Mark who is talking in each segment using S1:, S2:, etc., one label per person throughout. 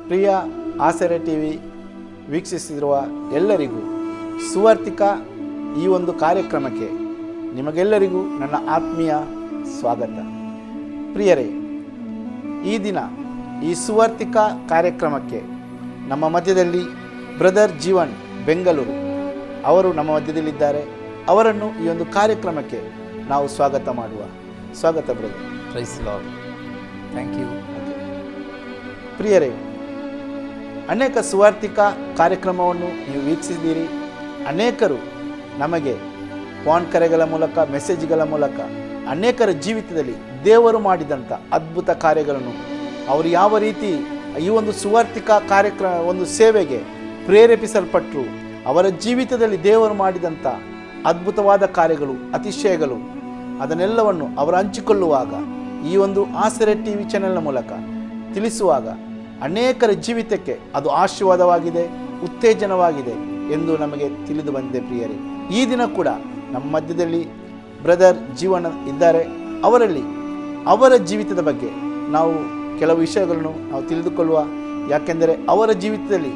S1: ಪ್ರಿಯ ಆಸರೆ ಟಿವಿ ವೀಕ್ಷಿಸಿರುವ ಎಲ್ಲರಿಗೂ ಸುವಾರ್ತಿಕ ಈ ಒಂದು ಕಾರ್ಯಕ್ರಮಕ್ಕೆ ನಿಮಗೆಲ್ಲರಿಗೂ ನನ್ನ ಆತ್ಮೀಯ ಸ್ವಾಗತ. ಪ್ರಿಯರೇ, ಈ ದಿನ ಈ ಸುವಾರ್ತಿಕ ಕಾರ್ಯಕ್ರಮಕ್ಕೆ ನಮ್ಮ ಮಧ್ಯದಲ್ಲಿ ಬ್ರದರ್ ಜೀವನ್ ಬೆಂಗಳೂರು ಅವರು ನಮ್ಮ ಮಧ್ಯದಲ್ಲಿದ್ದಾರೆ. ಅವರನ್ನು ಈ ಒಂದು ಕಾರ್ಯಕ್ರಮಕ್ಕೆ ನಾವು ಸ್ವಾಗತ ಮಾಡುವ. ಸ್ವಾಗತ brother.
S2: Praise Lord. Thank you.
S1: ಪ್ರಿಯರೇ, ಅನೇಕ ಸುವಾರ್ತಿಕ ಕಾರ್ಯಕ್ರಮವನ್ನು ನೀವು ವೀಕ್ಷಿಸಿದ್ದೀರಿ. ಅನೇಕರು ನಮಗೆ ಫೋನ್ ಕರೆಗಳ ಮೂಲಕ, ಮೆಸೇಜ್ಗಳ ಮೂಲಕ ಅನೇಕರ ಜೀವಿತದಲ್ಲಿ ದೇವರು ಮಾಡಿದಂಥ ಅದ್ಭುತ ಕಾರ್ಯಗಳನ್ನು, ಅವರು ಯಾವ ರೀತಿ ಈ ಒಂದು ಸುವಾರ್ತಿಕ ಕಾರ್ಯಕ್ರಮ ಒಂದು ಸೇವೆಗೆ ಪ್ರೇರೇಪಿಸಲ್ಪಟ್ಟರು, ಅವರ ಜೀವಿತದಲ್ಲಿ ದೇವರು ಮಾಡಿದಂಥ ಅದ್ಭುತವಾದ ಕಾರ್ಯಗಳು, ಅತಿಶಯಗಳು, ಅದನ್ನೆಲ್ಲವನ್ನು ಅವರು ಹಂಚಿಕೊಳ್ಳುವಾಗ, ಈ ಒಂದು ಆಸರೆ ಟಿ ವಿ ಚಾನೆಲ್ನ ಮೂಲಕ ತಿಳಿಸುವಾಗ ಅನೇಕರ ಜೀವಿತಕ್ಕೆ ಅದು ಆಶೀರ್ವಾದವಾಗಿದೆ, ಉತ್ತೇಜನವಾಗಿದೆ ಎಂದು ನಮಗೆ ತಿಳಿದು ಬಂದಿದೆ. ಪ್ರಿಯರೇ, ಈ ದಿನ ಕೂಡ ನಮ್ಮ ಮಧ್ಯದಲ್ಲಿ ಬ್ರದರ್ ಜೀವನ ಇದ್ದಾರೆ. ಅವರ ಜೀವಿತದ ಬಗ್ಗೆ ನಾವು ಕೆಲವು ವಿಷಯಗಳನ್ನು ನಾವು ತಿಳಿದುಕೊಳ್ಳುವ. ಯಾಕೆಂದರೆ ಅವರ ಜೀವಿತದಲ್ಲಿ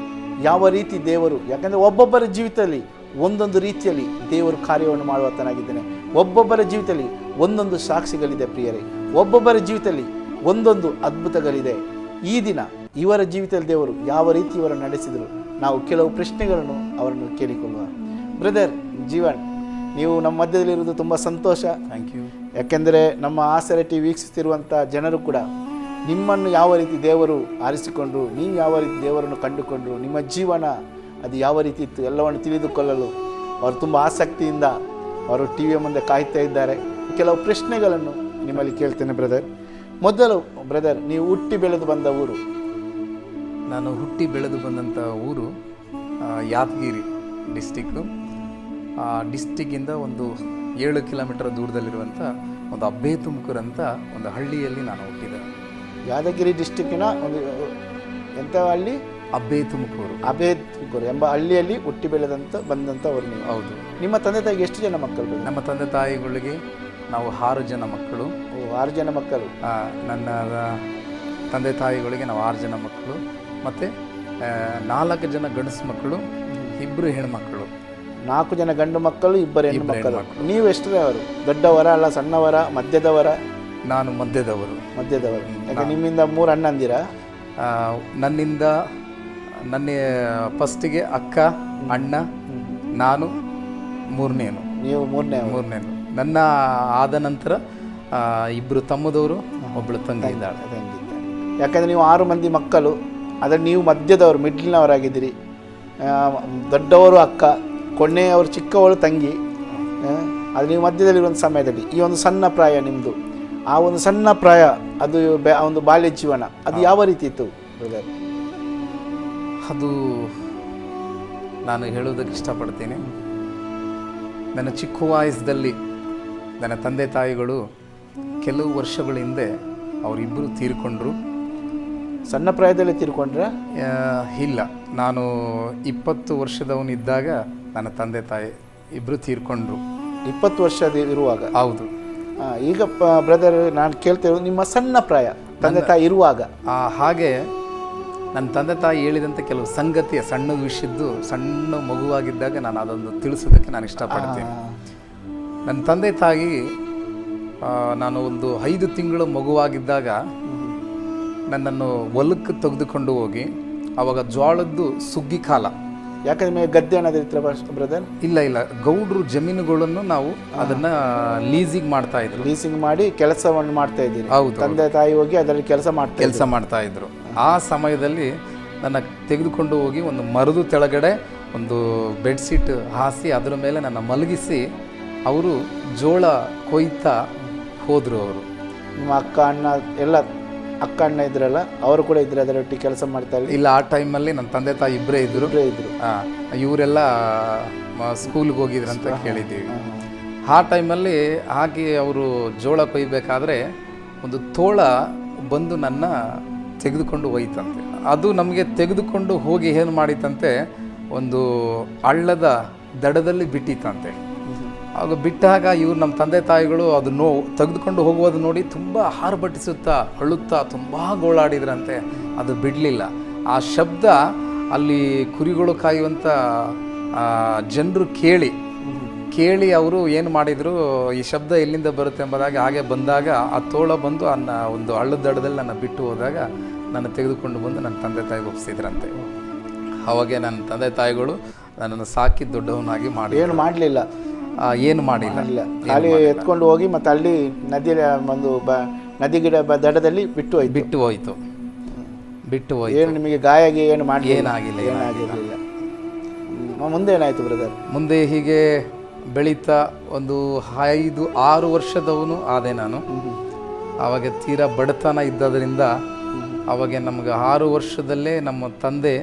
S1: ಯಾವ ರೀತಿ ದೇವರು, ಯಾಕೆಂದರೆ ಒಬ್ಬೊಬ್ಬರ ಜೀವಿತದಲ್ಲಿ ಒಂದೊಂದು ರೀತಿಯಲ್ಲಿ ದೇವರು ಕಾರ್ಯವನ್ನು ಮಾಡುವತನಾಗಿದ್ದಾನೆ. ಒಬ್ಬೊಬ್ಬರ ಜೀವಿತದಲ್ಲಿ ಒಂದೊಂದು ಸಾಕ್ಷಿಗಳಿದೆ. ಪ್ರಿಯರೇ, ಒಬ್ಬೊಬ್ಬರ ಜೀವಿತದಲ್ಲಿ ಒಂದೊಂದು ಅದ್ಭುತಗಳಿದೆ. ಈ ದಿನ ಇವರ ಜೀವಿತದಲ್ಲಿ ದೇವರು ಯಾವ ರೀತಿ ಇವರನ್ನು ನಡೆಸಿದರು, ನಾವು ಕೆಲವು ಪ್ರಶ್ನೆಗಳನ್ನು ಅವರನ್ನು ಕೇಳಿಕೊಳ್ಳುವ. ಬ್ರದರ್ ಜೀವನ್, ನೀವು ನಮ್ಮ ಮಧ್ಯದಲ್ಲಿರುವುದು ತುಂಬ ಸಂತೋಷ.
S2: Thank you.
S1: ಯಾಕೆಂದರೆ ನಮ್ಮ ಆಸರೆ ಟಿ ವೀಕ್ಷಿಸ್ತಿರುವಂಥ ಜನರು ಕೂಡ ನಿಮ್ಮನ್ನು ಯಾವ ರೀತಿ ದೇವರು ಆರಿಸಿಕೊಂಡ್ರು, ನೀವು ಯಾವ ರೀತಿ ದೇವರನ್ನು ಕಂಡುಕೊಂಡ್ರು, ನಿಮ್ಮ ಜೀವನ ಅದು ಯಾವ ರೀತಿ ಇತ್ತು ಎಲ್ಲವನ್ನು ತಿಳಿದುಕೊಳ್ಳಲು ಅವರು ತುಂಬ ಆಸಕ್ತಿಯಿಂದ ಅವರು ಟಿ ವಿಯ ಮುಂದೆ ಕಾಯ್ತಾ ಇದ್ದಾರೆ. ಕೆಲವು ಪ್ರಶ್ನೆಗಳನ್ನು ನಿಮ್ಮಲ್ಲಿ ಕೇಳ್ತೇನೆ ಬ್ರದರ್. ಮೊದಲು ಬ್ರದರ್, ನೀವು ಹುಟ್ಟಿ ಬೆಳೆದು ಬಂದ ಊರು?
S2: ನಾನು ಹುಟ್ಟಿ ಬೆಳೆದು ಬಂದಂಥ ಊರು ಯಾದಗಿರಿ ಡಿಸ್ಟಿಕ್ಕು. ಆ ಡಿಸ್ಟಿಕ್ಕಿಂದ ಒಂದು 7 ಕಿಲೋಮೀಟರ್ ದೂರದಲ್ಲಿರುವಂಥ ಒಂದು ಅಬ್ಬೆ ತುಮಕೂರು ಅಂತ ಒಂದು ಹಳ್ಳಿಯಲ್ಲಿ ನಾನು ಹುಟ್ಟಿದೆ.
S1: ಯಾದಗಿರಿ ಡಿಸ್ಟಿಕ್ಕಿನ ಒಂದು ಎಂಥ ಹಳ್ಳಿ?
S2: ಅಬ್ಬೆ ತುಮಕೂರು.
S1: ಅಬ್ಬೆ ತುಮಕೂರು ಎಂಬ ಹಳ್ಳಿಯಲ್ಲಿ ಹುಟ್ಟಿ ಬಂದಂಥವ್ರು ನೀವು?
S2: ಹೌದು.
S1: ನಿಮ್ಮ ತಂದೆ ತಾಯಿಗೆ ಎಷ್ಟು ಜನ ಮಕ್ಕಳು?
S2: ನಮ್ಮ ತಂದೆ ತಾಯಿಗಳಿಗೆ ನಾವು 6 ಜನ ಮಕ್ಕಳು.
S1: 6 ಜನ ಮಕ್ಕಳು.
S2: ನನ್ನ ತಂದೆ ತಾಯಿಗಳಿಗೆ ನಾವು 6 ಜನ ಮಕ್ಕಳು, ಮತ್ತು 4 ಜನ ಗಂಡಸು ಮಕ್ಕಳು, 2 ಹೆಣ್ಮಕ್ಕಳು.
S1: 4 ಜನ ಗಂಡು ಮಕ್ಕಳು, 2 ಹೆಣ್ಣು ಮಕ್ಕಳು. ನೀವು ಎಷ್ಟರವರು? ದೊಡ್ಡವರ ಅಲ್ಲ ಸಣ್ಣವರ, ಮಧ್ಯದವರ?
S2: ನಾನು ಮಧ್ಯದವರು.
S1: ಯಾಕೆ ನಿಮ್ಮಿಂದ 3 ಅಣ್ಣಂದಿರ?
S2: ನನ್ನ ಫಸ್ಟಿಗೆ ಅಕ್ಕ, ಅಣ್ಣ, ನಾನು ಮೂರನೇನು.
S1: ನೀವು ಮೂರನೇನು.
S2: ನನ್ನ ಆದ ನಂತರ 2 ತಮ್ಮದವರು, ಒಬ್ಬಳು ತಂಗಿ ಇದ್ದಾಳೆ.
S1: ಯಾಕಂದರೆ ನೀವು 6 ಮಂದಿ ಮಕ್ಕಳು, ಅದರಲ್ಲಿ ನೀವು ಮಧ್ಯದವರು, ಮಿಡ್ಲ್ನವರಾಗಿದ್ದೀರಿ. ದೊಡ್ಡವರು ಅಕ್ಕ, ಕೊನೆಯವರು ಚಿಕ್ಕವಳು ತಂಗಿ. ಅದು ನೀವು ಮಧ್ಯದಲ್ಲಿರುವಂಥ ಸಮಯದಲ್ಲಿ ಈ ಒಂದು ಸಣ್ಣ ಪ್ರಾಯ ನಿಮ್ಮದು, ಆ ಒಂದು ಸಣ್ಣ ಪ್ರಾಯ, ಅದು ಒಂದು ಬಾಲ್ಯ ಜೀವನ ಅದು ಯಾವ ರೀತಿ ಇತ್ತು ಬ್ರದರ್?
S2: ಅದು ನಾನು ಹೇಳೋದಕ್ಕೆ ಇಷ್ಟಪಡ್ತೀನಿ. ನನ್ನ ಚಿಕ್ಕ ವಯಸ್ಸಲ್ಲಿ ನನ್ನ ತಂದೆ ತಾಯಿಗಳು ಕೆಲವು ವರ್ಷಗಳ ಹಿಂದೆ ಅವರಿಬ್ಬರು ತೀರ್ಕೊಂಡ್ರು.
S1: ಸಣ್ಣ ಪ್ರಾಯದಲ್ಲಿ ತೀರ್ಕೊಂಡ್ರೆ?
S2: ಇಲ್ಲ, ನಾನು 20 ವರ್ಷದವನಿದ್ದಾಗ ನನ್ನ ತಂದೆ ತಾಯಿ ಇಬ್ಬರು ತೀರ್ಕೊಂಡ್ರು.
S1: 20 ವರ್ಷದ ಇರುವಾಗ?
S2: ಹೌದು.
S1: ಈಗ ಬ್ರದರ್, ನಾನು ಕೇಳ್ತೇವೆ ನಿಮ್ಮ ಸಣ್ಣ ಪ್ರಾಯ ತಂದೆ ತಾಯಿ ಇರುವಾಗ.
S2: ಹಾಗೆ ನನ್ನ ತಂದೆ ತಾಯಿ ಹೇಳಿದಂತೆ ಕೆಲವು ಸಂಗತಿಯ ಸಣ್ಣ ವಿಷಯದ್ದು, ಸಣ್ಣ ಮಗುವಾಗಿದ್ದಾಗ ನಾನು ಅದೊಂದು ತಿಳಿಸೋದಕ್ಕೆ ನಾನು ಇಷ್ಟಪಡ್ತೀನಿ. ನನ್ನ ತಂದೆ ತಾಯಿ ನಾನು ಒಂದು 5 ತಿಂಗಳು ಮಗುವಾಗಿದ್ದಾಗ ನನ್ನನ್ನು ಹೊಲಕ್ಕೆ ತೆಗೆದುಕೊಂಡು ಹೋಗಿ, ಆವಾಗ ಜೋಳದ್ದು ಸುಗ್ಗಿ ಕಾಲ.
S1: ಯಾಕಂದ್ರೆ ಗದ್ದೆ ಅನ್ನೋದಿತ್ತು ಬ್ರದರ್?
S2: ಇಲ್ಲ, ಗೌಡ್ರು ಜಮೀನುಗಳನ್ನು ನಾವು ಅದನ್ನ ಲೀಸಿಂಗ್ ಮಾಡ್ತಾ ಇದ್ರು.
S1: ಲೀಸಿಂಗ್ ಮಾಡಿ ಕೆಲಸವನ್ನು ಮಾಡ್ತಾ ಇದ್ದೀರಿ?
S2: ಹೌದು.
S1: ತಂದೆ ತಾಯಿ ಹೋಗಿ ಅದರಲ್ಲಿ ಕೆಲಸ ಮಾಡ್ತಾ ಇದ್ರು.
S2: ಆ ಸಮಯದಲ್ಲಿ ನನ್ನ ತೆಗೆದುಕೊಂಡು ಹೋಗಿ ಒಂದು ಮರದ ಕೆಳಗಡೆ ಒಂದು ಬೆಡ್ಶೀಟ್ ಹಾಸಿ ಅದರ ಮೇಲೆ ನನ್ನ ಮಲಗಿಸಿ ಅವರು ಜೋಳ ಕೊಯ್ತಾ ಹೋದರು. ಅವರು
S1: ನಿಮ್ಮ ಅಕ್ಕ ಅಣ್ಣ ಎಲ್ಲ, ಅಕ್ಕ ಅಣ್ಣ ಇದ್ರಲ್ಲ, ಅವರು ಕೂಡ ಇದ್ರು ಅದರೊಟ್ಟಿಗೆ ಕೆಲಸ ಮಾಡ್ತಾ ಇದ್ರು?
S2: ಇಲ್ಲ, ಆ ಟೈಮಲ್ಲಿ ನನ್ನ ತಂದೆ ತಾಯಿ ಇಬ್ಬರೇ ಇದ್ರು. ಇವರೆಲ್ಲ ಸ್ಕೂಲ್ಗೆ ಹೋಗಿದ್ರು ಅಂತ ಕೇಳಿದ್ದೀವಿ. ಆ ಟೈಮಲ್ಲಿ ಹಾಗೆ ಅವರು ಜೋಳ ಕೊಯ್ಬೇಕಾದ್ರೆ ಒಂದು ತೋಳ ಬಂದು ನನ್ನ ತೆಗೆದುಕೊಂಡು ಹೋಯ್ತಂತೆ. ಅದು ನಮಗೆ ತೆಗೆದುಕೊಂಡು ಹೋಗಿ ಏನು ಮಾಡಿತ್ತಂತೆ, ಒಂದು ಹಳ್ಳದ ದಡದಲ್ಲಿ ಬಿಟ್ಟಿತ್ತಂತೆ. ಆಗ ಬಿಟ್ಟಾಗ ಇವ್ರು ನಮ್ಮ ತಂದೆ ತಾಯಿಗಳು ಅದು ತೆಗೆದುಕೊಂಡು ಹೋಗುವುದು ನೋಡಿ ತುಂಬ ಹಾರ್ಬಟ್ಟಿಸುತ್ತಾ ಅಳುತ್ತಾ ತುಂಬ ಗೋಳಾಡಿದ್ರಂತೆ. ಅದು ಬಿಡಲಿಲ್ಲ. ಆ ಶಬ್ದ ಅಲ್ಲಿ ಕುರಿಗಳು ಕಾಯುವಂಥ ಜನರು ಕೇಳಿ ಅವರು ಏನು ಮಾಡಿದರು, ಈ ಶಬ್ದ ಎಲ್ಲಿಂದ ಬರುತ್ತೆ ಎಂಬುದಾಗಿ ಹಾಗೆ ಬಂದಾಗ ಆ ತೋಳ ಬಂದು ಒಂದು ಹಳ್ಳದ ದಡದಲ್ಲಿ ನನ್ನ ಬಿಟ್ಟು ಹೋದಾಗ ನನ್ನ ತೆಗೆದುಕೊಂಡು ಬಂದು ನನ್ನ ತಂದೆ ತಾಯಿಗೆ ಒಪ್ಪಿಸಿದ್ರಂತೆ. ಅವಾಗೆ ನನ್ನ ತಂದೆ ತಾಯಿಗಳು ನನ್ನನ್ನು ಸಾಕಿ ದೊಡ್ಡವನಾಗಿ ಮಾಡಿ
S1: ಏನು ಮಾಡಲಿಲ್ಲ,
S2: ಏನು ಮಾಡಿಲ್ಲ,
S1: ಖಾಲಿ ಎತ್ಕೊಂಡು ಹೋಗಿ ಮತ್ತೆ ಅಲ್ಲಿ ನದಿ ಒಂದು ನದಿ ಗಿಡ ದಡದಲ್ಲಿ ಬಿಟ್ಟು ಹೋಯ್ತು. ಏನು ನಿಮಗೆ ಗಾಯ ಏನು ಮಾಡಿ ಏನಾಗಿರಲಿಲ್ಲ. ಮುಂದೆ ಏನಾಯ್ತು ಬ್ರದರ್?
S2: ಮುಂದೆ ಹೀಗೆ ಬೆಳೀತಾ ಒಂದು 5-6 ವರ್ಷದವನು ಆದೆ ನಾನು. ಆವಾಗ ತೀರಾ ಬಡತನ ಇದ್ದದರಿಂದ ಅವಾಗ ನಮಗೆ 6 ವರ್ಷದಲ್ಲೇ ನಮ್ಮ ತಂದೆ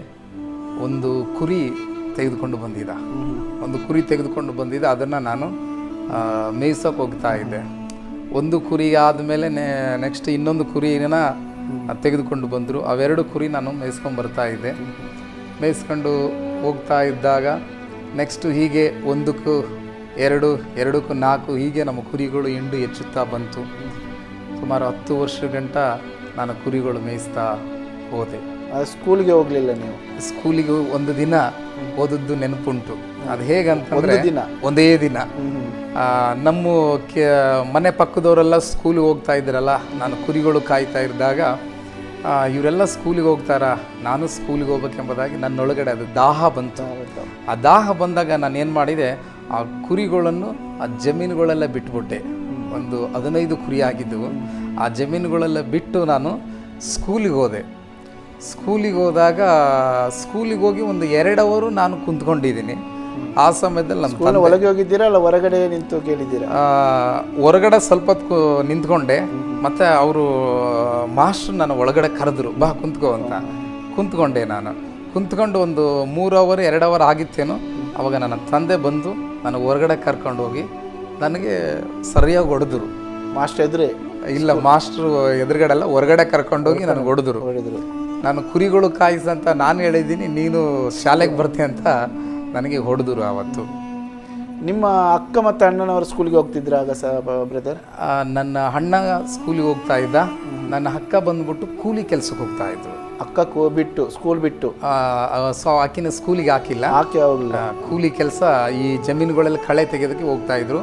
S2: ಒಂದು ಕುರಿ ತೆಗೆದುಕೊಂಡು ಬಂದಿದ್ದ. ಅದನ್ನು ನಾನು ಮೇಯ್ಸೋಕೆ ಹೋಗ್ತಾ ಇದ್ದೆ. ಒಂದು ಕುರಿ ಆದಮೇಲೆ ನೆಕ್ಸ್ಟ್ ಇನ್ನೊಂದು ಕುರಿನ ತೆಗೆದುಕೊಂಡು ಬಂದರು. ಅವೆರಡು ಕುರಿ ನಾನು ಮೇಯ್ಸ್ಕೊಂಡು ಬರ್ತಾ ಇದ್ದೆ. ಮೇಯ್ಸ್ಕೊಂಡು ಹೋಗ್ತಾ ಇದ್ದಾಗ ನೆಕ್ಸ್ಟು ಹೀಗೆ 1ಕ್ಕೂ 2, 2ಕ್ಕೂ 4 ಹೀಗೆ ನಮ್ಮ ಕುರಿಗಳು ಹಿಂಡು ಹೆಚ್ಚುತ್ತಾ ಬಂತು. ಸುಮಾರು 10 ವರ್ಷ ಗಂಟ ನಾನು ಕುರಿಗಳು ಮೇಯಿಸ್ತಾ ಹೋದೆ.
S1: ಸ್ಕೂಲಿಗೆ ಹೋಗಲಿಲ್ಲ ನೀವು?
S2: ಸ್ಕೂಲಿಗೆ ಒಂದು ದಿನ ಓದದ್ದು ನೆನಪುಂಟು. ಅದು ಹೇಗಂತಂದರೆ ಒಂದೇ ದಿನ ನಮ್ಮ ಮನೆ ಪಕ್ಕದವರೆಲ್ಲ ಸ್ಕೂಲಿಗೆ ಹೋಗ್ತಾ ಇದ್ದಾರಲ್ಲ, ನಾನು ಕುರಿಗಳು ಕಾಯ್ತಾ ಇದ್ದಾಗ ಇವರೆಲ್ಲ ಸ್ಕೂಲಿಗೆ ಹೋಗ್ತಾರ, ನಾನು ಸ್ಕೂಲಿಗೆ ಹೋಗ್ಬೇಕೆಂಬುದಾಗಿ ನನ್ನೊಳಗಡೆ ಅದು ದಾಹ ಬಂತು. ಆ ದಾಹ ಬಂದಾಗ ನಾನು ಏನು ಮಾಡಿದೆ, ಆ ಕುರಿಗಳನ್ನು ಆ ಜಮೀನುಗಳೆಲ್ಲ ಬಿಟ್ಬಿಟ್ಟೆ. ಒಂದು 15 ಕುರಿ ಆಗಿದ್ದವು. ಆ ಜಮೀನುಗಳೆಲ್ಲ ಬಿಟ್ಟು ನಾನು ಸ್ಕೂಲಿಗೆ ಹೋದೆ. ಸ್ಕೂಲಿಗೆ ಹೋಗಿ ಒಂದು 2 ಅವರು ನಾನು ಕುಂತ್ಕೊಂಡಿದ್ದೀನಿ. ಆ ಸಮಯದಲ್ಲಿ ನಮ್ಮ
S1: ಒಳಗೆ ಹೋಗಿದ್ದೀರಾ ಅಲ್ಲ ಹೊರಗಡೆ ನಿಂತು ಕೇಳಿದ್ದೀರಾ?
S2: ಹೊರಗಡೆ ಸ್ವಲ್ಪ ಹೊತ್ತು ನಿಂತ್ಕೊಂಡೆ. ಮತ್ತು ಅವರು ಮಾಸ್ಟ್ರು ನಾನು ಒಳಗಡೆ ಕರೆದ್ರು, ಬಾ ಕುಂತ್ಕೋ ಅಂತ. ಕುಂತ್ಕೊಂಡೆ. ನಾನು ಕುಂತ್ಕೊಂಡು ಒಂದು 3 ಅವರ್ 2 ಅವರ್ ಆಗಿತ್ತೇನೋ. ಅವಾಗ ನನ್ನ ತಂದೆ ಬಂದು ನಾನು ಹೊರಗಡೆ ಕರ್ಕೊಂಡು ಹೋಗಿ ನನಗೆ ಸರಿಯಾಗಿ ಹೊಡೆದ್ರು.
S1: ಮಾಸ್ಟರ್ ಎದುರೇ? ಇಲ್ಲ,
S2: ಮಾಸ್ಟ್ರು ಎದುರುಗಡೆ ಅಲ್ಲ, ಹೊರಗಡೆ ಕರ್ಕೊಂಡೋಗಿ ನನಗೆ ಹೊಡೆದ್ರು. ನಾನು ಕುರಿಗಳು ಕಾಯಿಸಂತ ನಾನು ಹೇಳಿದ್ದೀನಿ, ನೀನು ಶಾಲೆಗೆ ಬರ್ತೀನಿ ಅಂತ ನನಗೆ ಹೊಡೆದ್ರು ಆವತ್ತು.
S1: ನಿಮ್ಮ ಅಕ್ಕ ಮತ್ತು ಅಣ್ಣನವರು ಸ್ಕೂಲಿಗೆ ಹೋಗ್ತಿದ್ರ ಆಗ ಬ್ರದರ್?
S2: ನನ್ನ ಅಣ್ಣ ಸ್ಕೂಲಿಗೆ ಹೋಗ್ತಾ ಇದ್ದ. ನನ್ನ ಅಕ್ಕ ಬಂದ್ಬಿಟ್ಟು ಕೂಲಿ ಕೆಲಸಕ್ಕೆ ಹೋಗ್ತಾ ಇದ್ರು.
S1: ಅಕ್ಕ ಸ್ಕೂಲ್ ಬಿಟ್ಟು
S2: ಆಕಿನ ಸ್ಕೂಲಿಗೆ ಹಾಕಿಲ್ಲ, ಕೂಲಿ ಕೆಲಸ ಈ ಜಮೀನುಗಳೆಲ್ಲ ಕಳೆ ತೆಗೆಯೋದಕ್ಕೆ ಹೋಗ್ತಾ ಇದ್ರು.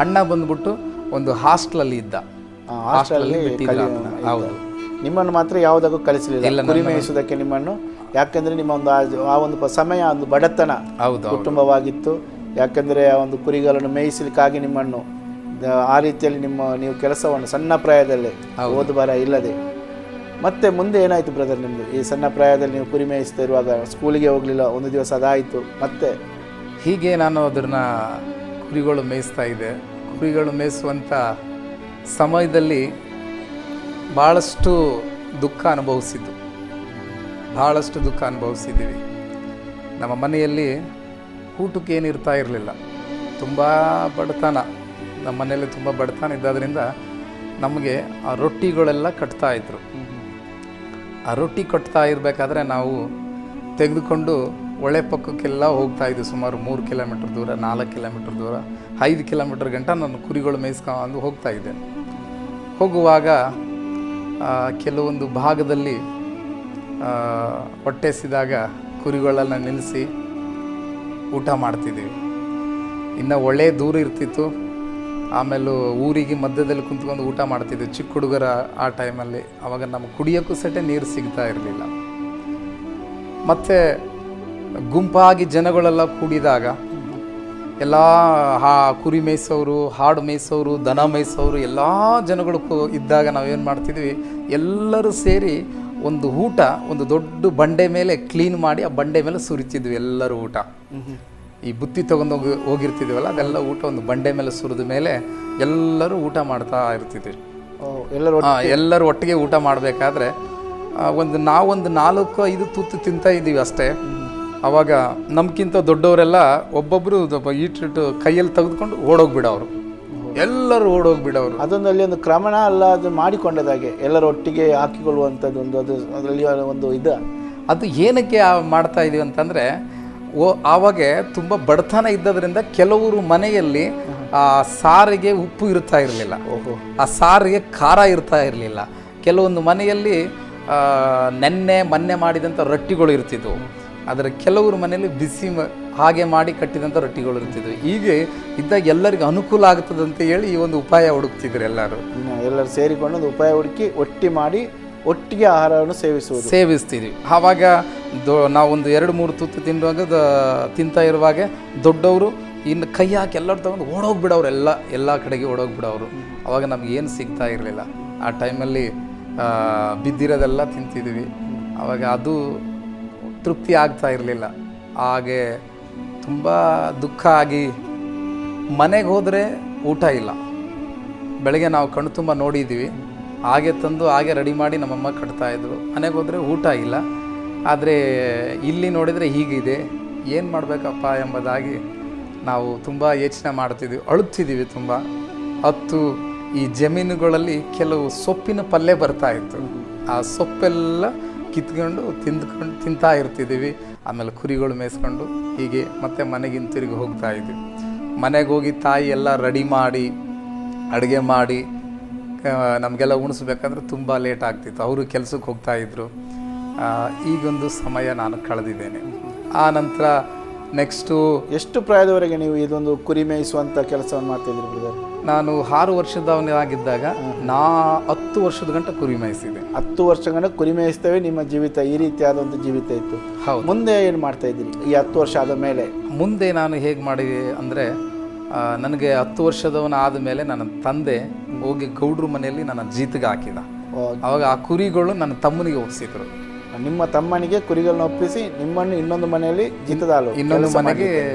S2: ಅಣ್ಣ ಬಂದ್ಬಿಟ್ಟು ಒಂದು ಹಾಸ್ಟೆಲಲ್ಲಿ ಇದ್ದ. ಹೌದು.
S1: ನಿಮ್ಮನ್ನು ಮಾತ್ರ ಯಾವುದಕ್ಕೂ ಕಳಿಸಲಿಲ್ಲ ಕುರಿ ಮೇಯಿಸೋದಕ್ಕೆ ನಿಮ್ಮನ್ನು? ಯಾಕಂದ್ರೆ ನಿಮ್ಮ ಒಂದು ಸಮಯ ಒಂದು ಬಡತನ ಕುಟುಂಬವಾಗಿತ್ತು. ಯಾಕಂದರೆ ಆ ಒಂದು ಕುರಿಗಳನ್ನು ಮೇಯಿಸಲಿಕ್ಕಾಗಿ ನಿಮ್ಮನ್ನು ಆ ರೀತಿಯಲ್ಲಿ ನೀವು ಕೆಲಸವನ್ನು ಸಣ್ಣ ಪ್ರಾಯದಲ್ಲೇ ಓದು ಬರ ಇಲ್ಲದೆ ಮತ್ತೆ ಮುಂದೆ ಏನಾಯಿತು ಬ್ರದರ್ ನಿಮ್ಮದು? ಈ ಸಣ್ಣ ಪ್ರಾಯದಲ್ಲಿ ನೀವು ಕುರಿ ಮೇಯಿಸ್ತಾ ಇರುವಾಗ ಸ್ಕೂಲಿಗೆ ಹೋಗಲಿಲ್ಲ, ಒಂದು ದಿವಸ ಅದಾಯಿತು, ಮತ್ತೆ
S2: ಹೀಗೆ ನಾನು ಅದನ್ನು ಕುರಿಗಳು ಮೇಯಿಸ್ತಾ ಇದ್ದೆ. ಕುರಿಗಳು ಮೇಯಿಸುವಂಥ ಸಮಯದಲ್ಲಿ ಭಾಳಷ್ಟು ದುಃಖ ಅನುಭವಿಸಿದ್ದೀವಿ. ನಮ್ಮ ಮನೆಯಲ್ಲಿ ಊಟಕ್ಕೆ ಏನಿರ್ತಾ ಇರಲಿಲ್ಲ, ತುಂಬ ಬಡತನ. ನಮ್ಮ ಮನೆಯಲ್ಲಿ ತುಂಬ ಬಡತನ ಇದ್ದಾದ್ರಿಂದ ನಮಗೆ ಆ ರೊಟ್ಟಿಗಳೆಲ್ಲ ಕಟ್ತಾಯಿದ್ರು. ಆ ರೊಟ್ಟಿ ಕಟ್ತಾ ಇರಬೇಕಾದ್ರೆ ನಾವು ತೆಗೆದುಕೊಂಡು ಒಳ್ಳೆ ಪಕ್ಕಕ್ಕೆಲ್ಲ ಹೋಗ್ತಾಯಿದ್ವಿ. ಸುಮಾರು 3 ಕಿಲೋಮೀಟ್ರ್ ದೂರ, 4 ಕಿಲೋಮೀಟ್ರ್ ದೂರ, 5 ಕಿಲೋಮೀಟ್ರ್ ಗಂಟ ನಾನು ಕುರಿಗಳು ಮೇಯಿಸ್ಕೊಂಡು ಹೋಗ್ತಾಯಿದ್ದೆ. ಹೋಗುವಾಗ ಕೆಲವೊಂದು ಭಾಗದಲ್ಲಿ ಹೊಟ್ಟೆಸಿದಾಗ ಕುರಿಗಳೆಲ್ಲ ನಿಲ್ಲಿಸಿ ಊಟ ಮಾಡ್ತಿದ್ದೀವಿ. ಇನ್ನು ಒಳ್ಳೆ ದೂರ ಇರ್ತಿತ್ತು. ಆಮೇಲೆ ಊರಿಗೆ ಮಧ್ಯದಲ್ಲಿ ಕುಂತ್ಕೊಂಡು ಊಟ ಮಾಡ್ತಿದ್ವಿ ಚಿಕ್ಕ ಹುಡುಗರ ಆ ಟೈಮಲ್ಲಿ. ಆವಾಗ ನಮಗೆ ಕುಡಿಯೋಕ್ಕೂ ಸಹಿತ ನೀರು ಸಿಗ್ತಾ ಇರಲಿಲ್ಲ. ಮತ್ತು ಗುಂಪಾಗಿ ಜನಗಳೆಲ್ಲ ಕೂಡಿದಾಗ ಎಲ್ಲ ಕುರಿ ಮೇಯಿಸೋರು, ಹಾಡು ಮೇಯಿಸೋರು, ದನ ಮೇಯಿಸೋರು ಎಲ್ಲ ಜನಗಳು ಇದ್ದಾಗ ನಾವೇನು ಮಾಡ್ತಿದ್ವಿ, ಎಲ್ಲರೂ ಸೇರಿ ಒಂದು ಊಟ ಒಂದು ದೊಡ್ಡ ಬಂಡೆ ಮೇಲೆ ಕ್ಲೀನ್ ಮಾಡಿ ಆ ಬಂಡೆ ಮೇಲೆ ಸುರಿತಿದ್ವಿ ಎಲ್ಲರೂ ಊಟ. ಈ ಬುತ್ತಿ ಹೋಗಿರ್ತಿದ್ವಲ್ಲ ಅದೆಲ್ಲ ಊಟ ಒಂದು ಬಂಡೆ ಮೇಲೆ ಸುರಿದ ಮೇಲೆ ಎಲ್ಲರೂ ಊಟ ಮಾಡ್ತಾ ಇರ್ತಿದ್ವಿ. ಎಲ್ಲರೂ ಒಟ್ಟಿಗೆ ಊಟ ಮಾಡಬೇಕಾದ್ರೆ ನಾವೊಂದು 4-5 ತುತ್ತು ತಿಂತಾ ಇದ್ದೀವಿ ಅಷ್ಟೇ. ಆವಾಗ ನಮ್ಗಿಂತ ದೊಡ್ಡವರೆಲ್ಲ ಒಬ್ಬೊಬ್ಬರು ಈಟಿಟ್ಟು ಕೈಯಲ್ಲಿ ತೆಗೆದುಕೊಂಡು ಓಡೋಗ್ಬಿಡೋರು, ಎಲ್ಲರೂ ಓಡೋಗ್ಬಿಡೋರು.
S1: ಅದೊಂದು ಅಲ್ಲಿ ಒಂದು ಕ್ರಮಣ ಅಲ್ಲ, ಅದು ಮಾಡಿಕೊಂಡದಾಗೆ ಎಲ್ಲರೂ ಒಟ್ಟಿಗೆ ಹಾಕಿಕೊಳ್ಳುವಂಥದ್ದು ಅದರಲ್ಲಿ ಒಂದು
S2: ಅದು ಏನಕ್ಕೆ ಮಾಡ್ತಾ ಇದೀವಿ ಅಂತಂದರೆ, ಆವಾಗ ತುಂಬ ಬಡತನ ಇದ್ದದ್ರಿಂದ ಕೆಲವರು ಮನೆಯಲ್ಲಿ ಆ ಸಾರಿಗೆ ಉಪ್ಪು ಇರ್ತಾ ಇರಲಿಲ್ಲ, ಆ ಸಾರಿಗೆ ಖಾರ ಇರ್ತಾ ಇರಲಿಲ್ಲ. ಕೆಲವೊಂದು ಮನೆಯಲ್ಲಿ ಮೊನ್ನೆ ಮಾಡಿದಂಥ ರೊಟ್ಟಿಗಳು ಇರ್ತಿದ್ವು. ಆದರೆ ಕೆಲವ್ರ ಮನೇಲಿ ಹಾಗೆ ಮಾಡಿ ಕಟ್ಟಿದಂಥ ರೊಟ್ಟಿಗಳು ಇರ್ತಿದ್ವು. ಹೀಗೆ ಇದ್ದಾಗ ಎಲ್ಲರಿಗೂ ಅನುಕೂಲ ಆಗ್ತದೆ ಅಂತ ಹೇಳಿ ಈ ಒಂದು ಉಪಾಯ ಹುಡುಕ್ತಿದ್ರು ಎಲ್ಲರೂ.
S1: ಎಲ್ಲರೂ ಸೇರಿಕೊಂಡು ಒಂದು ಉಪಾಯ ಹುಡುಕಿ ಒಟ್ಟಿಗೆ ಆಹಾರವನ್ನು
S2: ಸೇವಿಸ್ತಿದ್ವಿ. ಆವಾಗ ನಾವೊಂದು 2-3 ತುತ್ತು ತಿಂತಾ ಇರುವಾಗ ದೊಡ್ಡವರು ಇನ್ನು ಕೈ ಹಾಕಿ ಎಲ್ಲರೂ ತಗೊಂಡು ಓಡೋಗ್ಬಿಡೋರು, ಎಲ್ಲ ಕಡೆಗೆ ಓಡೋಗ್ಬಿಡೋರು. ಅವಾಗ ನಮ್ಗೆ ಏನು ಸಿಗ್ತಾ ಇರಲಿಲ್ಲ. ಆ ಟೈಮಲ್ಲಿ ಬಿದ್ದಿರೋದೆಲ್ಲ ತಿಂತಿದ್ವಿ. ಆವಾಗ ಅದು ತೃಪ್ತಿ ಆಗ್ತಾ ಇರಲಿಲ್ಲ. ಹಾಗೆ ತುಂಬ ದುಃಖ ಆಗಿ ಮನೆಗೆ ಹೋದರೆ ಊಟ ಇಲ್ಲ. ಬೆಳಗ್ಗೆ ನಾವು ಕಣ್ಣು ತುಂಬ ನೋಡಿದ್ದೀವಿ, ಹಾಗೆ ತಂದು ಹಾಗೆ ರೆಡಿ ಮಾಡಿ ನಮ್ಮಮ್ಮ ಕಟ್ತಾಯಿದ್ರು. ಮನೆಗೆ ಹೋದರೆ ಊಟ ಇಲ್ಲ. ಆದರೆ ಇಲ್ಲಿ ನೋಡಿದರೆ ಹೀಗಿದೆ, ಏನು ಮಾಡಬೇಕಪ್ಪ ಎಂಬುದಾಗಿ ನಾವು ತುಂಬ ಯೋಚನೆ ಮಾಡ್ತಿದ್ವಿ, ಅಳುತ್ತಿದ್ದೀವಿ ತುಂಬ. ಈ ಜಮೀನುಗಳಲ್ಲಿ ಕೆಲವು ಸೊಪ್ಪಿನ ಪಲ್ಯ ಬರ್ತಾಯಿತ್ತು. ಆ ಸೊಪ್ಪೆಲ್ಲ ಕಿತ್ಕೊಂಡು ತಿಂತಾ ಇರ್ತಿದ್ದೀವಿ. ಆಮೇಲೆ ಕುರಿಗಳು ಮೇಯಿಸ್ಕೊಂಡು ಹೀಗೆ ಮತ್ತೆ ಮನೆಗೆ ಹಿಂತಿರುಗಿ ಹೋಗ್ತಾ ಇದ್ವಿ. ಮನೆಗೆ ಹೋಗಿ ತಾಯಿ ಎಲ್ಲ ರೆಡಿ ಮಾಡಿ ಅಡುಗೆ ಮಾಡಿ ನಮಗೆಲ್ಲ ಉಣಿಸ್ಬೇಕಂದ್ರೆ ತುಂಬ ಲೇಟ್ ಆಗ್ತಿತ್ತು. ಅವರು ಕೆಲಸಕ್ಕೆ ಹೋಗ್ತಾಯಿದ್ರು. ಈಗೊಂದು ಸಮಯ ನಾನು ಕಳೆದಿದ್ದೇನೆ. ಆ ನಂತರ ನೆಕ್ಸ್ಟು
S1: ಎಷ್ಟು ಪ್ರಾಯದವರೆಗೆ ನೀವು ಇದೊಂದು ಕುರಿ ಮೇಯಿಸುವಂಥ ಕೆಲಸವನ್ನು ಮಾಡ್ತಾಯಿದ್ರಿ ಬ್ರದರ್?
S2: ನಾನು 6 ವರ್ಷದವನಾಗಿದ್ದಾಗ 10 ವರ್ಷದ ಗಂಟ ಕುರಿ ಮೇಯಿಸಿದೆ.
S1: 10 ವರ್ಷ ಗಂಟ ಕುರಿ ಮೇಯಿಸ್ತೇವೆ. ನಿಮ್ಮ ಜೀವಿತ ಈ ರೀತಿಯಾದ ಒಂದು ಜೀವಿತ ಇತ್ತು.
S2: ಹೌದು.
S1: ಮುಂದೆ ಏನು ಮಾಡ್ತಾ ಇದ್ದೀರಿ ಈ 10 ವರ್ಷ ಆದ ಮೇಲೆ?
S2: ಮುಂದೆ ನಾನು ಹೇಗೆ ಮಾಡಿದೆ ಅಂದರೆ, ನನಗೆ 10 ವರ್ಷದವನ ಆದಮೇಲೆ ನನ್ನ ತಂದೆ ಹೋಗಿ ಗೌಡ್ರ ಮನೆಯಲ್ಲಿ ನನ್ನ ಜೀತಿಗೆ ಹಾಕಿದ. ಆವಾಗ ಆ ಕುರಿಗಳು ನನ್ನ ತಮ್ಮನಿಗೆ ಒಪ್ಪಿಸಿದ್ರು.
S1: ನಿಮ್ಮ ತಮ್ಮನಿಗೆ ಕುರಿಗಳನ್ನ ಒಪ್ಪಿಸಿ ನಿಮ್ಮನ್ನು ಇನ್ನೊಂದು ಮನೆಯಲ್ಲಿ
S2: ಇನ್ನೊಂದು ಮನೆಗೆ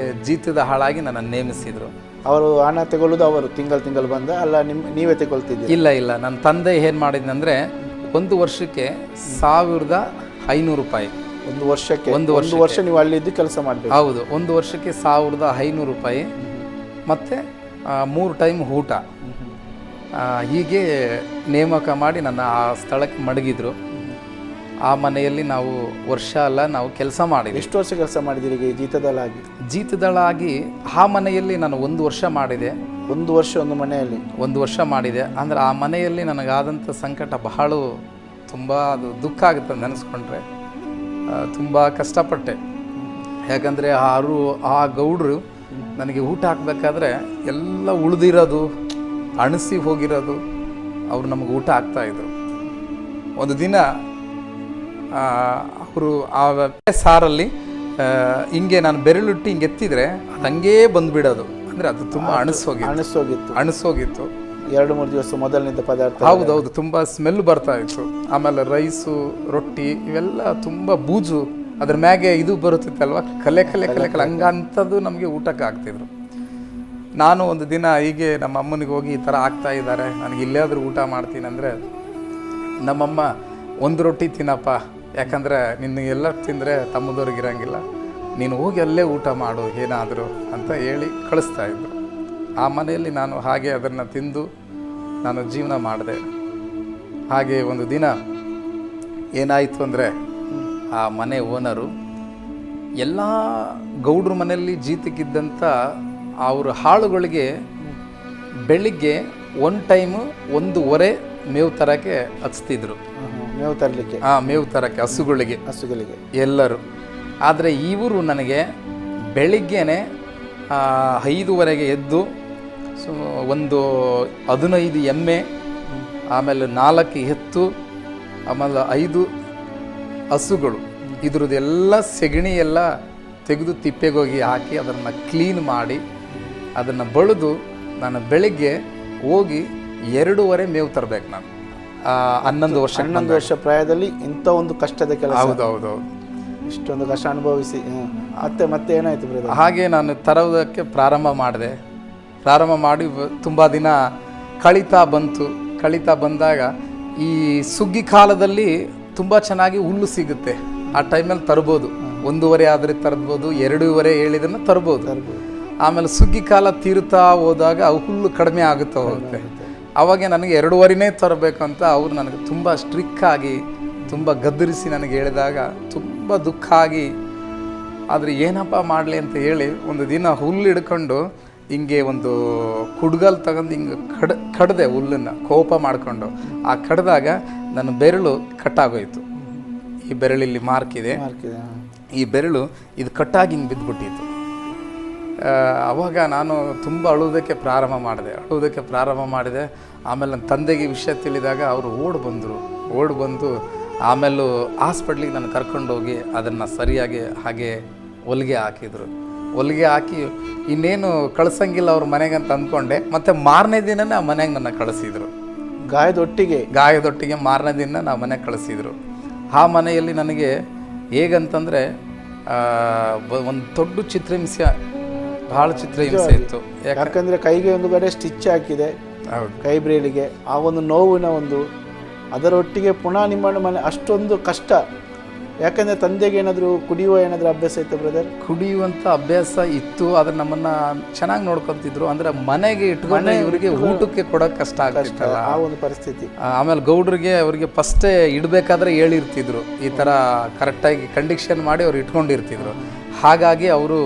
S2: ಜೀತದ ಹಾಳಾಗಿ ನನ್ನ ನೇಮಿಸಿದ್ರು.
S1: ಅವರು ಹಣ ತಗೊಳ್ಳೋದು ಅವರು ತಿಂಗಳು ಬಂದ ಅಲ್ಲ, ನೀವೇ ತಗೊಳ್ತಿದ್ದೀರಿ?
S2: ಇಲ್ಲ, ನನ್ನ ತಂದೆ ಏನು ಮಾಡಿದ್ನಂದ್ರೆ, ಒಂದು ವರ್ಷಕ್ಕೆ 1500 ರೂಪಾಯಿ.
S1: ಒಂದು ವರ್ಷ ನೀವು ಅಲ್ಲಿದ್ದು ಕೆಲಸ ಮಾಡಬೇಕು?
S2: ಹೌದು, ಒಂದು ವರ್ಷಕ್ಕೆ 1500 ರೂಪಾಯಿ ಮತ್ತು 3 ಟೈಮ್ ಊಟ. ಹೀಗೆ ನೇಮಕ ಮಾಡಿ ನನ್ನ ಆ ಸ್ಥಳಕ್ಕೆ ಮಡಗಿದ್ರು. ಆ ಮನೆಯಲ್ಲಿ ನಾವು ವರ್ಷ ಅಲ್ಲ ನಾವು ಕೆಲಸ ಮಾಡಿದ್ವಿ.
S1: ಎಷ್ಟು ವರ್ಷ ಕೆಲಸ ಮಾಡಿದಿರಿ ಜೀತದಳಾಗಿ?
S2: ಜೀತದಳಾಗಿ ಆ ಮನೆಯಲ್ಲಿ ನಾನು 1 ವರ್ಷ ಮಾಡಿದೆ.
S1: 1 ವರ್ಷ ಒಂದು ಮನೆಯಲ್ಲಿ
S2: 1 ವರ್ಷ ಮಾಡಿದೆ. ಅಂದರೆ ಆ ಮನೆಯಲ್ಲಿ ನನಗಾದಂಥ ಸಂಕಟ ಬಹಳ ತುಂಬ ಅದು ದುಃಖ ಆಗುತ್ತೆ ನೆನೆಸ್ಕೊಂಡ್ರೆ. ತುಂಬ ಕಷ್ಟಪಟ್ಟೆ. ಯಾಕಂದರೆ ಆ ಗೌಡ್ರು ನನಗೆ ಊಟ ಹಾಕಬೇಕಾದ್ರೆ ಎಲ್ಲ ಉಳಿದಿರೋದು, ಅಣಸಿ ಹೋಗಿರೋದು ಅವರು ನಮಗೆ ಊಟ ಹಾಕ್ತಾಯಿದ್ರು. ಒಂದು ದಿನ ಅವರು ಆ ಸಾರಲ್ಲಿ ಹಿಂಗೆ ನಾನು ಬೆರಳಿಟ್ಟು ಹಿಂಗೆ ಎತ್ತಿದ್ರೆ ಅದು ಹಂಗೇ ಬಂದುಬಿಡೋದು. ಅಂದರೆ ಅದು ತುಂಬ ಅಣಸೋಗಿತ್ತು.
S1: 2-3 ದಿವಸ ಮೊದಲನಿಂದ ಪದಾರ್ಥ.
S2: ಹೌದೌದು, ತುಂಬ ಸ್ಮೆಲ್ ಬರ್ತಾ ಇತ್ತು. ಆಮೇಲೆ ರೈಸು, ರೊಟ್ಟಿ ಇವೆಲ್ಲ ತುಂಬ ಬೂಜು, ಅದ್ರ ಮ್ಯಾಗೆ ಇದು ಬರುತ್ತಿತ್ತಲ್ವ, ಕಲೆ ಹಂಗಂಥದ್ದು ನಮಗೆ ಊಟಕ್ಕೆ ಆಗ್ತಿದ್ರು. ನಾನು ಒಂದು ದಿನ ಹೀಗೆ ನಮ್ಮ ಅಮ್ಮನಿಗೆ ಹೋಗಿ ಈ ಥರ ಆಗ್ತಾ ಇದ್ದಾರೆ, ನನಗೆ ಇಲ್ಲಾದರೂ ಊಟ ಮಾಡ್ತೀನಿ ಅಂದರೆ, ನಮ್ಮಮ್ಮ 1 ರೊಟ್ಟಿ ತಿನ್ನಪ್ಪ, ಯಾಕಂದರೆ ನಿನ್ನ ಎಲ್ಲ ತಿಂದರೆ ತಮ್ಮದವ್ರಿಗೆ ಇರೋಂಗಿಲ್ಲ, ನೀನು ಹೋಗಿ ಅಲ್ಲೇ ಊಟ ಮಾಡು ಏನಾದರೂ ಅಂತ ಹೇಳಿ ಕಳಿಸ್ತಾಯಿದ್ರು. ಆ ಮನೆಯಲ್ಲಿ ನಾನು ಹಾಗೆ ಅದನ್ನು ತಿಂದು ನಾನು ಜೀವನ ಮಾಡಿದೆ. ಹಾಗೆ ಒಂದು ದಿನ ಏನಾಯಿತು ಅಂದರೆ, ಆ ಮನೆ ಓನರು ಎಲ್ಲ ಗೌಡ್ರ ಮನೆಯಲ್ಲಿ ಜೀತಕ್ಕಿದ್ದಂಥ ಅವ್ರ ಹಾಳುಗಳಿಗೆ ಬೆಳಿಗ್ಗೆ 1 ಟೈಮು 1 ಮೇವು ತರಕ್ಕೆ ಹಚ್ತಿದ್ರು. ಮೇವು ತರಕ್ಕೆ ಹಸುಗಳಿಗೆ ಎಲ್ಲರೂ. ಆದರೆ ಇವರು ನನಗೆ ಬೆಳಿಗ್ಗೆನೆ 5:30 ಎದ್ದು ಒಂದು 15 ಎಮ್ಮೆ, ಆಮೇಲೆ 4 ಎತ್ತು, ಆಮೇಲೆ 5 ಹಸುಗಳು, ಇದ್ರದ್ದೆಲ್ಲ ಸೆಗಣಿ ಎಲ್ಲ ತೆಗೆದು ತಿಪ್ಪೆಗೋಗಿ ಹಾಕಿ ಅದನ್ನು ಕ್ಲೀನ್ ಮಾಡಿ ಅದನ್ನು ಬಳಿದು ನಾನು ಬೆಳಿಗ್ಗೆ ಹೋಗಿ 2:30 ಮೇವು ತರಬೇಕು. ನಾನು 11
S1: ವರ್ಷ ಪ್ರಾಯದಲ್ಲಿ ಇಂಥ ಒಂದು ಕಷ್ಟದ ಕೆಲಸ.
S2: ಹೌದೌದು,
S1: ಇಷ್ಟೊಂದು ಕಷ್ಟ ಅನುಭವಿಸಿ ಮತ್ತೆ ಏನಾಯ್ತು ಬ್ರದರ್?
S2: ಹಾಗೆ ನಾನು ತರೋದಕ್ಕೆ ಪ್ರಾರಂಭ ಮಾಡಿ ತುಂಬ ದಿನ ಕಳೀತಾ ಬಂದಾಗ ಈ ಸುಗ್ಗಿ ಕಾಲದಲ್ಲಿ ತುಂಬ ಚೆನ್ನಾಗಿ ಹುಲ್ಲು ಸಿಗುತ್ತೆ. ಆ ಟೈಮಲ್ಲಿ ತರ್ಬೋದು, 1:30 ಆದರೆ ತರ್ಬೋದು, 2:30 ಹೇಳಿದನ್ನು ತರ್ಬೋದು. ಆಮೇಲೆ ಸುಗ್ಗಿ ಕಾಲ ತೀರುತ್ತಾ ಹೋದಾಗ ಅವು ಹುಲ್ಲು ಕಡಿಮೆ ಆಗುತ್ತಾ ಹೋಗುತ್ತೆ. ಅವಾಗ ನನಗೆ 2:30 ತರಬೇಕಂತ ಅವ್ರು ನನಗೆ ತುಂಬ ಸ್ಟ್ರಿಕ್ಕಾಗಿ ತುಂಬ ಗದ್ದರಿಸಿ ನನಗೆ ಹೇಳಿದಾಗ ತುಂಬ ದುಃಖ ಆಗಿ, ಆದರೆ ಏನಪ್ಪ ಮಾಡಲಿ ಅಂತ ಹೇಳಿ ಒಂದು ದಿನ ಹುಲ್ಲು ಹಿಡ್ಕೊಂಡು ಹಿಂಗೆ ಒಂದು ಕುಡ್ಗಲ್ ತಗೊಂಡು ಹಿಂಗೆ ಕಡ್ದೆ ಹುಲ್ಲನ್ನು ಕೋಪ ಮಾಡಿಕೊಂಡು ಆ ಕಡ್ದಾಗ ನನ್ನ ಬೆರಳು ಕಟ್ಟಾಗೋಯ್ತು. ಈ ಬೆರಳಿಲ್ಲಿ ಮಾರ್ಕ್ ಇದೆ, ಈ ಬೆರಳು ಇದು ಕಟ್ಟಾಗಿ ಹಿಂಗೆ ಬಿದ್ದುಬಿಟ್ಟಿತ್ತು. ಅವಾಗ ನಾನು ತುಂಬ ಅಳುವುದಕ್ಕೆ ಪ್ರಾರಂಭ ಮಾಡಿದೆ. ಆಮೇಲೆ ನನ್ನ ತಂದೆಗೆ ವಿಷಯ ತಿಳಿದಾಗ ಅವರು ಓಡಿ ಬಂದು ಆಮೇಲೂ ಹಾಸ್ಪಿಟ್ಲಿಗೆ ನಾನು ಕರ್ಕೊಂಡೋಗಿ ಅದನ್ನು ಸರಿಯಾಗಿ ಹಾಗೆ ಹೊಲಿಗೆ ಹಾಕಿ ಇನ್ನೇನು ಕಳ್ಸಂಗಿಲ್ಲ ಅವ್ರ ಮನೆಗೆ ಅಂತ ಅಂದ್ಕೊಂಡೆ. ಮತ್ತು ಮಾರನೇ ದಿನನೇ ಆ ಮನೆಗೆ ನನ್ನ ಕಳಿಸಿದ್ರು. ಗಾಯದೊಟ್ಟಿಗೆ ಮಾರನೇ ದಿನ ನಾವು ಮನೆಗೆ ಕಳಿಸಿದ್ರು. ಆ ಮನೆಯಲ್ಲಿ ನನಗೆ ಹೇಗಂತಂದರೆ ಒಂದು ದೊಡ್ಡ ಚಿತ್ರಹಿಂಸೆ, ಭಾಳ ಚಿತ್ರಹಿಂಸೆ ಇತ್ತು.
S1: ಯಾಕಂದರೆ ಕೈಗೆ ಒಂದು ಕಡೆ ಸ್ಟಿಚ್ ಹಾಕಿದೆ, ಕೈ ಬ್ರೇಲಿಗೆ ಆ ಒಂದು ನೋವಿನ ಅದರೊಟ್ಟಿಗೆ ಪುನಃ ನಿಮ್ಮ ಮನೆ ಅಷ್ಟೊಂದು ಕಷ್ಟ. ಯಾಕಂದರೆ ತಂದೆಗೆ ಏನಾದರೂ ಏನಾದರೂ ಅಭ್ಯಾಸ ಇತ್ತು ಬ್ರದರ್?
S2: ಕುಡಿಯುವಂಥ ಅಭ್ಯಾಸ ಇತ್ತು, ಆದರೆ ನಮ್ಮನ್ನು ಚೆನ್ನಾಗಿ ನೋಡ್ಕೊತಿದ್ರು. ಅಂದರೆ ಮನೆಗೆ ಇಟ್ಕೊಂಡು ಇವರಿಗೆ ಊಟಕ್ಕೆ ಕೊಡೋಕೆ ಕಷ್ಟ ಆಗ್ತಿತ್ತಲ್ಲ,
S1: ಆ ಒಂದು ಪರಿಸ್ಥಿತಿ.
S2: ಆಮೇಲೆ ಗೌಡ್ರಿಗೆ ಅವರಿಗೆ ಫಸ್ಟೇ ಇಡಬೇಕಾದ್ರೆ ಹೇಳಿರ್ತಿದ್ರು, ಈ ಥರ ಕರೆಕ್ಟಾಗಿ ಕಂಡೀಷನ್ ಮಾಡಿ ಅವ್ರು ಇಟ್ಕೊಂಡಿರ್ತಿದ್ರು. ಹಾಗಾಗಿ ಅವರು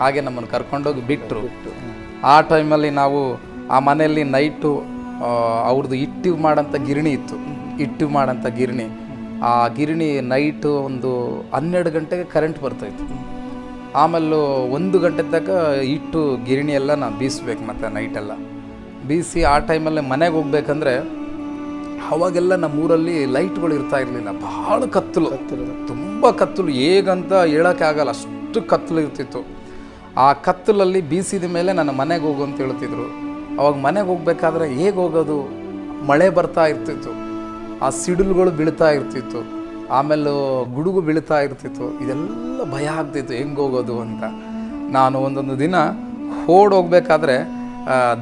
S2: ಹಾಗೆ ನಮ್ಮನ್ನು ಕರ್ಕೊಂಡೋಗಿ ಬಿಟ್ಟರು. ಆ ಟೈಮಲ್ಲಿ ನಾವು ಆ ಮನೆಯಲ್ಲಿ ನೈಟು ಅವ್ರದ್ದು ಹಿಟ್ಟು ಮಾಡೋಂಥ ಗಿರಣಿ ಇತ್ತು, ಆ ಗಿರಣಿ ನೈಟು ಒಂದು 12 ಗಂಟೆಗೆ ಕರೆಂಟ್ ಬರ್ತಾಯಿತ್ತು. ಆಮೇಲೆ 1 ಗಂಟೆ ತನಕ ಹಿಟ್ಟು ಗಿರಣಿ ಎಲ್ಲ ನಾನು ಬೀಸ್ಬೇಕು, ಮತ್ತು ನೈಟೆಲ್ಲ ಬೀಸಿ ಆ ಟೈಮಲ್ಲಿ ಮನೆಗೆ ಹೋಗ್ಬೇಕಂದ್ರೆ ಅವಾಗೆಲ್ಲ ನಮ್ಮೂರಲ್ಲಿ ಲೈಟ್ಗಳು ಇರ್ತಾ ಇರಲಿಲ್ಲ. ಭಾಳ ಕತ್ತಲು, ತುಂಬ ಕತ್ತಲು, ಹೇಗಂತ ಹೇಳೋಕ್ಕೆ ಆಗಲ್ಲ, ಅಷ್ಟು ಕತ್ತಲು ಇರ್ತಿತ್ತು. ಆ ಕತ್ತಲಲ್ಲಿ ಬೀಸಿದ ಮೇಲೆ ನನ್ನ ಮನೆಗೆ ಹೋಗು ಅಂತ ಹೇಳ್ತಿದ್ರು. ಅವಾಗ ಮನೆಗೆ ಹೋಗ್ಬೇಕಾದ್ರೆ ಹೇಗೆ ಹೋಗೋದು? ಮಳೆ ಬರ್ತಾ ಇರ್ತಿತ್ತು, ಆ ಸಿಡಿಲುಗಳು ಬೀಳ್ತಾ ಇರ್ತಿತ್ತು, ಆಮೇಲೆ ಗುಡುಗು ಬೀಳ್ತಾ ಇರ್ತಿತ್ತು. ಇದೆಲ್ಲ ಭಯ ಆಗ್ತಿತ್ತು, ಹೆಂಗೆ ಹೋಗೋದು ಅಂತ. ನಾನು ಒಂದೊಂದು ದಿನ ಹೋಗ್ಬೇಕಾದ್ರೆ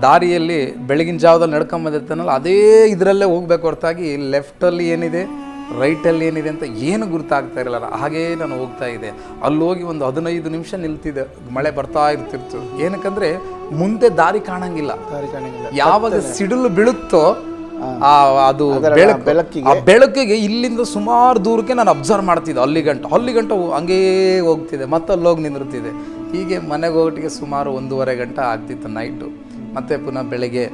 S2: ದಾರಿಯಲ್ಲಿ ಬೆಳಗಿನ ಜಾವದಲ್ಲಿ ನಡ್ಕೊಂಬಂದಿರ್ತಾನಲ್ಲ, ಅದೇ ಇದರಲ್ಲೇ ಹೋಗ್ಬೇಕು ಹೊರತಾಗಿ ಲೆಫ್ಟಲ್ಲಿ ಏನಿದೆ ರೈಟಲ್ಲಿ ಏನಿದೆ ಅಂತ ಏನು ಗುರುತಾಗ್ತಾ ಇರಲಿಲ್ಲ. ಹಾಗೇ ನಾನು ಹೋಗ್ತಾ ಇದ್ದೆ. ಅಲ್ಲಿ ಹೋಗಿ ಒಂದು 15 ನಿಮಿಷ ನಿಲ್ತಿದ್ದೆ, ಮಳೆ ಬರ್ತಾ ಇರ್ತಿತ್ತು. ಏನಕ್ಕಂದರೆ ಮುಂದೆ ದಾರಿ ಕಾಣಂಗಿಲ್ಲ. ಯಾವಾಗ ಸಿಡಿಲು ಬೀಳುತ್ತೋ ಅದು ಬೆಳಕಿಗೆ ಇಲ್ಲಿಂದ ಸುಮಾರು ದೂರಕ್ಕೆ ನಾನು ಅಬ್ಸರ್ವ್ ಮಾಡ್ತಿದ್ದೆ. ಅಲ್ಲಿ ಗಂಟ ಹಂಗೇ ಹೋಗ್ತಿದ್ದೆ, ಮತ್ತೆ ಅಲ್ಲಿ ಹೋಗಿ ನಿಂದಿರ್ತಿದ್ದೆ. ಹೀಗೆ ಮನೆಗೆ ಹೋಗೋಟಿಗೆ ಸುಮಾರು 1.5 ಗಂಟೆ ಆಗ್ತಿತ್ತು ನೈಟು. ಮತ್ತೆ ಪುನಃ ಬೆಳಗ್ಗೆ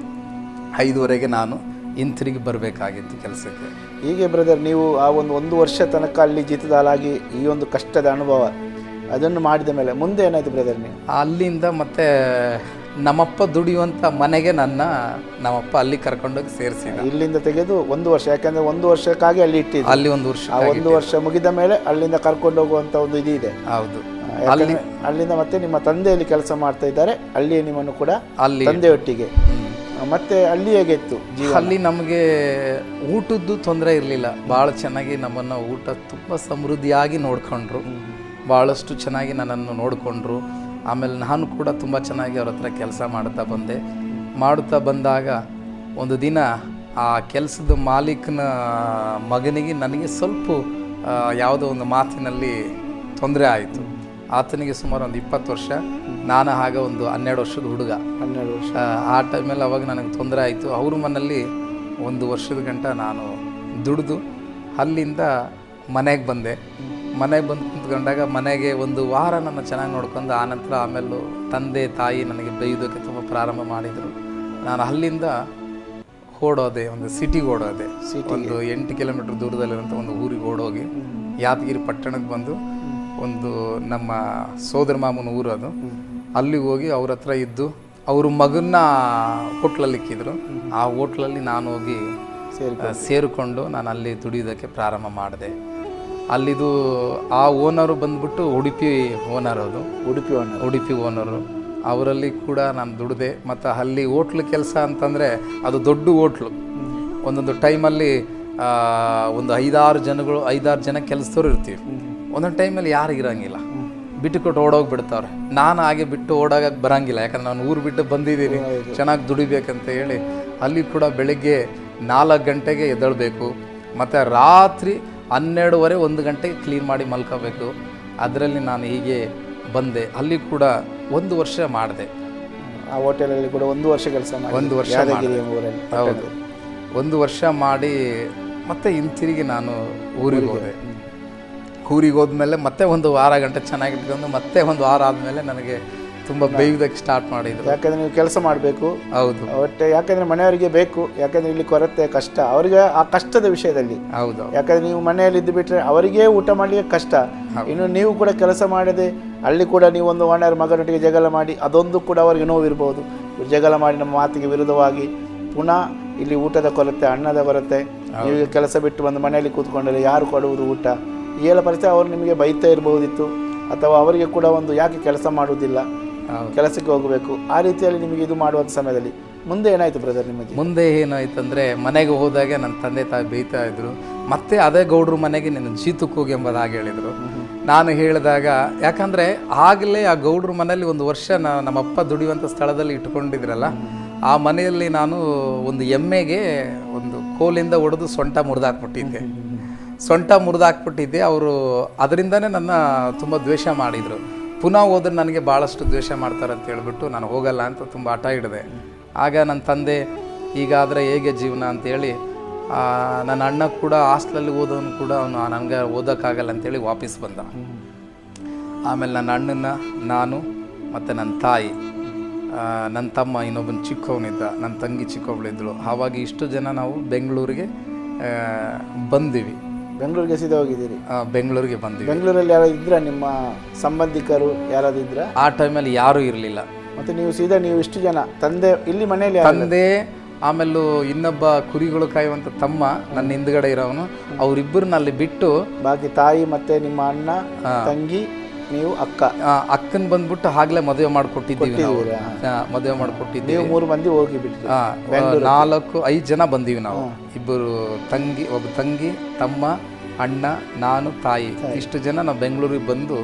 S2: 5:30ಗೆ ನಾನು ಹಿಂತಿರುಗಿ ಬರಬೇಕಾಗಿತ್ತು ಕೆಲಸಕ್ಕೆ.
S1: ಹೀಗೆ ಬ್ರದರ್, ನೀವು ಆ ಒಂದು ವರ್ಷ ತನಕ ಅಲ್ಲಿ ಜೀತದಾಲಾಗಿ ಈ ಒಂದು ಕಷ್ಟದ ಅನುಭವ ಅದನ್ನು ಮಾಡಿದ ಮೇಲೆ ಮುಂದೆ ಏನಾಯ್ತು ಬ್ರದರ್? ನೀವು
S2: ಅಲ್ಲಿಂದ ಮತ್ತೆ ನಮ್ಮಪ್ಪ ದುಡಿಯುವಂಥ ಮನೆಗೆ ನಮ್ಮಪ್ಪ ಅಲ್ಲಿ ಕರ್ಕೊಂಡೋಗಿ ಸೇರಿಸಿದ.
S1: ಇಲ್ಲಿಂದ ತೆಗೆದು 1 ವರ್ಷ, ಯಾಕಂದರೆ 1 ವರ್ಷಕ್ಕಾಗಿ ಅಲ್ಲಿ ಇಟ್ಟಿದ್ದು.
S2: ಅಲ್ಲಿ 1 ವರ್ಷ,
S1: ಆ 1 ವರ್ಷ ಮುಗಿದ ಮೇಲೆ ಅಲ್ಲಿಂದ ಕರ್ಕೊಂಡು ಹೋಗುವಂಥ ಒಂದು ಇದೆ.
S2: ಹೌದು.
S1: ಅಲ್ಲಿಂದ ಮತ್ತೆ ನಿಮ್ಮ ತಂದೆಯಲ್ಲಿ ಕೆಲಸ ಮಾಡ್ತಾ ಇದ್ದಾರೆ, ಅಲ್ಲಿಯೇ ನಿಮ್ಮನ್ನು ಕೂಡ ತಂದೆಯೊಟ್ಟಿಗೆ. ಮತ್ತೆ ಅಲ್ಲಿ ಹೇಗಿತ್ತು ಜೀವನ?
S2: ಅಲ್ಲಿ ನಮಗೆ ಊಟದ್ದು ತೊಂದರೆ ಇರಲಿಲ್ಲ. ಭಾಳ ಚೆನ್ನಾಗಿ ನಮ್ಮನ್ನು ಊಟ ತುಂಬ ಸಮೃದ್ಧಿಯಾಗಿ ನೋಡಿಕೊಂಡ್ರು, ಭಾಳಷ್ಟು ಚೆನ್ನಾಗಿ ನನ್ನನ್ನು ನೋಡಿಕೊಂಡ್ರು. ಆಮೇಲೆ ನಾನು ಕೂಡ ತುಂಬ ಚೆನ್ನಾಗಿ ಅವ್ರ ಹತ್ರ ಕೆಲಸ ಮಾಡುತ್ತಾ ಬಂದಾಗ ಒಂದು ದಿನ ಆ ಕೆಲಸದ ಮಾಲೀಕನ ಮಗನಿಗೆ ನನಗೆ ಸ್ವಲ್ಪ ಯಾವುದೋ ಒಂದು ಮಾತಿನಲ್ಲಿ ತೊಂದರೆ ಆಯಿತು. ಆತನಿಗೆ ಸುಮಾರು ಒಂದು 20 ವರ್ಷ, ನಾನು ಆಗ ಒಂದು 12 ವರ್ಷದ ಹುಡುಗ.
S1: 12 ವರ್ಷ.
S2: ಆ ಟೈಮಲ್ಲಿ ಅವಾಗ ನನಗೆ ತೊಂದರೆ ಆಯಿತು. ಅವ್ರ ಮನೆಯಲ್ಲಿ 1 ವರ್ಷದ ಗಂಟ ನಾನು ದುಡಿದು ಅಲ್ಲಿಂದ ಮನೆಗೆ ಬಂದು ಕುಂತ್ಕೊಂಡಾಗ ಮನೆಗೆ 1 ವಾರ ನನ್ನ ಚೆನ್ನಾಗಿ ನೋಡ್ಕೊಂಡು ಆನಂತರ ಆಮೇಲೆ ತಂದೆ ತಾಯಿ ನನಗೆ ಬೈಯೋದಕ್ಕೆ ತುಂಬ ಪ್ರಾರಂಭ ಮಾಡಿದರು. ನಾನು ಅಲ್ಲಿಂದ ಓಡೋದೆ, ಒಂದು ಸಿಟಿಗೆ ಓಡೋದೆ. ಒಂದು 8 ಕಿಲೋಮೀಟ್ರ್ ದೂರದಲ್ಲಿರುವಂಥ ಒಂದು ಊರಿಗೆ ಓಡೋಗಿ ಯಾದಗಿರಿ ಪಟ್ಟಣಕ್ಕೆ ಬಂದು ಒಂದು ನಮ್ಮ ಸೋದರ ಮಾಮನ ಊರು ಅದು, ಅಲ್ಲಿಗೆ ಹೋಗಿ ಅವ್ರ ಹತ್ರ ಇದ್ದು ಅವ್ರ ಮಗನ್ನ ಹೋಟ್ಲಲ್ಲಿ ಇಕ್ಕಿದ್ರು. ಆ ಹೋಟ್ಲಲ್ಲಿ ನಾನು ಹೋಗಿ ಸೇರಿಕೊಂಡು ನಾನು ಅಲ್ಲಿ ದುಡಿಯೋದಕ್ಕೆ ಪ್ರಾರಂಭ ಮಾಡಿದೆ. ಅಲ್ಲಿದು ಆ ಓನರು ಬಂದ್ಬಿಟ್ಟು ಉಡುಪಿ ಓನರು. ಅವರಲ್ಲಿ ಕೂಡ ನಾನು ದುಡಿದೆ. ಮತ್ತು ಅಲ್ಲಿ ಹೋಟ್ಲು ಕೆಲಸ ಅಂತಂದರೆ ಅದು ದೊಡ್ಡ ಹೋಟ್ಲು. ಒಂದೊಂದು ಟೈಮಲ್ಲಿ ಒಂದು 5-6 ಜನ ಕೆಲಸದವ್ರು ಇರ್ತೀವಿ. ಒಂದೊಂದು ಟೈಮಲ್ಲಿ ಯಾರು ಇರೋಂಗಿಲ್ಲ, ಬಿಟ್ಟುಕೊಟ್ಟು ಓಡೋಗ್ಬಿಡ್ತಾವ್ರೆ. ನಾನು ಹಾಗೆ ಬಿಟ್ಟು ಓಡೋಗಕ್ಕೆ ಬರೋಂಗಿಲ್ಲ, ಯಾಕಂದ್ರೆ ನಾನು ಊರು ಬಿಟ್ಟು ಬಂದಿದ್ದೀನಿ, ಚೆನ್ನಾಗಿ ದುಡಿಬೇಕಂತ ಹೇಳಿ. ಅಲ್ಲಿ ಕೂಡ ಬೆಳಗ್ಗೆ 4 ಗಂಟೆಗೆ ಎದ್ದೇಳಬೇಕು, ಮತ್ತು ರಾತ್ರಿ 12:30 1 ಗಂಟೆಗೆ ಕ್ಲೀನ್ ಮಾಡಿ ಮಲ್ಕೋಬೇಕು. ಅದರಲ್ಲಿ ನಾನು ಹೀಗೆ ಬಂದೆ. ಅಲ್ಲಿ ಕೂಡ 1 ವರ್ಷ ಮಾಡಿದೆ.
S1: ಆ ಹೋಟೆಲಲ್ಲಿ ಕೂಡ 1 ವರ್ಷ ಕೆಲಸ ಮಾಡಿ,
S2: 1 ವರ್ಷ ಹೌದು, 1 ವರ್ಷ ಮಾಡಿ ಮತ್ತೆ ಹಿಂತಿರುಗಿ ನಾನು ಊರಿಗೆ ಹೋದೆ. ಊರಿಗೆ ಹೋದ್ಮೇಲೆ ಮತ್ತೆ 1 ವಾರ ಗಂಟೆ ಚೆನ್ನಾಗಿಟ್ಕೊಂಡು ಮತ್ತೆ 1 ವಾರ ಆದಮೇಲೆ ನನಗೆ ತುಂಬ ಬೇಯುವುದಕ್ಕೆ ಸ್ಟಾರ್ಟ್ ಮಾಡಿದ್ರು.
S1: ಯಾಕಂದರೆ ನೀವು ಕೆಲಸ ಮಾಡಬೇಕು.
S2: ಹೌದು,
S1: ಒಟ್ಟೆ ಯಾಕಂದರೆ ಮನೆಯವರಿಗೆ ಬೇಕು, ಯಾಕಂದರೆ ಇಲ್ಲಿ ಕೊರತೆ ಕಷ್ಟ ಅವರಿಗೆ, ಆ ಕಷ್ಟದ ವಿಷಯದಲ್ಲಿ.
S2: ಹೌದು,
S1: ಯಾಕಂದರೆ ನೀವು ಮನೆಯಲ್ಲಿ ಇದ್ದು ಬಿಟ್ಟರೆ ಅವರಿಗೇ ಊಟ ಮಾಡಲಿಕ್ಕೆ ಕಷ್ಟ. ಇನ್ನು ನೀವು ಕೂಡ ಕೆಲಸ ಮಾಡದೆ ಅಲ್ಲಿ ಕೂಡ ನೀವು ಒಂದು ಓನರ್ ಮಗನೊಟ್ಟಿಗೆ ಜಗಳ ಮಾಡಿ ಅದೊಂದು ಕೂಡ ಅವರಿಗೆ ನೋವಿರ್ಬೋದು. ಜಗಳ ಮಾಡಿ ನಮ್ಮ ಮಾತಿಗೆ ವಿರುದ್ಧವಾಗಿ ಪುನಃ ಇಲ್ಲಿ ಊಟದ ಕೊರತೆ, ಅನ್ನದ ಕೊರತೆ, ನೀವು ಕೆಲಸ ಬಿಟ್ಟು ಬಂದು ಮನೆಯಲ್ಲಿ ಕೂತ್ಕೊಂಡರೆ ಯಾರು ಕೊಡುವುದು ಊಟ, ಈ ಎಲ್ಲ ಪರಿಸ್ಥಿತಿ ಅವರು ನಿಮಗೆ ಬೈತಾ ಇರಬಹುದಿತ್ತು. ಅಥವಾ ಅವರಿಗೆ ಕೂಡ ಒಂದು ಯಾಕೆ ಕೆಲಸ ಮಾಡುವುದಿಲ್ಲ, ಕೆಲಸಕ್ಕೆ ಹೋಗಬೇಕು, ಆ ರೀತಿಯಲ್ಲಿ ನಿಮಗೆ ಇದು ಮಾಡುವಂಥ ಸಮಯದಲ್ಲಿ ಮುಂದೆ ಏನಾಯಿತು ಬ್ರದರ್ ನಿಮಗೆ?
S2: ಮುಂದೆ ಏನಾಯ್ತು ಅಂದರೆ ಮನೆಗೆ ಹೋದಾಗ ನನ್ನ ತಂದೆ ತಾಯಿ ಬೈತಾ ಇದ್ರು. ಮತ್ತೆ ಅದೇ ಗೌಡ್ರ ಮನೆಗೆ ನಿನ್ನ ಜೀತಕ್ಕೆ ಹೋಗಿ ಎಂಬುದಾಗಿ ಹೇಳಿದರು. ನಾನು ಹೇಳಿದಾಗ, ಯಾಕಂದರೆ ಆಗಲೇ ಆ ಗೌಡ್ರ ಮನೆಯಲ್ಲಿ 1 ವರ್ಷ ನಮ್ಮಪ್ಪ ದುಡಿಯುವಂಥ ಸ್ಥಳದಲ್ಲಿ ಇಟ್ಕೊಂಡಿದ್ರಲ್ಲ, ಆ ಮನೆಯಲ್ಲಿ ನಾನು ಒಂದು ಎಮ್ಮೆಗೆ ಒಂದು ಕೋಲಿಂದ ಹೊಡೆದು ಸೊಂಟ ಮುರಿದಾಕ್ಬಿಟ್ಟಿದ್ದೆ. ಅವರು ಅದರಿಂದನೇ ನನ್ನ ತುಂಬ ದ್ವೇಷ ಮಾಡಿದರು. ಪುನಃ ಹೋದ್ರೆ ನನಗೆ ಭಾಳಷ್ಟು ದ್ವೇಷ ಮಾಡ್ತಾರೆ ಅಂತ ಹೇಳ್ಬಿಟ್ಟು ನಾನು ಹೋಗಲ್ಲ ಅಂತ ತುಂಬ ಹಠ ಹಿಡಿದೆ. ಆಗ ನನ್ನ ತಂದೆ ಈಗಾದರೆ ಹೇಗೆ ಜೀವನ ಅಂತೇಳಿ ನನ್ನ ಅಣ್ಣ ಕೂಡ ಹಾಸ್ಟೆಲಲ್ಲಿ ಓದೋನು ಕೂಡ ಅವನು ನನಗೆ ಓದೋಕ್ಕಾಗಲ್ಲ ಅಂತೇಳಿ ವಾಪಸ್ ಬಂದ. ಆಮೇಲೆ ನನ್ನ ಅಣ್ಣನ, ನಾನು ಮತ್ತು ನನ್ನ ತಾಯಿ, ನನ್ನ ತಮ್ಮ ಇನ್ನೊಬ್ಬನ ಚಿಕ್ಕವನಿದ್ದ, ನನ್ನ ತಂಗಿ ಚಿಕ್ಕವಳಿದ್ಳು. ಆವಾಗ ಇಷ್ಟು ಜನ ನಾವು ಬೆಂಗಳೂರಿಗೆ ಬಂದಿವಿ.
S1: ಬೆಂಗಳೂರಿಗೆ ಸೀದಾ ಹೋಗಿದ್ದೀರಿ?
S2: ಬೆಂಗಳೂರಿಗೆ ಬಂದ್ವಿ.
S1: ಬೆಂಗಳೂರಲ್ಲಿ ಯಾರು ಇದ್ರ, ನಿಮ್ಮ ಸಂಬಂಧಿಕರು ಯಾರಾದ್ರು ಇದ್ರ?
S2: ಆ ಟೈಮಲ್ಲಿ ಯಾರೂ ಇರಲಿಲ್ಲ.
S1: ಮತ್ತು ನೀವು ಸೀದಾ ನೀವು ಇಷ್ಟು ಜನ, ತಂದೆ ಇಲ್ಲಿ ಮನೆಯಲ್ಲಿ
S2: ತಂದೆ, ಆಮೇಲೆ ಇನ್ನೊಬ್ಬ ಕುರಿಗಳು ಕಾಯುವಂಥ ತಮ್ಮ ನನ್ನ ಹಿಂದ್ಗಡೆ ಇರೋವನು, ಅವರಿಬ್ಬರನ್ನ ಅಲ್ಲಿ ಬಿಟ್ಟು
S1: ಬಾಕಿ ತಾಯಿ ಮತ್ತೆ ನಿಮ್ಮ ಅಣ್ಣ, ತಂಗಿ, ನೀವು,
S2: ಅಕ್ಕನ ಬಂದ್ಬಿಟ್ಟು ಆಗ್ಲೇ ಮದುವೆ ಮಾಡಿಕೊಟ್ಟಿದ್ದೀವಿ ನಾವು. ಮದುವೆ ಮಾಡಿಕೊಟ್ಟಿದ್ದೀವಿ.
S1: 3 ಮಂದಿ ಹೋಗಿಬಿಟ್ಟು
S2: 4-5 ಜನ ಬಂದೀವಿ ನಾವು. ಒಬ್ಬ ತಂಗಿ, ತಮ್ಮ, ಅಣ್ಣ, ನಾನು, ತಾಯಿ, ಇಷ್ಟು ಜನ ನಾವು ಬೆಂಗಳೂರಿಗೆ ಬಂದು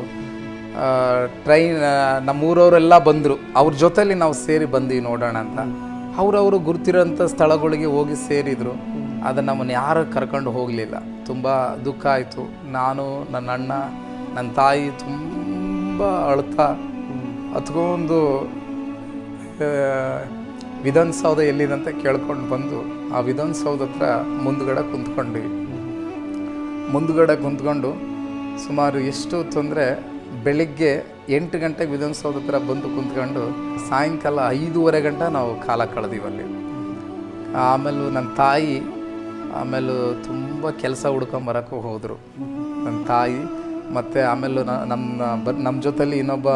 S2: ಟ್ರೈನ್, ನಮ್ಮೂರವರೆಲ್ಲ ಬಂದರು. ಅವ್ರ ಜೊತೆಲಿ ನಾವು ಸೇರಿ ಬಂದೀವಿ ನೋಡೋಣ ಅಂತ. ಅವರವರು ಗುರ್ತಿರೋಂಥ ಸ್ಥಳಗಳಿಗೆ ಹೋಗಿ ಸೇರಿದರು. ಅದನ್ನು ನಮ್ಮನ್ನು ಯಾರು ಕರ್ಕೊಂಡು ಹೋಗಲಿಲ್ಲ. ತುಂಬ ದುಃಖ ಆಯಿತು. ನಾನು, ನನ್ನ ಅಣ್ಣ, ನನ್ನ ತಾಯಿ ತುಂಬ ಅಳ್ತಾ ಹತ್ಕೊಂಡು ವಿಧಾನಸೌಧ ಎಲ್ಲಿದಂತ ಕೇಳ್ಕೊಂಡು ಬಂದು ಆ ವಿಧಾನಸೌಧ ಹತ್ರ ಮುಂದ್ಗಡೆ ಕುಂತ್ಕೊಂಡು ಸುಮಾರು ಎಷ್ಟು ಹೊತ್ತು ಅಂದರೆ ಬೆಳಿಗ್ಗೆ 8 ಗಂಟೆಗೆ ವಿಧಾನಸೌಧ ಹತ್ರ ಬಂದು ಕುಂತ್ಕೊಂಡು ಸಾಯಂಕಾಲ 5:30 ಗಂಟೆ ನಾವು ಕಾಲ ಕಳೆದೀವಲ್ಲಿ. ಆಮೇಲೆ ನನ್ನ ತಾಯಿ ತುಂಬ ಕೆಲಸ ಹುಡ್ಕೊಂಬರೋಕ್ಕೂ ಹೋದರು ನನ್ನ ತಾಯಿ. ಮತ್ತು ಆಮೇಲೆ ನಮ್ಮ ಜೊತೆಲಿ ಇನ್ನೊಬ್ಬ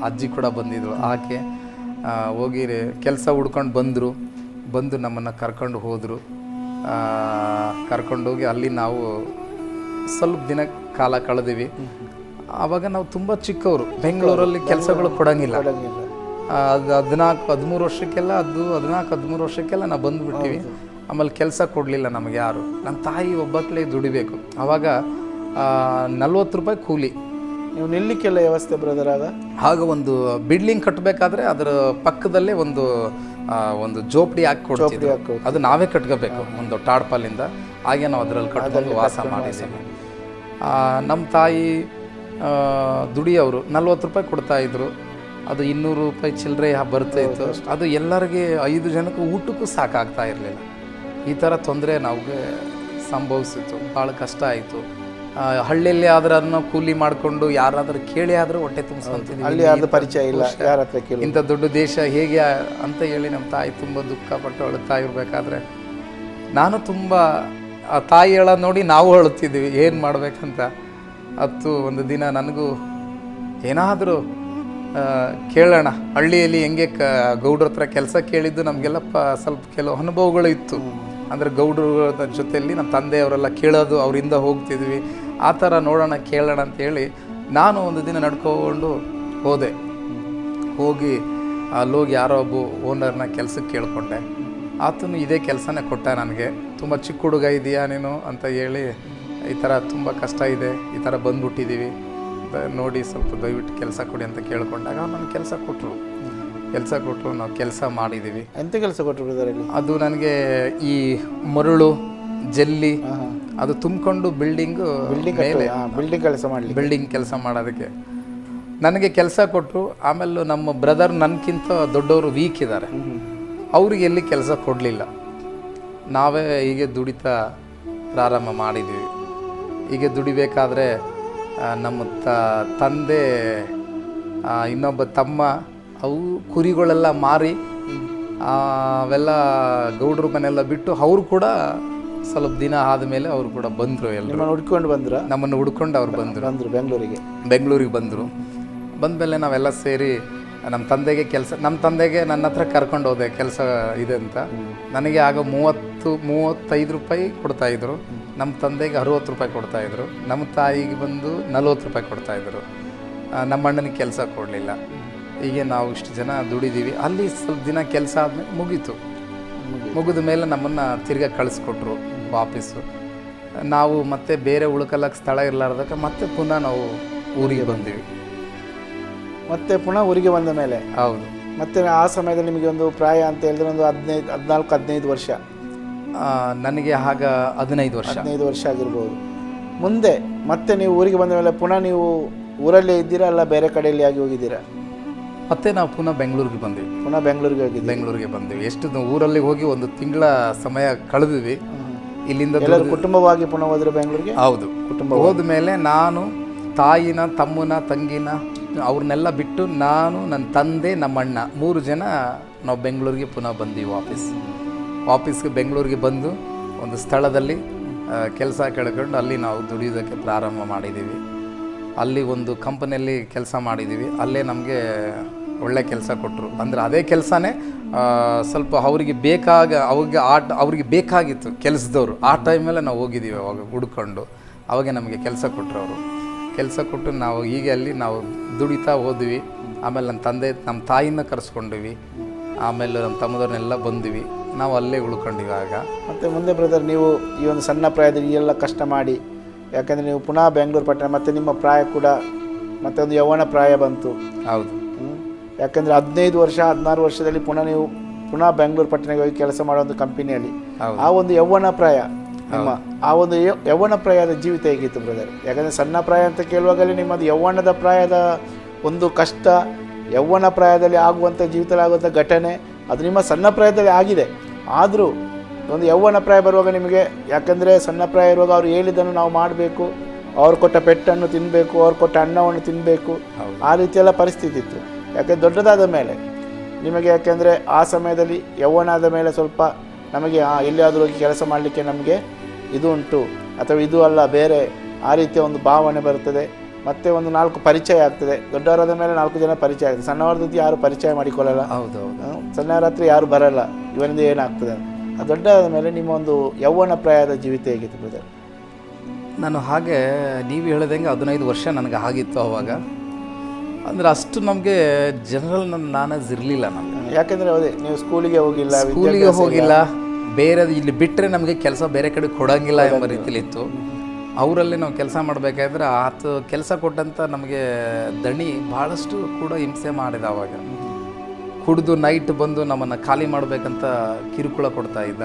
S2: ಅಜ್ಜಿ ಕೂಡ ಬಂದಿದ್ರು. ಆಕೆ ಹೋಗಿ ಕೆಲಸ ಹುಡ್ಕೊಂಡು ಬಂದು ನಮ್ಮನ್ನು ಕರ್ಕೊಂಡು ಹೋದರು. ಕರ್ಕೊಂಡೋಗಿ ಅಲ್ಲಿ ನಾವು ಸ್ವಲ್ಪ ದಿನ ಕಾಲ ಕಳೆದಿವಿ. ಆವಾಗ ನಾವು ತುಂಬ ಚಿಕ್ಕವರು, ಬೆಂಗಳೂರಲ್ಲಿ ಕೆಲಸಗಳು ಕೊಡೋಂಗಿಲ್ಲ. ಅದು 14-13 ವರ್ಷಕ್ಕೆಲ್ಲ, 14-13 ವರ್ಷಕ್ಕೆಲ್ಲ ನಾವು ಬಂದುಬಿಟ್ಟಿವಿ. ಆಮೇಲೆ ಕೆಲಸ ಕೊಡಲಿಲ್ಲ ನಮಗೆ ಯಾರು. ನನ್ನ ತಾಯಿ ಒಬ್ಬಕ್ಕಲೇ ದುಡಿಬೇಕು. ಆವಾಗ 40 ರೂಪಾಯಿ ಕೂಲಿ.
S1: ನೀವು ನಿಲ್ಲಿಕ್ಕೆಲ್ಲ ವ್ಯವಸ್ಥೆ ಬ್ರದರ್?
S2: ಆಗ ಒಂದು ಬಿಲ್ಡಿಂಗ್ ಕಟ್ಟಬೇಕಾದ್ರೆ ಅದರ ಪಕ್ಕದಲ್ಲೇ ಒಂದು ಜೋಪಡಿ ಹಾಕಿ ಕೊಡ್ತಿದ್ವಿ. ಅದು ನಾವೇ ಕಟ್ಕೋಬೇಕು, ಒಂದು ಟಾಡ್ಪಾಲಿಂದ. ಹಾಗೆ ನಾವು ಅದರಲ್ಲಿ ಕಟ್ಕೊಂಡು ವಾಸ ಮಾಡಿದ್ದೀವಿ. ನಮ್ಮ ತಾಯಿ ದುಡಿಯೋರು 40 ರೂಪಾಯಿ ಕೊಡ್ತಾಯಿದ್ರು. ಅದು 200 ರೂಪಾಯಿ ಚಿಲ್ಲರೆ ಬರ್ತಾಯಿತ್ತು. ಅದು ಎಲ್ಲರಿಗೆ 5 ಜನಕ್ಕೆ ಊಟಕ್ಕೂ ಸಾಕಾಗ್ತಾ ಇರಲಿಲ್ಲ. ಈ ಥರ ತೊಂದರೆ ನಮಗೆ ಸಂಭವಿಸಿತ್ತು. ಭಾಳ ಕಷ್ಟ ಆಯಿತು. ಹಳ್ಳಿಯಲ್ಲಿ ಆದ್ರೆ ಅದನ್ನ ಕೂಲಿ ಮಾಡಿಕೊಂಡು ಯಾರಾದರೂ ಕೇಳಿ ಆದರೂ ಹೊಟ್ಟೆ ತುಂಬಿಸ್ಕೊಂತಿದ್ವಿ.
S1: ಅಲ್ಲಿ ಯಾರ್ದು ಪರಿಚಯ ಇಲ್ಲ, ಯಾರ ಹತ್ರ ಕೇಳಿ
S2: ಇಂಥ ದೊಡ್ಡ ದೇಶ ಹೇಗೆ ಅಂತ ಹೇಳಿ ನಮ್ಮ ತಾಯಿ ತುಂಬ ದುಃಖಪಟ್ಟು ಅಳುತ್ತಾ ಇರಬೇಕಾದ್ರೆ ನಾನು ತುಂಬ ಆ ತಾಯಿ ಹೇಳೋದು ನೋಡಿ ನಾವು ಅಳುತ್ತಿದ್ವಿ, ಏನು ಮಾಡಬೇಕಂತ. ಒಂದು ದಿನ ನನಗೂ ಏನಾದರೂ ಕೇಳೋಣ, ಹಳ್ಳಿಯಲ್ಲಿ ಹೆಂಗೆ ಗೌಡ್ರ ಹತ್ರ ಕೆಲಸ ಕೇಳಿದ್ದು ನಮಗೆಲ್ಲ ಸ್ವಲ್ಪ ಕೆಲವು ಅನುಭವಗಳು ಇತ್ತು. ಅಂದರೆ ಗೌಡ್ರ ಜೊತೆಯಲ್ಲಿ ನಮ್ಮ ತಂದೆಯವರೆಲ್ಲ ಕೇಳೋದು, ಅವರಿಂದ ಹೋಗ್ತಿದ್ವಿ. ಆ ಥರ ನೋಡೋಣ, ಕೇಳೋಣ ಅಂತೇಳಿ ನಾನು ಒಂದು ದಿನ ನಡ್ಕೊಂಡು ಹೋಗಿ ಅಲ್ಲೋಗಿ ಯಾರೋ ಒಬ್ಬ ಓನರ್ನ ಕೆಲಸಕ್ಕೆ ಕೇಳಿಕೊಂಡೆ. ಆತನು ಇದೇ ಕೆಲಸನೇ ಕೊಟ್ಟ ನನಗೆ. ತುಂಬ ಚಿಕ್ಕ ಹುಡುಗ ಇದೆಯಾ ನೀನು ಅಂತ ಹೇಳಿ, ಈ ಥರ ತುಂಬ ಕಷ್ಟ ಇದೆ, ಈ ಥರ ಬಂದ್ಬಿಟ್ಟಿದ್ದೀವಿ, ನೋಡಿ ಸ್ವಲ್ಪ ದಯವಿಟ್ಟು ಕೆಲಸ ಕೊಡಿ ಅಂತ ಕೇಳ್ಕೊಂಡಾಗ ನನಗೆ ಕೆಲಸ ಕೊಟ್ಟರು. ನಾವು ಕೆಲಸ ಮಾಡಿದ್ದೀವಿ.
S1: ಎಂಥ ಕೆಲಸ ಕೊಟ್ಟರು ಅದರಲ್ಲಿ?
S2: ಅದು ನನಗೆ ಈ ಮರಳು ಜಲ್ಲಿ ಅದು ತುಂಬಿಕೊಂಡು ಬಿಲ್ಡಿಂಗ್ ಕೆಲಸ ಮಾಡೋದಕ್ಕೆ ನನಗೆ ಕೆಲಸ ಕೊಟ್ಟರು. ಆಮೇಲೆ ನಮ್ಮ ಬ್ರದರ್ ನನಗಿಂತ ದೊಡ್ಡವರು ವೀಕ್ ಇದ್ದಾರೆ, ಅವ್ರಿಗೆ ಎಲ್ಲಿ ಕೆಲಸ ಕೊಡಲಿಲ್ಲ. ನಾವೇ ಹೀಗೆ ದುಡಿತಾ ಪ್ರಾರಂಭ ಮಾಡಿದ್ದೀವಿ. ಹೀಗೆ ದುಡಿಬೇಕಾದ್ರೆ ನಮ್ಮ ತಂದೆ ಇನ್ನೊಬ್ಬ ತಮ್ಮ, ಅವು ಕುರಿಗಳೆಲ್ಲ ಮಾರಿ ಅವೆಲ್ಲ ಗೌಡ್ರ ಮನೆಲ್ಲ ಬಿಟ್ಟು ಅವರು ಕೂಡ ಸ್ವಲ್ಪ ದಿನ ಆದಮೇಲೆ ಅವರು ಕೂಡ ಬಂದರು. ಎಲ್ಲರೂ
S1: ಹುಡ್ಕೊಂಡು ಬಂದ್ರ,
S2: ನಮ್ಮನ್ನು ಹುಡ್ಕೊಂಡು ಅವ್ರು ಬಂದರು ಬೆಂಗಳೂರಿಗೆ ಬಂದರು. ಬಂದಮೇಲೆ ನಾವೆಲ್ಲ ಸೇರಿ ನಮ್ಮ ತಂದೆಗೆ ನನ್ನ ಹತ್ರ ಕರ್ಕೊಂಡು ಹೋದೆ, ಕೆಲಸ ಇದೆ ಅಂತ. ನನಗೆ ಆಗ 35 ರೂಪಾಯಿ ಕೊಡ್ತಾಯಿದ್ರು, ನಮ್ಮ ತಂದೆಗೆ 60 ರೂಪಾಯಿ ಕೊಡ್ತಾಯಿದ್ರು, ನಮ್ಮ ತಾಯಿಗೆ ಬಂದು 40 ರೂಪಾಯಿ ಕೊಡ್ತಾಯಿದ್ರು. ನಮ್ಮ ಅಣ್ಣನಿಗೆ ಕೆಲಸ ಕೊಡಲಿಲ್ಲ. ಹೀಗೆ ನಾವು ಇಷ್ಟು ಜನ ದುಡಿದೀವಿ. ಅಲ್ಲಿ ಸ್ವಲ್ಪ ದಿನ ಕೆಲಸ ಆದಮೇಲೆ ಮುಗಿದ ಮೇಲೆ ನಮ್ಮನ್ನು ತಿರ್ಗಾ ಕಳಿಸ್ಕೊಟ್ರು ವಾಪಸ್ಸು. ನಾವು ಮತ್ತೆ ಬೇರೆ ಉಳ್ಕೊಳ್ಳೋಕೆ ಸ್ಥಳ ಇರಲಾರ್ದಕ್ಕೆ ಮತ್ತೆ ಪುನಃ ನಾವು ಊರಿಗೆ ಬಂದೀವಿ.
S1: ಮತ್ತೆ ಪುನಃ ಊರಿಗೆ ಬಂದ ಮೇಲೆ
S2: ಹೌದು.
S1: ಮತ್ತೆ ಆ ಸಮಯದಲ್ಲಿ ನಿಮಗೆ ಒಂದು ಪ್ರಾಯ ಅಂತ ಹೇಳಿದ್ರೆ ಒಂದು 14-15 ವರ್ಷ.
S2: ನನಗೆ ಆಗ 15
S1: ವರ್ಷ ಆಗಿರ್ಬೋದು. ಮುಂದೆ ಮತ್ತೆ ನೀವು ಊರಿಗೆ ಬಂದ ಮೇಲೆ ಪುನಃ ನೀವು ಊರಲ್ಲೇ ಇದ್ದೀರಾ ಅಲ್ಲ ಬೇರೆ ಕಡೆಯಲ್ಲಿ ಆಗಿ ಹೋಗಿದ್ದೀರಾ?
S2: ಮತ್ತೆ ನಾವು ಪುನಃ ಬೆಂಗಳೂರಿಗೆ ಬಂದ್ವಿ. ಬೆಂಗಳೂರಿಗೆ ಬಂದ್ವಿ. ಎಷ್ಟು ಊರಲ್ಲಿ ಹೋಗಿ 1 ತಿಂಗಳ ಸಮಯ ಕಳೆದ್ವಿ. ಇಲ್ಲಿಂದ
S1: ಕುಟುಂಬವಾಗಿ ಪುನಃ ಹೋದ್ರೆ ಬೆಂಗಳೂರಿಗೆ?
S2: ಹೌದು, ಕುಟುಂಬ ಹೋದ ಮೇಲೆ ನಾನು ತಾಯಿನ, ತಮ್ಮನ, ತಂಗಿನ ಅವ್ರನ್ನೆಲ್ಲ ಬಿಟ್ಟು ನಾನು, ನನ್ನ ತಂದೆ, ನಮ್ಮ ಅಣ್ಣ 3 ಜನ ನಾವು ಬೆಂಗಳೂರಿಗೆ ಪುನಃ ಬಂದೀವಿ. ವಾಪಸ್ಗೆ ಬೆಂಗಳೂರಿಗೆ ಬಂದು ಒಂದು ಸ್ಥಳದಲ್ಲಿ ಕೆಲಸ ಕೆಳ್ಕೊಂಡು ಅಲ್ಲಿ ನಾವು ದುಡಿಯೋದಕ್ಕೆ ಪ್ರಾರಂಭ ಮಾಡಿದ್ದೀವಿ. ಅಲ್ಲಿ ಒಂದು ಕಂಪನಿಯಲ್ಲಿ ಕೆಲಸ ಮಾಡಿದ್ದೀವಿ. ಅಲ್ಲೇ ನಮಗೆ ಒಳ್ಳೆ ಕೆಲಸ ಕೊಟ್ಟರು. ಅಂದರೆ ಅದೇ ಕೆಲಸನೇ ಸ್ವಲ್ಪ ಅವ್ರಿಗೆ ಬೇಕಾಗಿತ್ತು ಕೆಲಸದವರು. ಆ ಟೈಮಲ್ಲೇ ನಾವು ಹೋಗಿದ್ದೀವಿ. ಅವಾಗ ಹುಡ್ಕೊಂಡು ಅವಾಗೆ ನಮಗೆ ಕೆಲಸ ಕೊಟ್ಟರು ಅವರು. ಕೆಲಸ ಕೊಟ್ಟು ನಾವು ಹೀಗೆ ಅಲ್ಲಿ ನಾವು ದುಡಿತಾ ಹೋದ್ವಿ. ಆಮೇಲೆ ನಮ್ಮ ತಾಯಿನ ಕರೆಸ್ಕೊಂಡಿವಿ. ಆಮೇಲೆ ನಮ್ಮ ತಮ್ಮದವ್ರನ್ನೆಲ್ಲ ಬಂದ್ವಿ. ನಾವು ಅಲ್ಲೇ ಉಳ್ಕೊಂಡಿವಿ. ಆಗ
S1: ಮತ್ತು ಮುಂದೆ ಬ್ರದರ್, ನೀವು ಈ ಒಂದು ಸಣ್ಣ ಪ್ರಾಯದಲ್ಲಿ ಎಲ್ಲ ಕಷ್ಟ ಮಾಡಿ, ಯಾಕಂದರೆ ನೀವು ಪುನಃ ಬೆಂಗಳೂರು ಪಟ್ಟಣ, ಮತ್ತು ನಿಮ್ಮ ಪ್ರಾಯ ಕೂಡ ಮತ್ತೆ ಒಂದು ಯೌವನ ಪ್ರಾಯ ಬಂತು.
S2: ಹೌದು.
S1: ಯಾಕಂದರೆ 15 ವರ್ಷ 16 ವರ್ಷದಲ್ಲಿ ನೀವು ಪುನಃ ಬೆಂಗಳೂರು ಪಟ್ಟಣಕ್ಕೆ ಹೋಗಿ ಕೆಲಸ ಮಾಡೋ ಒಂದು ಕಂಪನಿಯಲ್ಲಿ ಆ ಒಂದು ಯೌವನ ಪ್ರಾಯ, ನಿಮ್ಮ ಆ ಒಂದು ಯೌವನ ಪ್ರಾಯದ ಜೀವಿತ ಹೇಗಿತ್ತು ಬ್ರದರ್? ಯಾಕಂದರೆ ಸಣ್ಣ ಪ್ರಾಯ ಅಂತ ಕೇಳುವಾಗಲೇ ನಿಮ್ಮದು ಯೌವನದ ಪ್ರಾಯದ ಒಂದು ಕಷ್ಟ, ಯೌವನ ಪ್ರಾಯದಲ್ಲಿ ಆಗುವಂಥ ಜೀವಿತದಲ್ಲಿ ಆಗುವಂಥ ಘಟನೆ ಅದು ನಿಮ್ಮ ಸಣ್ಣ ಪ್ರಾಯದಲ್ಲಿ ಆಗಿದೆ. ಆದರೂ ಒಂದು ಯೌವನ ಪ್ರಾಯ ಬರುವಾಗ ನಿಮಗೆ, ಯಾಕಂದರೆ ಸಣ್ಣ ಪ್ರಾಯ ಇರುವಾಗ ಅವ್ರು ಹೇಳಿದ್ದನ್ನು ನಾವು ಮಾಡಬೇಕು, ಅವ್ರು ಕೊಟ್ಟ ಪೆಟ್ಟನ್ನು ತಿನ್ನಬೇಕು, ಅವ್ರು ಕೊಟ್ಟ ಅನ್ನವನ್ನು ತಿನ್ನಬೇಕು, ಆ ರೀತಿಯೆಲ್ಲ ಪರಿಸ್ಥಿತಿ ಇತ್ತು. ಯಾಕೆಂದರೆ ದೊಡ್ಡದಾದ ಮೇಲೆ ನಿಮಗೆ, ಯಾಕೆಂದರೆ ಆ ಸಮಯದಲ್ಲಿ ಯೌವನ ಆದ ಮೇಲೆ ಸ್ವಲ್ಪ ನಮಗೆ ಎಲ್ಲಿಯಾದರೂ ಹೋಗಿ ಕೆಲಸ ಮಾಡಲಿಕ್ಕೆ ನಮಗೆ ಇದು ಉಂಟು ಅಥವಾ ಇದು ಅಲ್ಲ ಬೇರೆ ಆ ರೀತಿಯ ಒಂದು ಭಾವನೆ ಬರ್ತದೆ. ಮತ್ತು ಒಂದು 4 ಪರಿಚಯ ಆಗ್ತದೆ. ದೊಡ್ಡವರಾದ ಮೇಲೆ 4 ಜನ ಪರಿಚಯ ಆಗ್ತದೆ. ಸಣ್ಣವ್ರ ಜೊತೆ ಯಾರು ಪರಿಚಯ ಮಾಡಿಕೊಳ್ಳಲ್ಲ. ಸಣ್ಣವರ ಹತ್ರ ಯಾರು ಬರಲ್ಲ, ಇವನಿಂದ ಏನಾಗ್ತದೆ. ಅದು ದೊಡ್ಡದಾದ ಮೇಲೆ ನಿಮ್ಮ ಒಂದು ಯೌವನ ಪ್ರಾಯದ ಜೀವಿತ ಹೇಗಿತ್ತು ಬ್ರದರ್?
S2: ನಾನು ಹಾಗೆ ನೀವು ಹೇಳಿದಂಗೆ 15 ವರ್ಷ ನನಗೆ ಆಗಿತ್ತು ಅವಾಗ. ಅಂದರೆ ಅಷ್ಟು ನಮಗೆ ಜನರಲ್ ನಾಲೆಜ್ ಇರಲಿಲ್ಲ ನಮಗೆ.
S1: ಯಾಕೆಂದರೆ ಅದೇ ನೀವು ಸ್ಕೂಲಿಗೆ
S2: ಹೋಗಿಲ್ಲ, ಬೇರೆ ಇಲ್ಲಿ ಬಿಟ್ಟರೆ ನಮಗೆ ಕೆಲಸ ಬೇರೆ ಕಡೆ ಕೊಡೋಂಗಿಲ್ಲ ಎಂಬ ರೀತಿಲಿ ಇತ್ತು. ಅವರಲ್ಲಿ ನಾವು ಕೆಲಸ ಮಾಡಬೇಕಾದ್ರೆ ಕೆಲಸ ಕೊಟ್ಟಂಥ ನಮಗೆ ದಣಿ ಭಾಳಷ್ಟು ಕೂಡ ಹಿಂಸೆ ಮಾಡಿದ. ಅವಾಗ ಕುಡಿದು ನೈಟ್ ಬಂದು ನಮ್ಮನ್ನು ಖಾಲಿ ಮಾಡಬೇಕಂತ ಕಿರುಕುಳ ಕೊಡ್ತಾ ಇದ್ದ.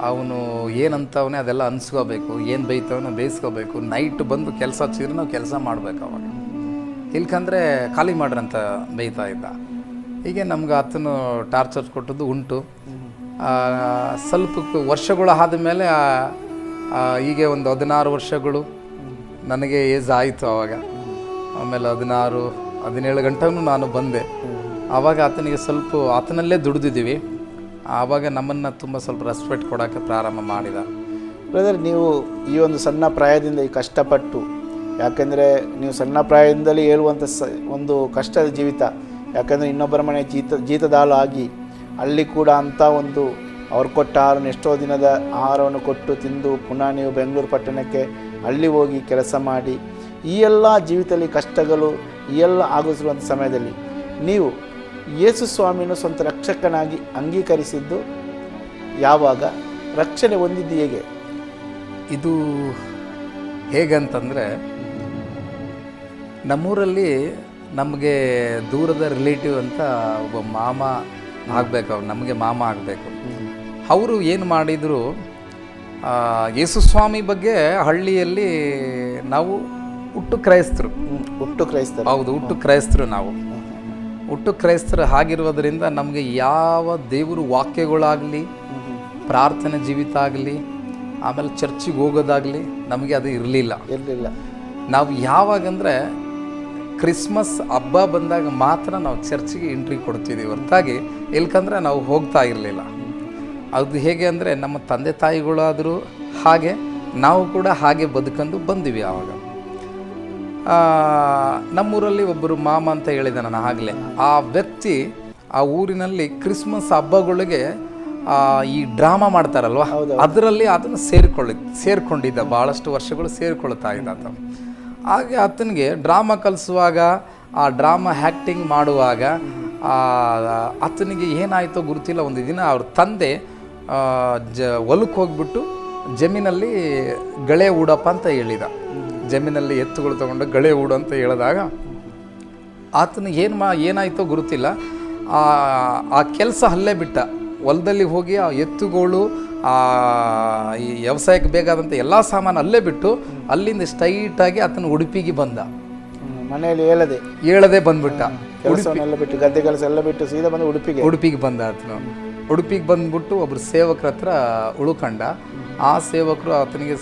S2: ಅವನು ಏನಂತವನೇ ಅದೆಲ್ಲ ಅನ್ಸ್ಕೋಬೇಕು, ಏನು ಬೈತವನ ಬೇಯಿಸ್ಕೋಬೇಕು. ನೈಟ್ ಬಂದು ಕೆಲಸ ಹಚ್ಚಿದ್ರೆ ನಾವು ಕೆಲಸ ಮಾಡಬೇಕು. ಅವಾಗ ಇಲ್ಕಂದರೆ ಖಾಲಿ ಮಾಡ್ರಂತ ಬೈತಾ ಇದ್ದ. ಹೀಗೆ ನಮ್ಗೆ ಆತನು ಟಾರ್ಚರ್ ಕೊಟ್ಟದ್ದು ಉಂಟು. ಸ್ವಲ್ಪ ವರ್ಷಗಳು ಆದಮೇಲೆ ಹೀಗೆ ಒಂದು 16 ವರ್ಷಗಳು ನನಗೆ ಏಜ್ ಆಯಿತು ಆವಾಗ. ಆಮೇಲೆ 16-17 ಗಂಟೆಗೂ ನಾನು ಬಂದೆ. ಆವಾಗ ಆತನಿಗೆ ಆತನಲ್ಲೇ ದುಡಿದಿದ್ದೀವಿ. ಆವಾಗ ನಮ್ಮನ್ನು ತುಂಬ ಸ್ವಲ್ಪ ರೆಸ್ಪೆಕ್ಟ್ ಕೊಡೋಕ್ಕೆ ಪ್ರಾರಂಭ ಮಾಡಿದ.
S1: ಬ್ರದರ್, ನೀವು ಈ ಒಂದು ಸಣ್ಣ ಪ್ರಾಯದಿಂದ ಈ ಕಷ್ಟಪಟ್ಟು, ಯಾಕೆಂದರೆ ನೀವು ಸಣ್ಣ ಪ್ರಾಯದಿಂದಲೇ ಹೇಳುವಂಥ ಒಂದು ಕಷ್ಟದ ಜೀವಿತ, ಯಾಕಂದರೆ ಇನ್ನೊಬ್ಬರ ಮನೆ ಜೀತದಾಳು ಆಗಿ ಅಲ್ಲಿ ಕೂಡ ಅಂಥ ಒಂದು ಅವ್ರು ಕೊಟ್ಟ ಆಹಾರವನ್ನು ಎಷ್ಟೋ ದಿನದ ಆಹಾರವನ್ನು ಕೊಟ್ಟು ತಿಂದು ಪುನಃ ನೀವು ಬೆಂಗಳೂರು ಪಟ್ಟಣಕ್ಕೆ ಅಲ್ಲಿ ಹೋಗಿ ಕೆಲಸ ಮಾಡಿ ಈ ಎಲ್ಲ ಜೀವಿತದಲ್ಲಿ ಕಷ್ಟಗಳು ಈ ಎಲ್ಲ ಆಗಿರುವಂಥ ಸಮಯದಲ್ಲಿ ನೀವು ಯೇಸು ಸ್ವಾಮಿಯನ್ನು ಸ್ವಂತ ರಕ್ಷಕನಾಗಿ ಅಂಗೀಕರಿಸಿದ್ದು ಯಾವಾಗ? ರಕ್ಷಣೆ ಹೊಂದಿದ್ದು ಹೇಗೆ?
S2: ಇದು ಹೇಗಂತಂದರೆ, ನಮ್ಮೂರಲ್ಲಿ ನಮಗೆ ದೂರದ ರಿಲೇಟಿವ್ ಅಂತ ಒಬ್ಬ ಮಾಮ ಆಗಬೇಕು. ಅವ್ರು ನಮಗೆ ಮಾಮ ಆಗಬೇಕು. ಅವರು ಏನು ಮಾಡಿದರು, ಯೇಸು ಸ್ವಾಮಿ ಬಗ್ಗೆ ಹಳ್ಳಿಯಲ್ಲಿ ನಾವು ಹುಟ್ಟು ಕ್ರೈಸ್ತರು. ಹೌದು, ಹುಟ್ಟು ಕ್ರೈಸ್ತರು. ನಾವು ಹುಟ್ಟು ಕ್ರೈಸ್ತರು ಆಗಿರುವುದರಿಂದ ನಮಗೆ ಯಾವ ದೇವರು ವಾಕ್ಯಗಳಾಗಲಿ, ಪ್ರಾರ್ಥನೆ ಜೀವಿತ ಆಗಲಿ, ಆಮೇಲೆ ಚರ್ಚಿಗೆ ಹೋಗೋದಾಗಲಿ ನಮಗೆ ಅದು ಇರಲಿಲ್ಲ.
S1: ನಾವು
S2: ಯಾವಾಗಂದರೆ ಕ್ರಿಸ್ಮಸ್ ಹಬ್ಬ ಬಂದಾಗ ಮಾತ್ರ ನಾವು ಚರ್ಚಿಗೆ ಎಂಟ್ರಿ ಕೊಡ್ತಿದ್ದೀವಿ ಹೊರತಾಗಿ ಇಲ್ಕಂದ್ರೆ ನಾವು ಹೋಗ್ತಾ ಇರಲಿಲ್ಲ. ಅದು ಹೇಗೆ ಅಂದರೆ ನಮ್ಮ ತಂದೆ ತಾಯಿಗಳಾದರೂ ಹಾಗೆ, ನಾವು ಕೂಡ ಹಾಗೆ ಬದುಕಂಡು ಬಂದಿವಿ. ಆವಾಗ ನಮ್ಮೂರಲ್ಲಿ ಒಬ್ಬರು ಮಾಮ ಅಂತ ಹೇಳಿದೆ ನಾನು ಆಗಲೇ. ಆ ವ್ಯಕ್ತಿ ಆ ಊರಿನಲ್ಲಿ ಕ್ರಿಸ್ಮಸ್ ಹಬ್ಬಗಳಿಗೆ ಈ ಡ್ರಾಮಾ ಮಾಡ್ತಾರಲ್ವ, ಅದರಲ್ಲಿ ಅದನ್ನು ಸೇರಿಕೊಂಡಿದ್ದ ಭಾಳಷ್ಟು ವರ್ಷಗಳು ಸೇರಿಕೊಳ್ತಾ ಇದ್ದ ಆತ. ಹಾಗೆ ಆತನಿಗೆ ಡ್ರಾಮಾ ಕಲಿಸುವಾಗ, ಆ ಡ್ರಾಮಾ ಆ್ಯಕ್ಟಿಂಗ್ ಮಾಡುವಾಗ ಆತನಿಗೆ ಏನಾಯಿತೋ ಗುರುತಿಲ್ಲ. ಒಂದು ದಿನ ಅವ್ರ ತಂದೆ ಹೊಲಕ್ಕೆ ಹೋಗ್ಬಿಟ್ಟು ಜಮೀನಲ್ಲಿ ಗಳೆ ಹೂಡಪ್ಪ ಅಂತ ಹೇಳಿದ. ಜಮೀನಲ್ಲಿ ಎತ್ತುಗಳು ತೊಗೊಂಡು ಗಳೆ ಹೂಡು ಅಂತ ಹೇಳಿದಾಗ ಆತನಿಗೆ ಏನಾಯಿತೋ ಗುರುತಿಲ್ಲ, ಆ ಕೆಲಸ ಅಲ್ಲೇ ಬಿಟ್ಟ. ಹೊಲದಲ್ಲಿ ಹೋಗಿ ಆ ಎತ್ತುಗಳು, ಈ ವ್ಯವಸಾಯಕ್ಕೆ ಬೇಕಾದಂಥ ಎಲ್ಲ ಸಾಮಾನು ಅಲ್ಲೇ ಬಿಟ್ಟು ಅಲ್ಲಿಂದ ಸ್ಟ್ರೈಟಾಗಿ ಆತನ ಉಡುಪಿಗೆ ಬಂದ.
S1: ಮನೆಯಲ್ಲಿ ಹೇಳದೆ
S2: ಬಂದ್ಬಿಟ್ಟ.
S1: ಬಿಟ್ಟು ಗದ್ದೆ ಕೆಲಸ ಎಲ್ಲ ಬಿಟ್ಟು ಸೀದಾ ಬಂದು ಉಡುಪಿಗೆ
S2: ಬಂದ ಆತನು. ಉಡುಪಿಗೆ ಬಂದ್ಬಿಟ್ಟು ಒಬ್ಬರು ಸೇವಕರ ಹತ್ರ ಉಳ್ಕೊಂಡ. ಆ ಸೇವಕರು ಆತನಿಗೆ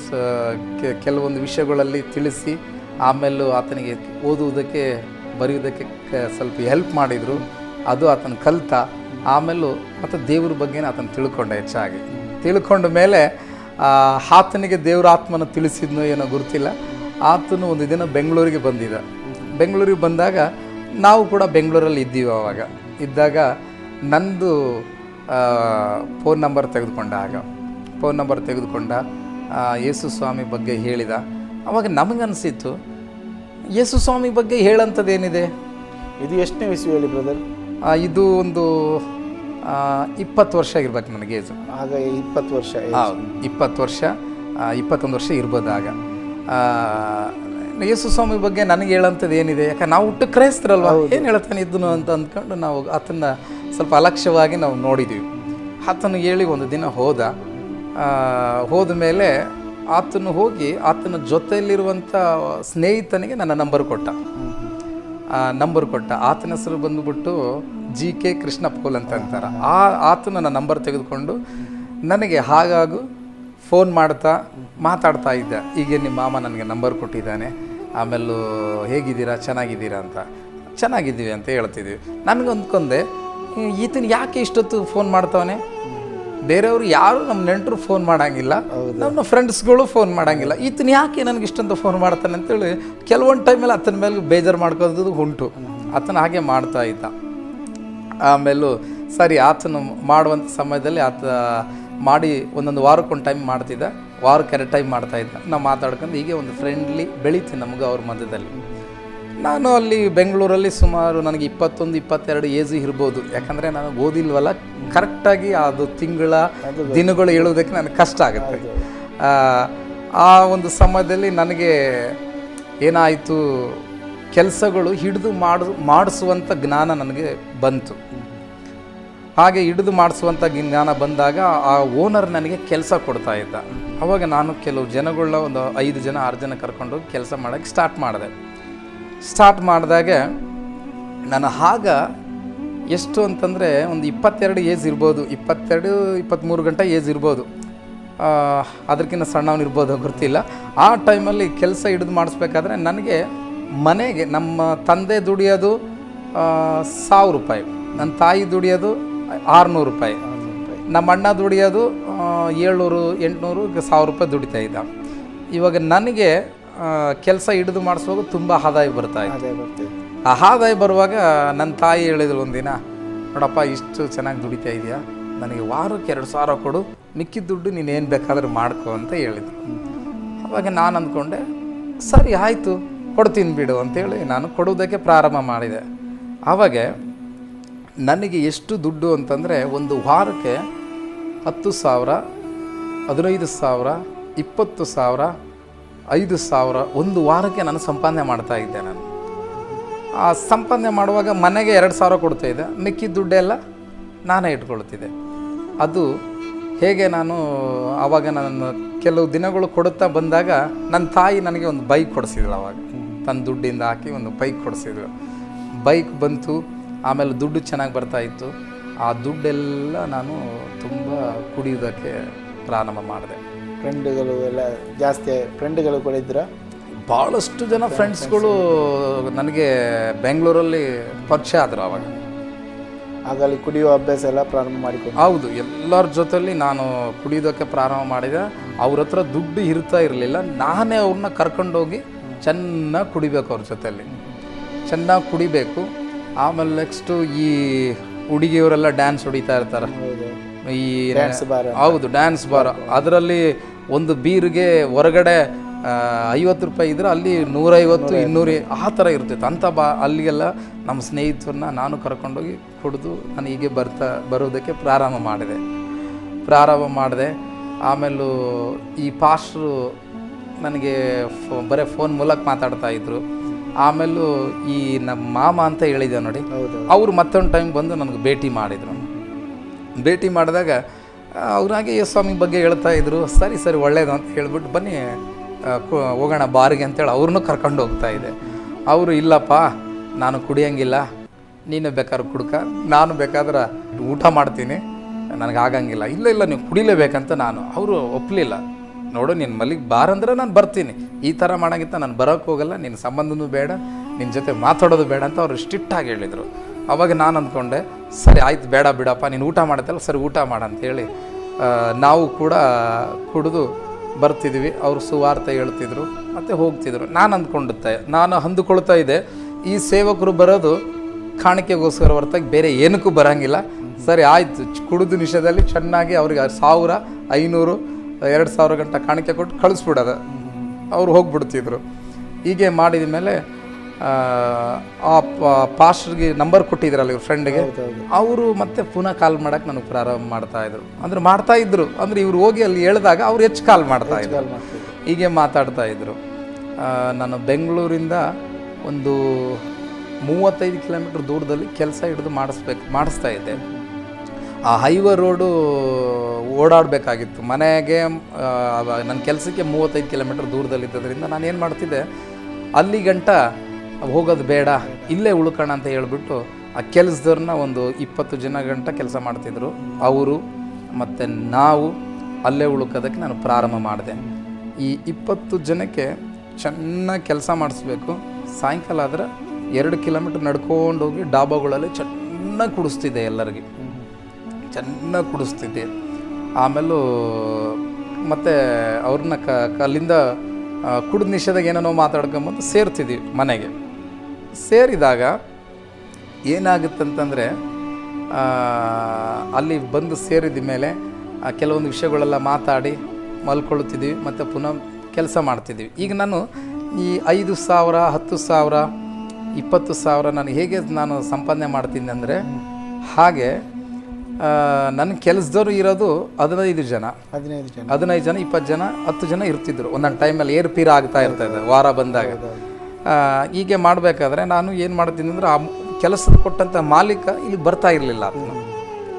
S2: ಕೆಲವೊಂದು ವಿಷಯಗಳಲ್ಲಿ ತಿಳಿಸಿ, ಆಮೇಲೆ ಆತನಿಗೆ ಓದುವುದಕ್ಕೆ ಬರೆಯುವುದಕ್ಕೆ ಸ್ವಲ್ಪ ಹೆಲ್ಪ್ ಮಾಡಿದರು. ಅದು ಆತನ ಕಲಿತ. ಆಮೇಲೂ ಮತ್ತು ದೇವ್ರ ಬಗ್ಗೆನೇ ಆತನ ತಿಳ್ಕೊಂಡ. ಹೆಚ್ಚಾಗಿ ತಿಳ್ಕೊಂಡ ಮೇಲೆ ಆತನಿಗೆ ದೇವ್ರ ಆತ್ಮನ ತಿಳಿಸಿದ್ನೋ ಏನೋ ಗೊತ್ತಿಲ್ಲ. ಆತನು ಒಂದು ದಿನ ಬೆಂಗಳೂರಿಗೆ ಬಂದಿದ್ದ. ಬೆಂಗಳೂರಿಗೆ ಬಂದಾಗ ನಾವು ಕೂಡ ಬೆಂಗಳೂರಲ್ಲಿ ಇದ್ದೀವಿ. ಆವಾಗ ಇದ್ದಾಗ ನಂದು ಫೋನ್ ನಂಬರ್ ತೆಗೆದುಕೊಂಡ ಯೇಸು ಸ್ವಾಮಿ ಬಗ್ಗೆ ಹೇಳಿದ. ಆವಾಗ ನಮಗನ್ಸಿತ್ತು, ಯೇಸು ಸ್ವಾಮಿ ಬಗ್ಗೆ ಹೇಳಂಥದ್ದೇನಿದೆ?
S1: ಇದು ಎಷ್ಟನೇ ಇಸ್ವಿ ಹೇಳಿ ಬ್ರದರ್?
S2: ಇದು ಒಂದು 20 ವರ್ಷ ಇರ್ಬೇಕು ನನಗೆ ಏಜು.
S1: ಆಗ 20 ವರ್ಷ?
S2: ಹೌದು, 20 ವರ್ಷ, 21 ವರ್ಷ ಇರ್ಬೋದು ಆಗ. ಯೇಸು ಸ್ವಾಮಿ ಬಗ್ಗೆ ನನಗೆ ಹೇಳೋಂಥದ್ದು ಏನಿದೆ? ಯಾಕಂದ್ರೆ ನಾವು ಹುಟ್ಟು ಕ್ರೈಸ್ತರಲ್ವ, ಏನು ಹೇಳ್ತಾನೆ ಇದ್ದನು ಅಂತ ಅಂದ್ಕೊಂಡು ನಾವು ಆತನ ಸ್ವಲ್ಪ ಅಲಕ್ಷ್ಯವಾಗಿ ನಾವು ನೋಡಿದ್ದೀವಿ. ಆತನು ಹೇಳಿ ಒಂದು ದಿನ ಹೋದ ಮೇಲೆ ಆತನು ಹೋಗಿ ಆತನ ಜೊತೆಯಲ್ಲಿರುವಂಥ ಸ್ನೇಹಿತನಿಗೆ ನನ್ನ ನಂಬರ್ ಕೊಟ್ಟ. ಆತನ ಹೆಸರು ಬಂದುಬಿಟ್ಟು GK ಕೃಷ್ಣ ಪೋಲ್ ಅಂತ ಅಂತಾರೆ. ಆತನ ನನ್ನ ನಂಬರ್ ತೆಗೆದುಕೊಂಡು ನನಗೆ ಹಾಗಾಗು ಫೋನ್ ಮಾತಾಡ್ತಾ ಇದ್ದ. ಹೀಗೆ ನಿಮ್ಮ ಮಾಮ ನನಗೆ ನಂಬರ್ ಕೊಟ್ಟಿದ್ದಾನೆ, ಆಮೇಲೂ ಹೇಗಿದ್ದೀರಾ, ಚೆನ್ನಾಗಿದ್ದೀರಾ ಅಂತ. ಚೆನ್ನಾಗಿದ್ದೀವಿ ಅಂತ ಹೇಳ್ತಿದ್ವಿ. ನನಗೆ ಅಂದ್ಕೊಂಡೆ, ಈತನ ಯಾಕೆ ಇಷ್ಟೊತ್ತು ಫೋನ್ ಮಾಡ್ತಾವನೆ? ಬೇರೆಯವರು ಯಾರು ನಮ್ಮ ನೆಂಟರು ಫೋನ್ ಮಾಡೋಂಗಿಲ್ಲ, ನಮ್ಮ ಫ್ರೆಂಡ್ಸ್ಗಳು ಫೋನ್ ಮಾಡೋಂಗಿಲ್ಲ, ಈತನ ಯಾಕೆ ನನಗೆ ಇಷ್ಟಂತ ಫೋನ್ ಮಾಡ್ತಾನೆ ಅಂತೇಳಿ ಕೆಲವೊಂದು ಟೈಮಲ್ಲಿ ಆತನ ಮೇಲೆ ಬೇಜಾರು ಮಾಡ್ಕೋದು ಉಂಟು. ಆತನ ಹಾಗೆ ಮಾಡ್ತಾ ಇದ್ದ. ಆಮೇಲೂ ಸರಿ, ಆತನು ಮಾಡುವಂಥ ಸಮಯದಲ್ಲಿ ಆತ ಮಾಡಿ ಒಂದೊಂದು ವಾರಕ್ಕೊಂದು ಟೈಮ್ ಮಾಡ್ತಿದ್ದ, ವಾರಕ್ಕೆ 2 ಟೈಮ್ ಮಾಡ್ತಾಯಿದ್ದ. ನಾವು ಮಾತಾಡ್ಕೊಂಡು ಹೀಗೆ ಒಂದು ಫ್ರೆಂಡ್ಲಿ ಬೆಳೀತೀನಿ ನಮಗೆ ಅವ್ರ ಮಧ್ಯದಲ್ಲಿ. ನಾನು ಅಲ್ಲಿ ಬೆಂಗಳೂರಲ್ಲಿ ಸುಮಾರು ನನಗೆ 21-22 ಏಜು ಇರ್ಬೋದು. ಯಾಕಂದರೆ ನಾನು ಓದಿಲ್ವಲ್ಲ, ಕರೆಕ್ಟಾಗಿ ಅದು ತಿಂಗಳ ದಿನಗಳು ಹೇಳೋದಕ್ಕೆ ನನಗೆ ಕಷ್ಟ ಆಗುತ್ತೆ. ಆ ಒಂದು ಸಮಯದಲ್ಲಿ ನನಗೆ ಏನಾಯಿತು, ಕೆಲಸಗಳು ಹಿಡಿದು ಮಾಡಿಸುವಂಥ ಜ್ಞಾನ ನನಗೆ ಬಂತು. ಹಾಗೆ ಹಿಡಿದು ಮಾಡಿಸುವಂಥ ಜ್ಞಾನ ಬಂದಾಗ ಆ ಓನರ್ ನನಗೆ ಕೆಲಸ ಕೊಡ್ತಾ ಇದ್ದ. ಆವಾಗ ನಾನು ಕೆಲವು ಜನಗಳನ್ನ ಒಂದು 5 ಜನ 6 ಜನ ಕರ್ಕೊಂಡು ಕೆಲಸ ಮಾಡೋಕ್ಕೆ ಸ್ಟಾರ್ಟ್ ಮಾಡಿದಾಗ ನಾನು ಆಗ ಎಷ್ಟು ಅಂತಂದರೆ ಒಂದು 22 ಏಜ್ ಇರ್ಬೋದು, 22-23 ಗಂಟೆ ಏಜ್ ಇರ್ಬೋದು, ಅದಕ್ಕಿಂತ ಸಣ್ಣವನಿರ್ಬೋದು ಗೊತ್ತಿಲ್ಲ. ಆ ಟೈಮಲ್ಲಿ ಕೆಲಸ ಹಿಡಿದು ಮಾಡಿಸ್ಬೇಕಾದ್ರೆ ನನಗೆ ಮನೆಗೆ ನಮ್ಮ ತಂದೆ ದುಡಿಯೋದು 1000 ರೂಪಾಯಿ, ನನ್ನ ತಾಯಿ ದುಡಿಯೋದು 600 ರೂಪಾಯಿ, ನಮ್ಮ ಅಣ್ಣ ದುಡಿಯೋದು 700-800 1000 ರೂಪಾಯಿ ದುಡಿತಾ ಇದ್ದ. ಇವಾಗ ನನಗೆ ಕೆಲಸ ಹಿಡಿದು ಮಾಡಿಸುವಾಗ ತುಂಬ ಆದಾಯ ಬರ್ತಾಯಿತ್ತು. ಆ ಆದಾಯ ಬರುವಾಗ ನನ್ನ ತಾಯಿ ಹೇಳಿದ್ರು ಒಂದಿನ, ನೋಡಪ್ಪ ಇಷ್ಟು ಚೆನ್ನಾಗಿ ದುಡಿತಾ ಇದೆಯಾ, ನನಗೆ ವಾರಕ್ಕೆ 2000 ಕೊಡು, ಮಿಕ್ಕಿದ ದುಡ್ಡು ನೀನೇನು ಬೇಕಾದರೂ ಮಾಡ್ಕೊ ಅಂತ ಹೇಳಿದ್ರು. ಅವಾಗ ನಾನು ಅಂದ್ಕೊಂಡೆ, ಸರಿ ಆಯಿತು ಕೊಡ್ತೀನಿ ಬಿಡು ಅಂತೇಳಿ ನಾನು ಕೊಡೋದಕ್ಕೆ ಪ್ರಾರಂಭ ಮಾಡಿದೆ. ಆವಾಗ ನನಗೆ ಎಷ್ಟು ದುಡ್ಡು ಅಂತಂದರೆ ಒಂದು ವಾರಕ್ಕೆ 10,000, 15,000, 20,000, 5,000 ಒಂದು ವಾರಕ್ಕೆ ನಾನು ಸಂಪಾದನೆ ಮಾಡ್ತಾಯಿದ್ದೆ. ನಾನು ಆ ಸಂಪಾದನೆ ಮಾಡುವಾಗ ಮನೆಗೆ 2,000 ಕೊಡ್ತಾಯಿದ್ದೆ, ಮಿಕ್ಕಿದ ದುಡ್ಡೆಲ್ಲ ನಾನೇ ಇಟ್ಕೊಳ್ತಿದ್ದೆ. ಅದು ಹೇಗೆ ನಾನು ಆವಾಗ ನಾನು ಕೆಲವು ದಿನಗಳು ಕೊಡುತ್ತಾ ಬಂದಾಗ ನನ್ನ ತಾಯಿ ನನಗೆ ಒಂದು ಬೈಕ್ ಕೊಡಿಸಿದ್ಳು. ಆವಾಗ ತನ್ನ ದುಡ್ಡಿಂದ ಹಾಕಿ ಒಂದು ಬೈಕ್ ಕೊಡಿಸಿದ್ಳು. ಬೈಕ್ ಬಂತು, ಆಮೇಲೆ ದುಡ್ಡು ಚೆನ್ನಾಗಿ ಬರ್ತಾಯಿತ್ತು. ಆ ದುಡ್ಡೆಲ್ಲ ನಾನು ತುಂಬ ಕುಡಿಯೋದಕ್ಕೆ ಪ್ರಾರಂಭ ಮಾಡಿದೆ.
S1: ಫ್ರೆಂಡ್ಗಳು ಎಲ್ಲ ಜಾಸ್ತಿ ಫ್ರೆಂಡ್ಗಳು ಕೂಡ ಇದ್ರ?
S2: ಭಾಳಷ್ಟು ಜನ ಫ್ರೆಂಡ್ಸ್ಗಳು ನನಗೆ ಬೆಂಗಳೂರಲ್ಲಿ ಪರಿಚಯ ಆದರು ಆವಾಗ.
S1: ಆಗ ಅಲ್ಲಿ ಕುಡಿಯುವ ಅಭ್ಯಾಸ ಎಲ್ಲ ಪ್ರಾರಂಭ ಮಾಡಿಕೊಂಡು?
S2: ಹೌದು, ಎಲ್ಲರ ಜೊತೆಯಲ್ಲಿ ನಾನು ಕುಡಿಯೋದಕ್ಕೆ ಪ್ರಾರಂಭ ಮಾಡಿದೆ. ಅವ್ರ ಹತ್ರ ದುಡ್ಡು ಇರ್ತಾ ಇರಲಿಲ್ಲ, ನಾನೇ ಅವ್ರನ್ನ ಕರ್ಕೊಂಡೋಗಿ ಚೆನ್ನಾಗಿ ಕುಡಿಬೇಕು, ಅವ್ರ ಜೊತೆಯಲ್ಲಿ ಚೆನ್ನಾಗಿ ಕುಡಿಬೇಕು. ಆಮೇಲೆ ನೆಕ್ಸ್ಟು ಈ ಹುಡುಗಿಯವರೆಲ್ಲ ಡ್ಯಾನ್ಸ್ ಹೊಡಿತಾ ಇರ್ತಾರೆ, ಈ ಹೌದು ಡ್ಯಾನ್ಸ್ ಬಾರ್. ಅದರಲ್ಲಿ ಒಂದು ಬೀರ್ಗೆ ಹೊರಗಡೆ 50 ರೂಪಾಯಿ ಇದ್ರೆ ಅಲ್ಲಿ 150, 200 ಆ ಥರ ಇರ್ತಿತ್ತು. ಅಂಥ ಅಲ್ಲಿಗೆಲ್ಲ ನಮ್ಮ ಸ್ನೇಹಿತರನ್ನ ನಾನು ಕರ್ಕೊಂಡೋಗಿ ಕುಡಿದು ನಾನು ಹೀಗೆ ಬರೋದಕ್ಕೆ ಪ್ರಾರಂಭ ಮಾಡಿದೆ. ಆಮೇಲೂ ಈ ಪಾಸ್ಟ್ರು ನನಗೆ ಬರೀ ಫೋನ್ ಮೂಲಕ ಮಾತಾಡ್ತಾಯಿದ್ರು. ಆಮೇಲೂ ಈ ನಮ್ಮ ಮಾಮ ಅಂತ ಹೇಳಿದೆ ನೋಡಿ, ಅವರು ಮತ್ತೊಂದು ಟೈಮ್ ಬಂದು ನನಗೆ ಭೇಟಿ ಮಾಡಿದರು. ಭೇಟಿ ಮಾಡಿದಾಗ ಅವ್ರಾಗೆ ಯೇಸ್ವಾಮಿ ಬಗ್ಗೆ ಹೇಳ್ತಾಯಿದ್ರು. ಸರಿ ಒಳ್ಳೇದು ಅಂತ ಹೇಳ್ಬಿಟ್ಟು ಬನ್ನಿ ಹೋಗೋಣ ಬಾರಿಗೆ ಅಂತೇಳಿ ಅವ್ರನ್ನೂ ಕರ್ಕೊಂಡು ಹೋಗ್ತಾಯಿದ್ದೆ. ಅವರು ಇಲ್ಲಪ್ಪ ನಾನು ಕುಡಿಯೋಂಗಿಲ್ಲ, ನೀನು ಬೇಕಾದ್ರೆ ಕುಡ್ಕ, ನಾನು ಬೇಕಾದ್ರೆ ಊಟ ಮಾಡ್ತೀನಿ, ನನಗಾಗಂಗಿಲ್ಲ. ಇಲ್ಲ ನೀವು ಕುಡಿಲೇಬೇಕಂತ ಅವರು ಒಪ್ಪಲಿಲ್ಲ. ನೋಡು ನೀನು ಮಲ್ಲಿಗೆ ಬಾರಂದ್ರೆ ನಾನು ಬರ್ತೀನಿ, ಈ ಥರ ಮಾಡೋಂಗಿತ್ತ ನಾನು ಬರೋಕ್ಕೆ ಹೋಗಲ್ಲ, ನಿನ್ನ ಸಂಬಂಧನೂ ಬೇಡ, ನಿನ್ನ ಜೊತೆ ಮಾತಾಡೋದು ಬೇಡ ಅಂತ ಅವರು ಸ್ಟ್ರಿಕ್ಟಾಗಿ ಹೇಳಿದರು. ಅವಾಗ ನಾನು ಅಂದ್ಕೊಂಡೆ ಸರಿ ಆಯ್ತು ಬೇಡ ಬಿಡಪ್ಪ, ನೀನು ಊಟ ಮಾಡುತ್ತಲ್ಲ ಸರಿ ಊಟ ಮಾಡಂತೇಳಿ ನಾವು ಕೂಡ ಕುಡಿದು ಬರ್ತಿದ್ವಿ. ಅವರು ಸುವಾರ್ತೆ ಹೇಳ್ತಿದ್ರು ಮತ್ತು ಹೋಗ್ತಿದ್ರು. ನಾನು ಅಂದುಕೊಳ್ತಾ ಇದ್ದೆ ಈ ಸೇವಕರು ಬರೋದು ಕಾಣಿಕೆಗೋಸ್ಕರ ಹೊರತಾಗಿ ಬೇರೆ ಏನಕ್ಕೂ ಬರೋಂಗಿಲ್ಲ. ಸರಿ ಆಯಿತು, ಕುಡಿದು ನಿಷೇಧದಲ್ಲಿ ಚೆನ್ನಾಗಿ ಅವ್ರಿಗೆ 1000, 500, 2000 ಗಂಟೆ ಕಾಣಿಕೆ ಕೊಟ್ಟು ಕಳಿಸ್ಬಿಡೋದು, ಅವ್ರು ಹೋಗ್ಬಿಡ್ತಿದ್ರು. ಹೀಗೆ ಮಾಡಿದ ಮೇಲೆ ಆ ಪಾಸ್ಟರ್ಗೆ ನಂಬರ್ ಕೊಟ್ಟಿದ್ರಲ್ಲ ಇವ್ರ ಫ್ರೆಂಡ್ಗೆ, ಅವರು ಮತ್ತೆ ಪುನಃ ಕಾಲ್ ಮಾಡೋಕ್ಕೆ ನನಗೆ ಪ್ರಾರಂಭ ಮಾಡ್ತಾಯಿದ್ರು. ಅಂದರೆ ಇವ್ರು ಹೋಗಿ ಅಲ್ಲಿ ಹೇಳಿದಾಗ ಅವ್ರು ಹೆಚ್ಚು ಕಾಲ್ ಮಾಡ್ತಾಯಿದ್ರು, ಹೀಗೆ ಮಾತಾಡ್ತಾಯಿದ್ರು. ನಾನು ಬೆಂಗಳೂರಿಂದ ಒಂದು 35 ಕಿಲೋಮೀಟ್ರ್ ದೂರದಲ್ಲಿ ಕೆಲಸ ಹಿಡಿದು ಮಾಡಿಸ್ತಾ ಇದ್ದೆ. ಆ ಹೈವೇ ರೋಡು ಓಡಾಡಬೇಕಾಗಿತ್ತು. ಮನೆಗೆ ನನ್ನ ಕೆಲಸಕ್ಕೆ 35 ಕಿಲೋಮೀಟ್ರ್ ದೂರದಲ್ಲಿದ್ದರಿಂದ ನಾನು ಏನು ಮಾಡ್ತಿದ್ದೆ, ಅಲ್ಲಿ ಗಂಟ ಹೋಗೋದು ಬೇಡ, ಇಲ್ಲೇ ಉಳ್ಕೋಣ ಅಂತ ಹೇಳ್ಬಿಟ್ಟು ಆ ಕೆಲಸದವ್ರನ್ನ ಒಂದು 20 ಜನ ಗಂಟ ಕೆಲಸ ಮಾಡ್ತಿದ್ರು. ಅವರು ಮತ್ತು ನಾವು ಅಲ್ಲೇ ಉಳ್ಕೋದಕ್ಕೆ ನಾನು ಪ್ರಾರಂಭ ಮಾಡಿದೆ. ಈ 20 ಜನಕ್ಕೆ ಚೆನ್ನಾಗಿ ಕೆಲಸ ಮಾಡಿಸ್ಬೇಕು. ಸಾಯಂಕಾಲ ಆದರೆ 2 ಕಿಲೋಮೀಟ್ರ್ ನಡ್ಕೊಂಡೋಗಿ ಡಾಬಾಗಳಲ್ಲಿ ಚೆನ್ನಾಗಿ ಕುಡಿಸ್ತಿದ್ದೆ, ಎಲ್ಲರಿಗೆ ಚೆನ್ನಾಗಿ ಕುಡಿಸ್ತಿದ್ದೆ. ಆಮೇಲೂ ಮತ್ತು ಅವ್ರನ್ನ ಅಲ್ಲಿಂದ ಕುಡಿದ ನಿಷೇಧಾಗ ಏನೇನೋ ಮಾತಾಡ್ಕೊಂಬಂದು ಸೇರ್ತಿದ್ವಿ ಮನೆಗೆ. ಸೇರಿದಾಗ ಏನಾಗುತ್ತಂತಂದರೆ ಅಲ್ಲಿ ಬಂದು ಸೇರಿದ ಮೇಲೆ ಕೆಲವೊಂದು ವಿಷಯಗಳೆಲ್ಲ ಮಾತಾಡಿ ಮಲ್ಕೊಳ್ತಿದ್ವಿ ಮತ್ತು ಪುನಃ ಕೆಲಸ ಮಾಡ್ತಿದ್ವಿ. ಈಗ ನಾನು ಈ 5,000, 10,000, 20,000 ನಾನು ಹೇಗೆ ಸಂಪಾದನೆ ಮಾಡ್ತೀನಿ ಅಂದರೆ, ಹಾಗೆ ನನ್ನ ಕೆಲಸದವ್ರು ಇರೋದು 15 ಜನ, 20 ಜನ 10 ಜನ ಇರ್ತಿದ್ರು. ಒಂದೊಂದು ಟೈಮಲ್ಲಿ ಏರ್ಪೀರ ಆಗ್ತಾ ಇರ್ತದೆ ವಾರ ಬಂದಾಗ. ಹೀಗೆ ಮಾಡಬೇಕಾದ್ರೆ ನಾನು ಏನು ಮಾಡ್ತೀನಿ ಅಂದರೆ, ಆ ಕೆಲಸದ ಕೊಟ್ಟಂಥ ಮಾಲೀಕ ಇಲ್ಲಿ ಬರ್ತಾ ಇರಲಿಲ್ಲ,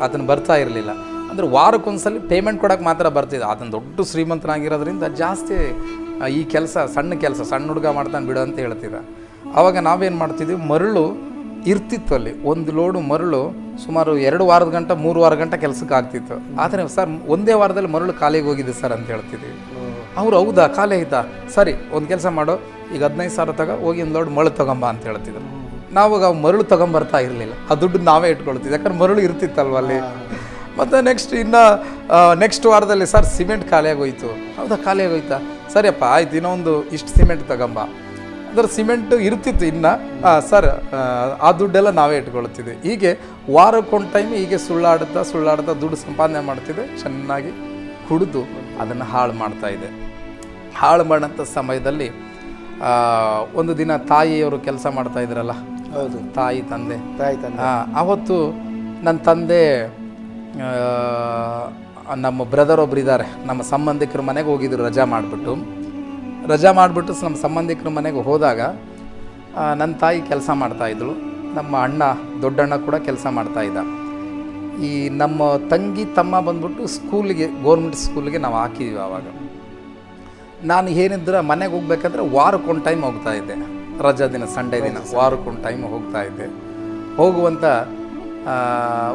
S2: ಅದನ್ನು ಬರ್ತಾ ಇರಲಿಲ್ಲ. ಅಂದರೆ ವಾರಕ್ಕೊಂದ್ಸಲ ಪೇಮೆಂಟ್ ಕೊಡೋಕೆ ಮಾತ್ರ ಬರ್ತಿದ್ದ. ಅದನ್ನು ದೊಡ್ಡ ಶ್ರೀಮಂತನಾಗಿರೋದ್ರಿಂದ ಜಾಸ್ತಿ ಈ ಕೆಲಸ ಸಣ್ಣ ಹುಡುಗ ಮಾಡ್ತಾನೆ ಬಿಡು ಅಂತ ಹೇಳ್ತಿದ್ದ. ಆವಾಗ ನಾವೇನು ಮಾಡ್ತಿದ್ವಿ, ಮರಳು ಇರ್ತಿತ್ತು ಅಲ್ಲಿ, ಒಂದು ಲೋಡು ಮರಳು ಸುಮಾರು 2 ವಾರದ ಗಂಟ 3 ವಾರ ಗಂಟ ಕೆಲಸಕ್ಕೆ ಆಗ್ತಿತ್ತು. ಆದರೆ ಸರ್ ಒಂದೇ ವಾರದಲ್ಲಿ ಮರಳು ಖಾಲಿಗೆ ಹೋಗಿದೆ ಸರ್ ಅಂತ ಹೇಳ್ತಿದ್ವಿ. ಅವರು ಹೌದಾ ಖಾಲಿ ಆಯ್ತಾ, ಸರಿ ಒಂದು ಕೆಲಸ ಮಾಡು, ಈಗ 15,000 ತಗೋ, ಹೋಗಿ ಒಂದು ಲೋಡ್ ಮರಳು ತೊಗೊಂಬ ಅಂತ ಹೇಳ್ತಿದ್ರು. ನಾವಾಗ ಮರಳು ತೊಗೊಂಬರ್ತಾ ಇರಲಿಲ್ಲ, ಆ ದುಡ್ಡು ನಾವೇ ಇಟ್ಕೊಳ್ತಿದ್ವಿ, ಯಾಕಂದ್ರೆ ಮರಳು ಇರ್ತಿತ್ತಲ್ವ ಅಲ್ಲಿ. ಮತ್ತು ನೆಕ್ಸ್ಟ್ ವಾರದಲ್ಲಿ ಸರ್ ಸಿಮೆಂಟ್ ಖಾಲಿಯಾಗೋಯ್ತು. ಹೌದಾ ಖಾಲಿಯಾಗೋಯ್ತಾ, ಸರಿಯಪ್ಪ ಆಯ್ತು, ಇನ್ನೊಂದು ಇಷ್ಟು ಸಿಮೆಂಟ್ ತಗೊಂಬ. ಅದರ ಸಿಮೆಂಟು ಇರ್ತಿತ್ತು ಇನ್ನು, ಸರ್ ಆ ದುಡ್ಡೆಲ್ಲ ನಾವೇ ಇಟ್ಕೊಳ್ತಿದ್ವಿ. ಹೀಗೆ ವಾರಕ್ಕೊಂದು ಟೈಮ್ ಹೀಗೆ ಸುಳ್ಳಾಡ್ತಾ ದುಡ್ಡು ಸಂಪಾದನೆ ಮಾಡ್ತಿದ್ದೆ. ಚೆನ್ನಾಗಿ ಕುಡಿದು ಅದನ್ನು ಹಾಳು ಮಾಡ್ತಾಯಿದ್ದೆ. ಹಾಳು ಮಾಡೋಂಥ ಸಮಯದಲ್ಲಿ ಒಂದು ದಿನ ತಾಯಿಯವರು ಕೆಲಸ ಮಾಡ್ತಾಯಿದ್ರಲ್ಲ,
S1: ಹೌದು,
S2: ತಾಯಿ ತಂದೆ.
S1: ಆವತ್ತು
S2: ನನ್ನ ತಂದೆ ನಮ್ಮ ಬ್ರದರ್ ಒಬ್ರು ಇದ್ದಾರೆ, ನಮ್ಮ ಸಂಬಂಧಿಕರ ಮನೆಗೆ ಹೋಗಿದ್ರು ರಜಾ ಮಾಡಿಬಿಟ್ಟು ನಮ್ಮ ಸಂಬಂಧಿಕರ ಮನೆಗೆ ಹೋದಾಗ ನನ್ನ ತಾಯಿ ಕೆಲಸ ಮಾಡ್ತಾಯಿದ್ಳು. ನಮ್ಮ ಅಣ್ಣ ದೊಡ್ಡಣ್ಣ ಕೂಡ ಕೆಲಸ ಮಾಡ್ತಾಯಿದ್ದ. ಈ ನಮ್ಮ ತಂಗಿ ತಮ್ಮ ಬಂದ್ಬಿಟ್ಟು ಸ್ಕೂಲಿಗೆ, ಗೋರ್ಮೆಂಟ್ ಸ್ಕೂಲಿಗೆ ನಾವು ಹಾಕಿದ್ವಿ. ಆವಾಗ ನಾನು ಏನಿದ್ರೆ ಮನೆಗೆ ಹೋಗ್ಬೇಕಂದ್ರೆ ವಾರಕ್ಕೊಂದು ಟೈಮ್ ಹೋಗ್ತಾಯಿದ್ದೆ, ರಜಾ ದಿನ ಸಂಡೇ ದಿನ ವಾರಕ್ಕೊಂದು ಟೈಮ್ ಹೋಗ್ತಾಯಿದ್ದೆ.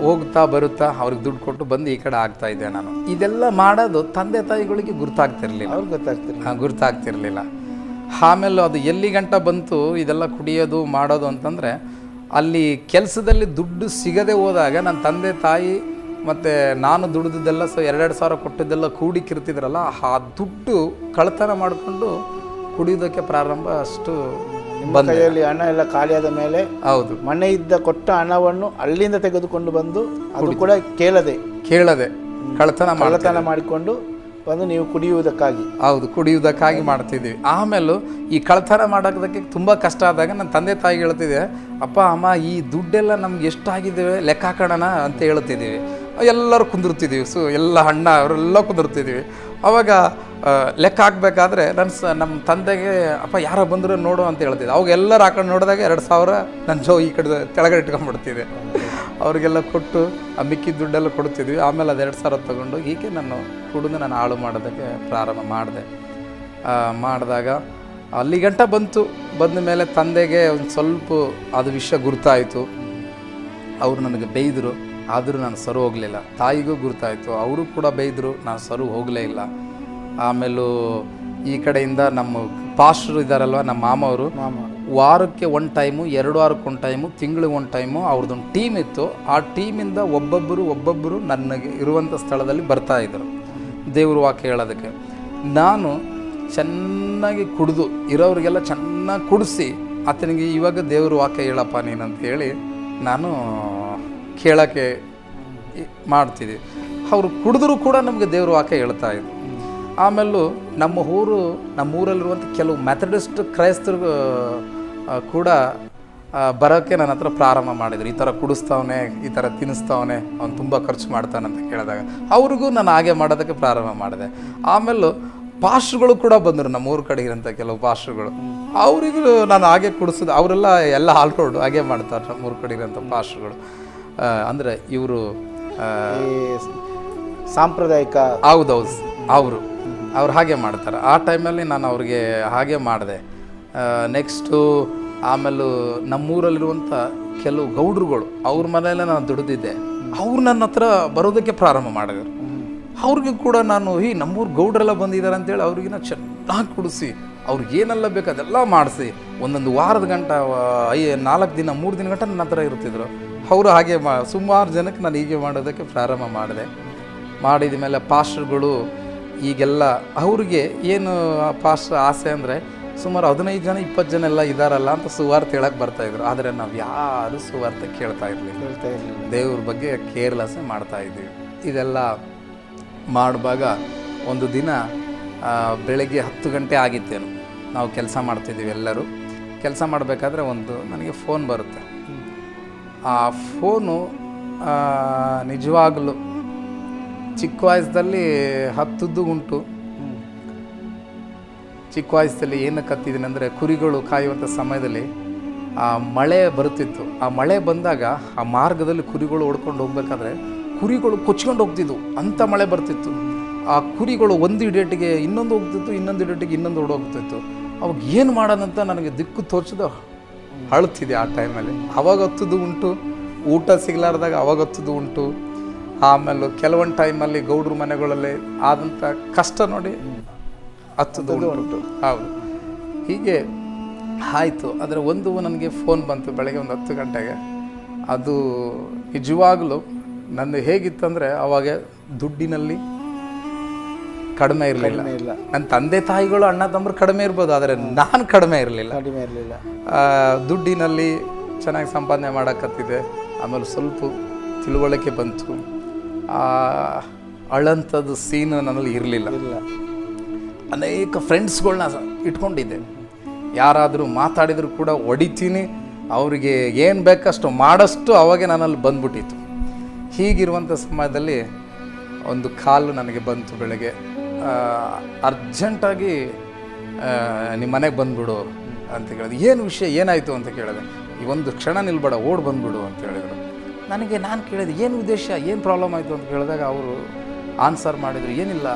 S2: ಹೋಗ್ತಾ ಬರುತ್ತಾ ಅವ್ರಿಗೆ ದುಡ್ಡು ಕೊಟ್ಟು ಬಂದು ಈ ಕಡೆ ಆಗ್ತಾಯಿದ್ದೆ ನಾನು. ಇದೆಲ್ಲ ಮಾಡೋದು ತಂದೆ ತಾಯಿಗಳಿಗೆ ಗೊತ್ತಾಗ್ತಿರ್ಲಿಲ್ಲ. ಆಮೇಲೆ ಅದು ಎಲ್ಲಿ ಗಂಟ ಬಂತು ಇದೆಲ್ಲ ಕುಡಿಯೋದು ಮಾಡೋದು ಅಂತಂದರೆ, ಅಲ್ಲಿ ಕೆಲಸದಲ್ಲಿ ದುಡ್ಡು ಸಿಗದೆ ಹೋದಾಗ ನನ್ನ ತಂದೆ ತಾಯಿ ಮತ್ತು ನಾನು ದುಡಿದಿದ್ದೆಲ್ಲ 2,000 ಕೊಟ್ಟಿದ್ದೆಲ್ಲ ಕೂಡಿಕ್ಕಿರ್ತಿದ್ರಲ್ಲ, ಆ ದುಡ್ಡು ಕಳ್ತನ ಮಾಡಿಕೊಂಡು ಕುಡಿಯೋದಕ್ಕೆ ಪ್ರಾರಂಭ ಅಷ್ಟು
S1: ನಿಮ್ಮ ಕೈಯಲ್ಲಿ ಹಣ ಎಲ್ಲ ಖಾಲಿಯಾದ ಮೇಲೆ
S2: ಹೌದು
S1: ಮನೆ ಇದ್ದ ಕೊಟ್ಟ ಹಣವನ್ನು ಅಲ್ಲಿಂದ ತೆಗೆದುಕೊಂಡು ಬಂದು ಅದು ಕೂಡ ಕೇಳದೆ ಕಳ್ಳತನ ಮಾಡಿಕೊಂಡು ಬಂದು ನೀವು ಕುಡಿಯುವುದಕ್ಕಾಗಿ.
S2: ಹೌದು, ಕುಡಿಯುವುದಕ್ಕಾಗಿ ಮಾಡ್ತಿದ್ವಿ. ಆಮೇಲೂ ಈ ಕಳ್ಳತನ ಮಾಡೋದಕ್ಕೆ ತುಂಬ ಕಷ್ಟ ಆದಾಗ ನನ್ನ ತಂದೆ ತಾಯಿಗೆ ಹೇಳ್ತಿದ್ದೆ, ಅಪ್ಪ ಅಮ್ಮ ಈ ದುಡ್ಡೆಲ್ಲ ನಮ್ಗೆ ಎಷ್ಟಾಗಿದ್ದೇವೆ ಲೆಕ್ಕ ಹಾಕೋಣ ಅಂತ ಹೇಳ್ತಿದ್ದೀವಿ. ಎಲ್ಲರೂ ಕುಂದಿರ್ತಿದ್ದೀವಿ, ಎಲ್ಲ ಅಣ್ಣ ಅವರೆಲ್ಲ ಕುಂದಿರ್ತಿದ್ದೀವಿ. ಅವಾಗ ಲೆಕ್ಕ ಹಾಕ್ಬೇಕಾದ್ರೆ ನಮ್ಮ ತಂದೆಗೆ ಅಪ್ಪ ಯಾರೋ ಬಂದರೂ ನೋಡು ಅಂತ ಹೇಳ್ತಿದ್ದೆ. ಅವಾಗ ಎಲ್ಲರೂ ಹಾಕೊಂಡು ನೋಡಿದಾಗ 2,000 ನನ್ನ ಈ ಕಡೆ ಕೆಳಗಡೆ ಇಟ್ಕೊಂಡ್ಬಿಡ್ತಿದ್ದೆ. ಅವ್ರಿಗೆಲ್ಲ ಕೊಟ್ಟು ಆ ಮಿಕ್ಕಿದ ದುಡ್ಡೆಲ್ಲ ಕೊಡ್ತಿದ್ವಿ. ಆಮೇಲೆ ಅದು 2,000 ತೊಗೊಂಡು ಹೀಗೆ ನಾನು ಕುಡಿದು ನಾನು ಹಾಳು ಮಾಡೋದಕ್ಕೆ ಪ್ರಾರಂಭ ಮಾಡಿದಾಗ ಅಲ್ಲಿ ಗಂಟ ಬಂದ ಮೇಲೆ ತಂದೆಗೆ ಒಂದು ಸ್ವಲ್ಪ ಅದು ವಿಷಯ ಗುರ್ತಾಯಿತು. ಅವರು ನನಗೆ ಬೈದರು, ಆದರೂ ನಾನು ಸರು ಹೋಗಲಿಲ್ಲ. ತಾಯಿಗೂ ಗುರ್ತಾಯಿತು, ಅವರು ಕೂಡ ಬೈದರು, ನಾನು ಸರು ಹೋಗಲೇ ಇಲ್ಲ. ಆಮೇಲೂ ಈ ಕಡೆಯಿಂದ ನಮ್ಮ ಪಾಸ್ಟ್ರು ಇದ್ದಾರಲ್ವ, ನಮ್ಮ ಮಾಮವರು, ವಾರಕ್ಕೆ 1 ಟೈಮು, 2 ವಾರಕ್ಕೆ 1 ಟೈಮು, ತಿಂಗಳಿಗೆ 1 ಟೈಮು ಅವ್ರದ್ದೊಂದು ಟೀಮ್ ಇತ್ತು. ಆ ಟೀಮಿಂದ ಒಬ್ಬೊಬ್ಬರು ನನಗೆ ಇರುವಂಥ ಸ್ಥಳದಲ್ಲಿ ಬರ್ತಾಯಿದ್ರು ದೇವ್ರ ವಾಕ್ಯ ಹೇಳೋದಕ್ಕೆ. ನಾನು ಚೆನ್ನಾಗಿ ಕುಡಿದು ಇರೋರಿಗೆಲ್ಲ ಚೆನ್ನಾಗಿ ಕುಡಿಸಿ ಆತನಿಗೆ ಇವಾಗ ದೇವ್ರ ವಾಕ್ಯ ಹೇಳಪ್ಪ ನೀನಂತ ಹೇಳಿ ನಾನು ಕೇಳೋಕ್ಕೆ ಮಾಡ್ತಿದ್ವಿ. ಅವರು ಕುಡಿದ್ರೂ ಕೂಡ ನಮಗೆ ದೇವ್ರ ವಾಕ್ಯ ಹೇಳ್ತಾಯಿದ್ರು. ಆಮೇಲೂ ನಮ್ಮೂರಲ್ಲಿರುವಂಥ ಕೆಲವು ಮೆಥಡಿಸ್ಟ್ ಕ್ರೈಸ್ತರು ಕೂಡ ಬರೋಕ್ಕೆ ನನ್ನ ಹತ್ರ ಪ್ರಾರಂಭ ಮಾಡಿದರು. ಈ ಥರ ಕುಡಿಸ್ತಾವನೆ, ಈ ಥರ ತಿನ್ನಿಸ್ತಾವನೆ, ಅವ್ನು ತುಂಬ ಖರ್ಚು ಮಾಡ್ತಾನಂತ ಕೇಳಿದಾಗ ಅವ್ರಿಗೂ ನಾನು ಹಾಗೆ ಮಾಡೋದಕ್ಕೆ ಪ್ರಾರಂಭ ಮಾಡಿದೆ. ಆಮೇಲೂ ಪಾಸ್ಟ್ರುಗಳು ಕೂಡ ಬಂದರು, ನಮ್ಮೂರ ಕಡೆ ಇರೋಂಥ ಕೆಲವು ಪಾಸ್ಟ್ರುಗಳು. ಅವರಿಗೂ ನಾನು ಹಾಗೆ ಕುಡಿಸೋದು, ಅವರೆಲ್ಲ ಎಲ್ಲ ಆಲ್ರೋಡು ಹಾಗೆ ಮಾಡ್ತಾರೆ ನಮ್ಮೂರ ಕಡೆ ಇರೋಂಥ ಪಾಸ್ಟ್ರುಗಳು. ಅಂದರೆ ಇವರು
S1: ಸಾಂಪ್ರದಾಯಿಕ,
S2: ಹೌದೌದು, ಅವ್ರು ಹಾಗೆ ಮಾಡ್ತಾರೆ. ಆ ಟೈಮಲ್ಲಿ ನಾನು ಅವ್ರಿಗೆ ಹಾಗೆ ಮಾಡಿದೆ. ನೆಕ್ಸ್ಟು ಆಮೇಲೂ ನಮ್ಮೂರಲ್ಲಿರುವಂಥ ಕೆಲವು ಗೌಡ್ರುಗಳು, ಅವ್ರ ಮನೆಯಲ್ಲೇ ನಾನು ದುಡಿದಿದ್ದೆ. ಅವ್ರು ನನ್ನ ಹತ್ರ ಬರೋದಕ್ಕೆ ಪ್ರಾರಂಭ ಮಾಡಿದರು. ಅವ್ರಿಗೆ ಕೂಡ ನಾನು ನಮ್ಮೂರು ಗೌಡ್ರೆಲ್ಲ ಬಂದಿದ್ದಾರೆ ಅಂತೇಳಿ ಅವ್ರಿಗಿನ್ನ ಚೆನ್ನಾಗಿ ಕುಡಿಸಿ ಅವ್ರಿಗೆ ಏನೆಲ್ಲ ಬೇಕು ಅದೆಲ್ಲ ಮಾಡಿಸಿ ಒಂದೊಂದು ವಾರದ ಗಂಟ 4 ದಿನ 3 ದಿನ ಗಂಟ ನನ್ನ ಹತ್ರ ಇರ್ತಿದ್ರು. ಅವರು ಹಾಗೆ ಸುಮಾರು ಜನಕ್ಕೆ ನಾನು ಹೀಗೆ ಮಾಡೋದಕ್ಕೆ ಪ್ರಾರಂಭ ಮಾಡಿದ ಮೇಲೆ ಪಾಸ್ಟರ್ಗಳು ಈಗೆಲ್ಲ ಅವ್ರಿಗೆ ಏನು ಪಾಸ್ಟರ್ ಆಸೆ ಅಂದರೆ ಸುಮಾರು 15 ಜನ 20 ಜನ ಎಲ್ಲ ಇದ್ದಾರಲ್ಲ ಅಂತ ಸುವಾರ್ತೆ ಹೇಳಕ್ಕೆ ಬರ್ತಾಯಿದ್ರು. ಆದರೆ ನಾವು ಯಾರು ಸುವಾರ್ತೆ ಕೇಳ್ತಾ ಇರಲಿಲ್ಲ, ದೇವ್ರ ಬಗ್ಗೆ ಕೇರ್ಲೆಸ್ಸೇ ಮಾಡ್ತಾಯಿದ್ದೀವಿ. ಇದೆಲ್ಲ ಮಾಡುವಾಗ ಒಂದು ದಿನ ಬೆಳಗ್ಗೆ 10 ಗಂಟೆ ಆಗಿತ್ತೇನು, ನಾವು ಕೆಲಸ ಮಾಡ್ತಿದ್ದೀವಿ. ಎಲ್ಲರೂ ಕೆಲಸ ಮಾಡಬೇಕಾದ್ರೆ ನನಗೆ ಫೋನ್ ಬರುತ್ತೆ. ಆ ಫೋನು ನಿಜವಾಗಲೂ ಚಿಕ್ಕ ವಯಸ್ಸಲ್ಲಿ 10 ಉಂಟು. ಚಿಕ್ಕ ವಯಸ್ಸಲ್ಲಿ ಏನಕ್ಕೆ ಹತ್ತಿದ್ದೀನಿ ಅಂದರೆ, ಕುರಿಗಳು ಕಾಯುವಂಥ ಸಮಯದಲ್ಲಿ ಮಳೆ ಬರುತ್ತಿತ್ತು. ಆ ಮಳೆ ಬಂದಾಗ ಆ ಮಾರ್ಗದಲ್ಲಿ ಕುರಿಗಳು ಓಡ್ಕೊಂಡು ಹೋಗ್ಬೇಕಾದ್ರೆ ಕುರಿಗಳು ಕೊಚ್ಕೊಂಡು ಹೋಗ್ತಿದ್ವು, ಅಂಥ ಮಳೆ ಬರ್ತಿತ್ತು. ಆ ಕುರಿಗಳು ಒಂದು ಡೇಟಿಗೆ ಇನ್ನೊಂದು ಹೋಗ್ತಿತ್ತು, ಇನ್ನೊಂದು ಡೇಟಿಗೆ ಇನ್ನೊಂದು ಓಡೋಗ್ತಿತ್ತು. ಅವಾಗ ಏನು ಮಾಡೋದಂತ ನನಗೆ ದಿಕ್ಕು ತೋರಿಸಿದ ಅಳ್ತಿದೆ ಆ ಟೈಮಲ್ಲಿ. ಅವಾಗ ಹತ್ತದು ಉಂಟು, ಊಟ ಸಿಗಲಾರ್ದಾಗ ಅವಾಗ ಹತ್ತದು ಉಂಟು. ಆಮೇಲೆ ಕೆಲವೊಂದು ಟೈಮಲ್ಲಿ ಗೌಡ್ರ ಮನೆಗಳಲ್ಲಿ ಆದಂಥ ಕಷ್ಟ ನೋಡಿ ಹತ್ತದು ಉಂಟು. ಹೌದು, ಹೀಗೆ ಆಯಿತು. ಆದರೆ ನನಗೆ ಫೋನ್ ಬಂತು ಬೆಳಗ್ಗೆ 10 ಗಂಟೆಗೆ. ಅದು ನಿಜವಾಗಲೂ ನಂದು ಹೇಗಿತ್ತಂದರೆ, ಅವಾಗ ದುಡ್ಡಿನಲ್ಲಿ ಕಡಿಮೆ ಇರಲಿಲ್ಲ. ನನ್ನ ತಂದೆ ತಾಯಿಗಳು ಅಣ್ಣ ತಮ್ಮರು ಕಡಿಮೆ ಇರ್ಬೋದು, ಆದರೆ ನಾನು ಕಡಿಮೆ ಇರಲಿಲ್ಲ. ದುಡ್ಡಿನಲ್ಲಿ ಚೆನ್ನಾಗಿ ಸಂಪಾದನೆ ಮಾಡೋಕ್ಕತ್ತಿದೆ. ಆಮೇಲೆ ಸ್ವಲ್ಪ ತಿಳುವಳಿಕೆ ಬಂತು. ಅಳಂಥದ್ದು ಸೀನ್ ನನ್ನಲ್ಲಿ ಇರಲಿಲ್ಲ. ಅನೇಕ ಫ್ರೆಂಡ್ಸ್ಗಳನ್ನ ಇಟ್ಕೊಂಡಿದ್ದೆ. ಯಾರಾದರೂ ಮಾತಾಡಿದರೂ ಕೂಡ ಹೊಡಿತೀನಿ, ಅವರಿಗೆ ಏನು ಬೇಕಷ್ಟು ಮಾಡಷ್ಟು ಅವಾಗೆ ನನ್ನಲ್ಲಿ ಬಂದ್ಬಿಟ್ಟಿತ್ತು. ಹೀಗಿರುವಂಥ ಸಮಯದಲ್ಲಿ ಒಂದು ಕಾಲು ನನಗೆ ಬಂತು ಬೆಳಗ್ಗೆ, ಅರ್ಜೆಂಟಾಗಿ ನಿಮ್ಮ ಮನೆಗೆ ಬಂದುಬಿಡು ಅಂತ ಕೇಳಿದೆ. ಏನು ವಿಷಯ, ಏನಾಯಿತು ಅಂತ ಕೇಳಿದೆ. ಈ ಒಂದು ಕ್ಷಣ ನಿಲ್ಬೇಡ, ಓಡಿ ಬಂದುಬಿಡು ಅಂತ ಹೇಳಿದರು. ನಾನು ಕೇಳಿದೆ ಏನು ಉದ್ದೇಶ, ಏನು ಪ್ರಾಬ್ಲಮ್ ಆಯಿತು ಅಂತ ಕೇಳಿದಾಗ ಅವರು ಆನ್ಸರ್ ಮಾಡಿದರು, ಏನಿಲ್ಲ,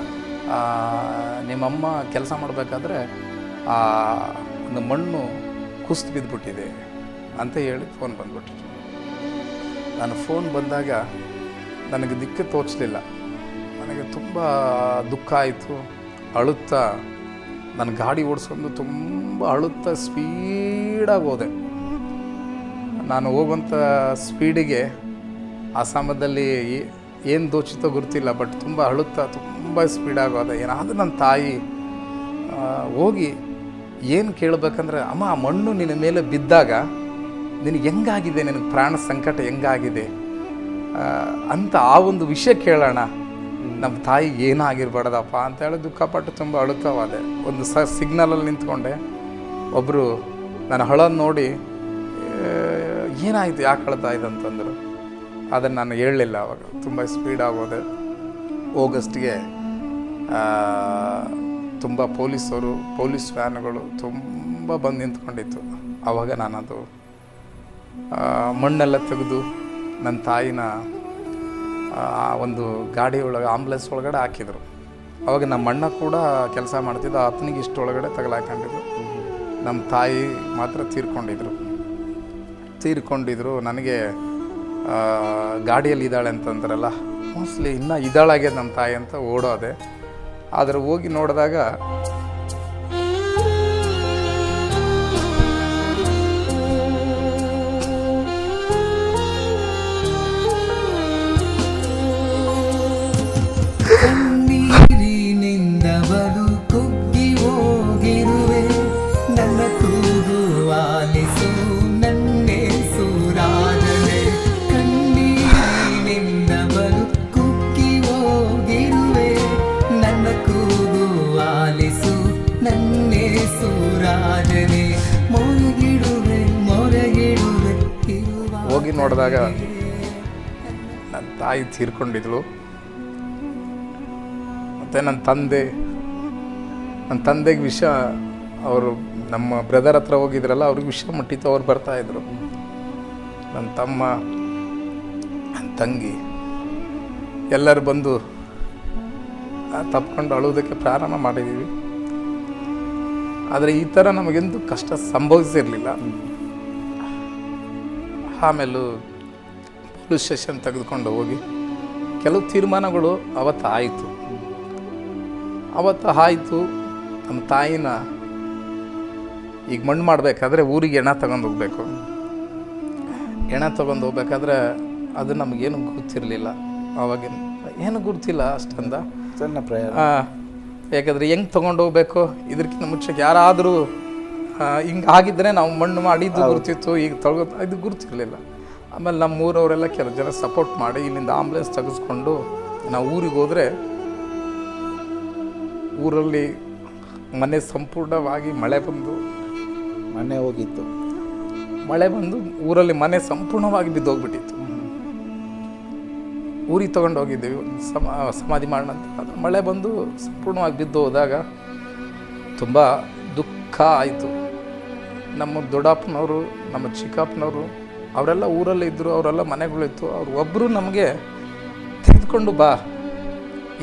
S2: ನಿಮ್ಮಮ್ಮ ಕೆಲಸ ಮಾಡಬೇಕಾದ್ರೆ ಒಂದು ಮಣ್ಣು ಕುಸ್ತು ಬಿದ್ದುಬಿಟ್ಟಿದೆ ಅಂತ ಹೇಳಿ ಫೋನ್ ಬಂದ್ಬಿಟ್ರು. ನಾನು ಫೋನ್ ಬಂದಾಗ ನನಗೆ ದಿಕ್ಕೆ ತೋಚಲಿಲ್ಲ. ನನಗೆ ತುಂಬ ದುಃಖ ಆಯಿತು. ಅಳುತ್ತಾ ನಾನು ಗಾಡಿ ಓಡಿಸ್ಕೊಂಡು ತುಂಬ ಅಳುತ್ತಾ ಸ್ಪೀಡಾಗಿ ಹೋದೆ. ನಾನು ಹೋಗುವಂಥ ಸ್ಪೀಡಿಗೆ ಆ ಸಮಯದಲ್ಲಿ ಏನು ದೋಚಿತೋ ಗೊತ್ತಿಲ್ಲ, ಬಟ್ ತುಂಬ ಅಳುತ್ತಾ ತುಂಬ ಸ್ಪೀಡಾಗಿ ಹೋದೆ. ಏನಾದರೂ ನನ್ನ ತಾಯಿ ಹೋಗಿ ಏನು ಕೇಳಬೇಕಂದ್ರೆ, ಅಮ್ಮ ಆ ಮಣ್ಣು ನಿನ್ನ ಮೇಲೆ ಬಿದ್ದಾಗ ನಿನಗೆ ಹೆಂಗಾಗಿದೆ, ನಿನಗೆ ಪ್ರಾಣ ಸಂಕಟ ಹೆಂಗಾಗಿದೆ ಅಂತ ಆ ಒಂದು ವಿಷಯ ಕೇಳೋಣ. ನಮ್ಮ ತಾಯಿಗೆ ಏನಾಗಿರ್ಬಾರ್ದಪ್ಪ ಅಂತೇಳಿ ದುಃಖಪಟ್ಟು ತುಂಬ ಅಳುತ್ತವಾದೆ. ಒಂದು ಸಿಗ್ನಲಲ್ಲಿ ನಿಂತ್ಕೊಂಡೆ. ಒಬ್ಬರು ನಾನು ಅಳೋದು ನೋಡಿ ಏನಾಯಿತು, ಯಾಕೆ ಅಳ್ತಾ ಇದೆ ಅಂತಂದರು. ಅದನ್ನು ನಾನು ಹೇಳಲಿಲ್ಲ. ಅವಾಗ ತುಂಬ ಸ್ಪೀಡ್ ಆಗೋದೆ. ಆಗಸ್ಟ್ಗೆ ತುಂಬ ಪೊಲೀಸ್ ವ್ಯಾನ್ಗಳು ತುಂಬ ಬಂದು ನಿಂತ್ಕೊಂಡಿತ್ತು. ಆವಾಗ ನಾನದು ಮಣ್ಣೆಲ್ಲ ತೆಗೆದು ನನ್ನ ತಾಯಿನ ಒಂದು ಗಾಡಿ ಒಳಗೆ ಆಂಬುಲೆನ್ಸ್ ಒಳಗಡೆ ಹಾಕಿದರು. ಅವಾಗ ನಮ್ಮ ಅಣ್ಣ ಕೂಡ ಕೆಲಸ ಮಾಡ್ತಿದ್ದ, ಆತನಿಗೆ ಇಷ್ಟೊಳಗಡೆ ತಗಲಾಕೊಂಡಿದ್ರು. ನಮ್ಮ ತಾಯಿ ಮಾತ್ರ ತೀರ್ಕೊಂಡಿದ್ರು. ನನಗೆ ಗಾಡಿಯಲ್ಲಿ ಇದ್ದಾಳೆ ಅಂತಂದ್ರಲ್ಲ, ಮೋಸ್ಟ್ಲಿ ಇನ್ನೂ ಇದ್ದಾಳಾಗ್ಯದ ನಮ್ಮ ತಾಯಿ ಅಂತ ಓಡೋದೆ. ಆದರೆ ಹೋಗಿ ನೋಡಿದಾಗ ಹೋಗಿ ನೋಡಿದಾಗ ನನ್ನ ತಾಯಿ ತೀರ್ಕೊಂಡಿದ್ಳು. ಮತ್ತು ನನ್ನ ತಂದೆಗೆ ವಿಷಯ, ಅವರು ನಮ್ಮ ಬ್ರದರ್ ಹತ್ರ ಹೋಗಿದ್ರಲ್ಲ, ಅವ್ರಿಗೆ ವಿಷಯ ಮುಟ್ಟಿತ್ತು. ಅವ್ರು ಬರ್ತಾಯಿದ್ರು. ನನ್ನ ತಮ್ಮ, ನನ್ನ ತಂಗಿ ಎಲ್ಲರೂ ಬಂದು ತಪ್ಕೊಂಡು ಅಳುವುದಕ್ಕೆ ಪ್ರಾರಂಭ ಮಾಡಿದ್ದೀವಿ. ಆದರೆ ಈ ಥರ ನಮಗೆಂದು ಕಷ್ಟ ಸಂಭವಿಸಿರಲಿಲ್ಲ. ಆಮೇಲೂ ಪೊಲೀಸ್ ಸ್ಟೇಷನ್ ತೆಗೆದುಕೊಂಡು ಹೋಗಿ ಕೆಲವು ತೀರ್ಮಾನಗಳು ಅವತ್ತು ಆಯಿತು. ನಮ್ಮ ತಾಯಿನ ಈಗ ಮಣ್ಣು ಮಾಡಬೇಕಾದ್ರೆ ಊರಿಗೆ ಹೆಣ ತಗೊಂಡು ಹೋಗ್ಬೇಕು. ಹೆಣ ತೊಗೊಂಡು ಹೋಗ್ಬೇಕಾದ್ರೆ ಅದು ನಮಗೇನು ಗೊತ್ತಿರಲಿಲ್ಲ. ಅವಾಗ ಏನು ಗೊತ್ತಿಲ್ಲ ಅಷ್ಟಂದ
S1: ಸಣ್ಣ ಪ್ರಯಾಣ.
S2: ಯಾಕಂದರೆ ಹೆಂಗೆ ತೊಗೊಂಡು ಹೋಗ್ಬೇಕು, ಇದಕ್ಕಿಂತ ಮುಂಚೆ ಯಾರಾದರೂ ಹಿಂಗೆ ಆಗಿದ್ದರೆ ನಾವು ಮಣ್ಣು ಮಾಡಿದ್ದು ಗುರ್ತಿತ್ತು. ಈಗ ಇದು ಗುರ್ತಿರಲಿಲ್ಲ. ಆಮೇಲೆ ನಮ್ಮ ಊರವರೆಲ್ಲ ಕೆಲವು ಜನ ಸಪೋರ್ಟ್ ಮಾಡಿ ಇಲ್ಲಿಂದ ಆಂಬುಲೆನ್ಸ್ ತೆಗೆಸ್ಕೊಂಡು ನಾವು ಊರಿಗೆ ಹೋದರೆ, ಊರಲ್ಲಿ ಮನೆ ಸಂಪೂರ್ಣವಾಗಿ ಮಳೆ ಬಂದು ಊರಲ್ಲಿ ಮನೆ ಸಂಪೂರ್ಣವಾಗಿ ಬಿದ್ದೋಗ್ಬಿಟ್ಟಿತ್ತು. ಊರಿಗೆ ತೊಗೊಂಡು ಹೋಗಿದ್ದೀವಿ ಸಮಾಧಿ ಮಾಡೋಣ ಅಂತ. ಮಳೆ ಬಂದು ಸಂಪೂರ್ಣವಾಗಿ ಬಿದ್ದು ಹೋದಾಗ ತುಂಬ ದುಃಖ ಆಯಿತು. ನಮ್ಮ ದೊಡ್ಡಪ್ಪನವರು, ನಮ್ಮ ಚಿಕ್ಕಪ್ಪನವರು ಅವರೆಲ್ಲ ಊರಲ್ಲೇ ಇದ್ದರು. ಅವರೆಲ್ಲ ಮನೆಗಳಿತ್ತು. ಅವ್ರು ಒಬ್ಬರು ನಮಗೆ ತೆಗೆದುಕೊಂಡು ಬಾ,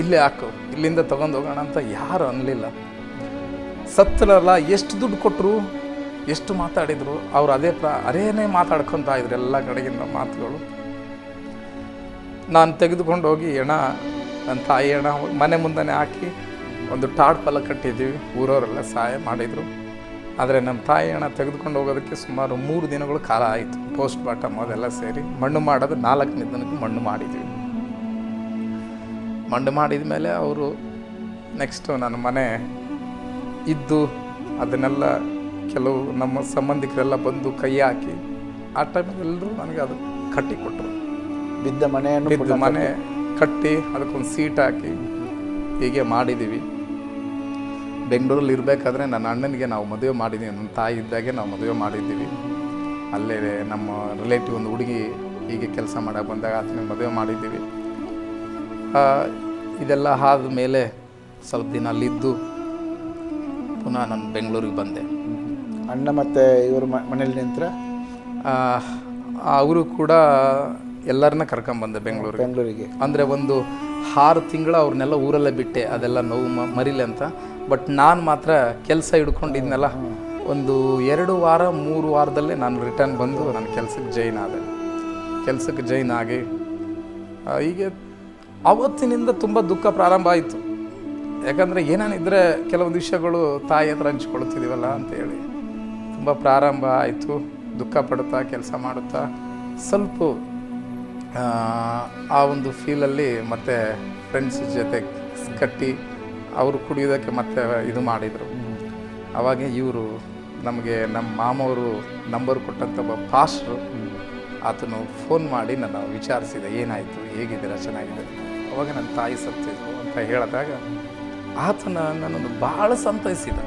S2: ಇಲ್ಲೇ ಹಾಕು, ಇಲ್ಲಿಂದ ತೊಗೊಂಡು ಹೋಗೋಣ ಅಂತ ಯಾರು ಅನ್ನಲಿಲ್ಲ. ಸತ್ತರಲ್ಲ, ಎಷ್ಟು ದುಡ್ಡು ಕೊಟ್ಟರು, ಎಷ್ಟು ಮಾತಾಡಿದರು, ಅವ್ರು ಅದೇನೇ ಮಾತಾಡ್ಕೊತಾ ಇದ್ರು ಎಲ್ಲ ಕಡೆಗಿಂದ ಮಾತುಗಳು. ನಾನು ತೆಗೆದುಕೊಂಡು ಹೋಗಿ ನನ್ನ ತಾಯಿ ಮನೆ ಮುಂದೆ ಹಾಕಿ ಒಂದು ಟಾಡ್ಪಲ್ಲ ಕಟ್ಟಿದ್ದೀವಿ. ಊರವರೆಲ್ಲ ಸಹಾಯ ಮಾಡಿದರು. ಆದರೆ ನಮ್ಮ ತಾಯಿ ತೆಗೆದುಕೊಂಡು ಹೋಗೋದಕ್ಕೆ ಸುಮಾರು 3 ದಿನಗಳು ಕಾಲ ಆಯಿತು. ಪೋಸ್ಟ್ ಮಾರ್ಟಮ್ ಅದೆಲ್ಲ ಸೇರಿ ಮಣ್ಣು ಮಾಡೋದು 4ನೇ ದಿನಕ್ಕೆ ಮಣ್ಣು ಮಾಡಿದ್ವಿ. ಮಣ್ಣು ಮಾಡಿದ ಮೇಲೆ ಅವರು ನೆಕ್ಸ್ಟು ನನ್ನ ಮನೆ ಇದ್ದು ಅದನ್ನೆಲ್ಲ ಕೆಲವು ನಮ್ಮ ಸಂಬಂಧಿಕರೆಲ್ಲ ಬಂದು ಕೈ ಹಾಕಿ ಆ ಟೈಮಲ್ಲಿ ಎಲ್ಲರೂ ನನಗೆ ಅದು ಕಟ್ಟಿಕೊಟ್ರು.
S1: ಬಿದ್ದ ಮನೆ
S2: ಕಟ್ಟಿ ಅದಕ್ಕೊಂದು ಸೀಟ್ ಹಾಕಿ ಹೀಗೆ ಮಾಡಿದ್ದೀವಿ. ಬೆಂಗಳೂರಲ್ಲಿ ಇರಬೇಕಾದ್ರೆ ನನ್ನ ಅಣ್ಣನಿಗೆ ನಾವು ಮದುವೆ ಮಾಡಿದ್ದೀವಿ. ನನ್ನ ತಾಯಿ ಇದ್ದಾಗೆ ನಾವು ಮದುವೆ ಮಾಡಿದ್ದೀವಿ. ಅಲ್ಲೇ ನಮ್ಮ ರಿಲೇಟಿವ್ ಒಂದು ಹುಡುಗಿ ಹೀಗೆ ಕೆಲಸ ಮಾಡೋಕ್ಕೆ ಬಂದಾಗ ಆತನಿಗೆ ಮದುವೆ ಮಾಡಿದ್ದೀವಿ. ಇದೆಲ್ಲ ಆದ ಮೇಲೆ ಸ್ವಲ್ಪ ದಿನ ಅಲ್ಲಿದ್ದು ಪುನಃ ನಾನು ಬೆಂಗಳೂರಿಗೆ ಬಂದೆ.
S1: ಅಣ್ಣ ಮತ್ತು ಇವರು ಮನೇಲಿ ನಿಂತರ
S2: ಅವರು ಕೂಡ ಎಲ್ಲರನ್ನ ಕರ್ಕೊಂಬಂದೆ ಬೆಂಗಳೂರಿಗೆ. ಅಂದರೆ ಒಂದು 6 ತಿಂಗಳು ಅವ್ರನ್ನೆಲ್ಲ ಊರಲ್ಲೇ ಬಿಟ್ಟೆ, ಅದೆಲ್ಲ ನೋವು ಮರಿಲೆ ಅಂತ. ಬಟ್ ನಾನು ಮಾತ್ರ ಕೆಲಸ ಹಿಡ್ಕೊಂಡಿದ್ನಲ್ಲ, ಒಂದು 2 ವಾರ 3 ವಾರದಲ್ಲೇ ನಾನು ರಿಟರ್ನ್ ಬಂದು ನನ್ನ ಕೆಲಸಕ್ಕೆ ಜಾಯ್ನ್ ಆಗಿ ಹೀಗೆ ಅವತ್ತಿನಿಂದ ತುಂಬ ದುಃಖ ಪ್ರಾರಂಭ ಆಯಿತು. ಯಾಕಂದರೆ ಏನೇನಿದ್ರೆ ಕೆಲವೊಂದು ವಿಷಯಗಳು ತಾಯಿ ಹತ್ರ ಹಂಚ್ಕೊಳ್ತಿದ್ದೀವಲ್ಲ ಅಂತೇಳಿ ತುಂಬ ಪ್ರಾರಂಭ ಆಯಿತು. ದುಃಖ ಪಡುತ್ತಾ ಕೆಲಸ ಮಾಡುತ್ತಾ ಸ್ವಲ್ಪ ಆ ಒಂದು ಫೀಲಲ್ಲಿ ಮತ್ತೆ ಫ್ರೆಂಡ್ಸ್ ಜೊತೆ ಕಟ್ಟಿ ಅವರು ಕುಡಿಯೋದಕ್ಕೆ ಮತ್ತೆ ಇದು ಮಾಡಿದರು. ಅವಾಗ ಇವರು ನಮಗೆ ನಮ್ಮ ಮಾಮವರು ನಂಬರ್ ಕೊಟ್ಟಂಥ ಒಬ್ಬ ಪಾಸ್ಟ್ರು ಆತನು ಫೋನ್ ಮಾಡಿ ನನ್ನ ವಿಚಾರಿಸಿದೆ, ಏನಾಯಿತು, ಹೇಗಿದ್ದೀರಾ, ಚೆನ್ನಾಗಿದೆ. ಅವಾಗ ನನ್ನ ತಾಯಿ ಸತ್ತಿದ್ರು ಅಂತ ಹೇಳಿದಾಗ ಆತನ ನನ್ನನ್ನು ಭಾಳ ಸಂತೈಸಿದ.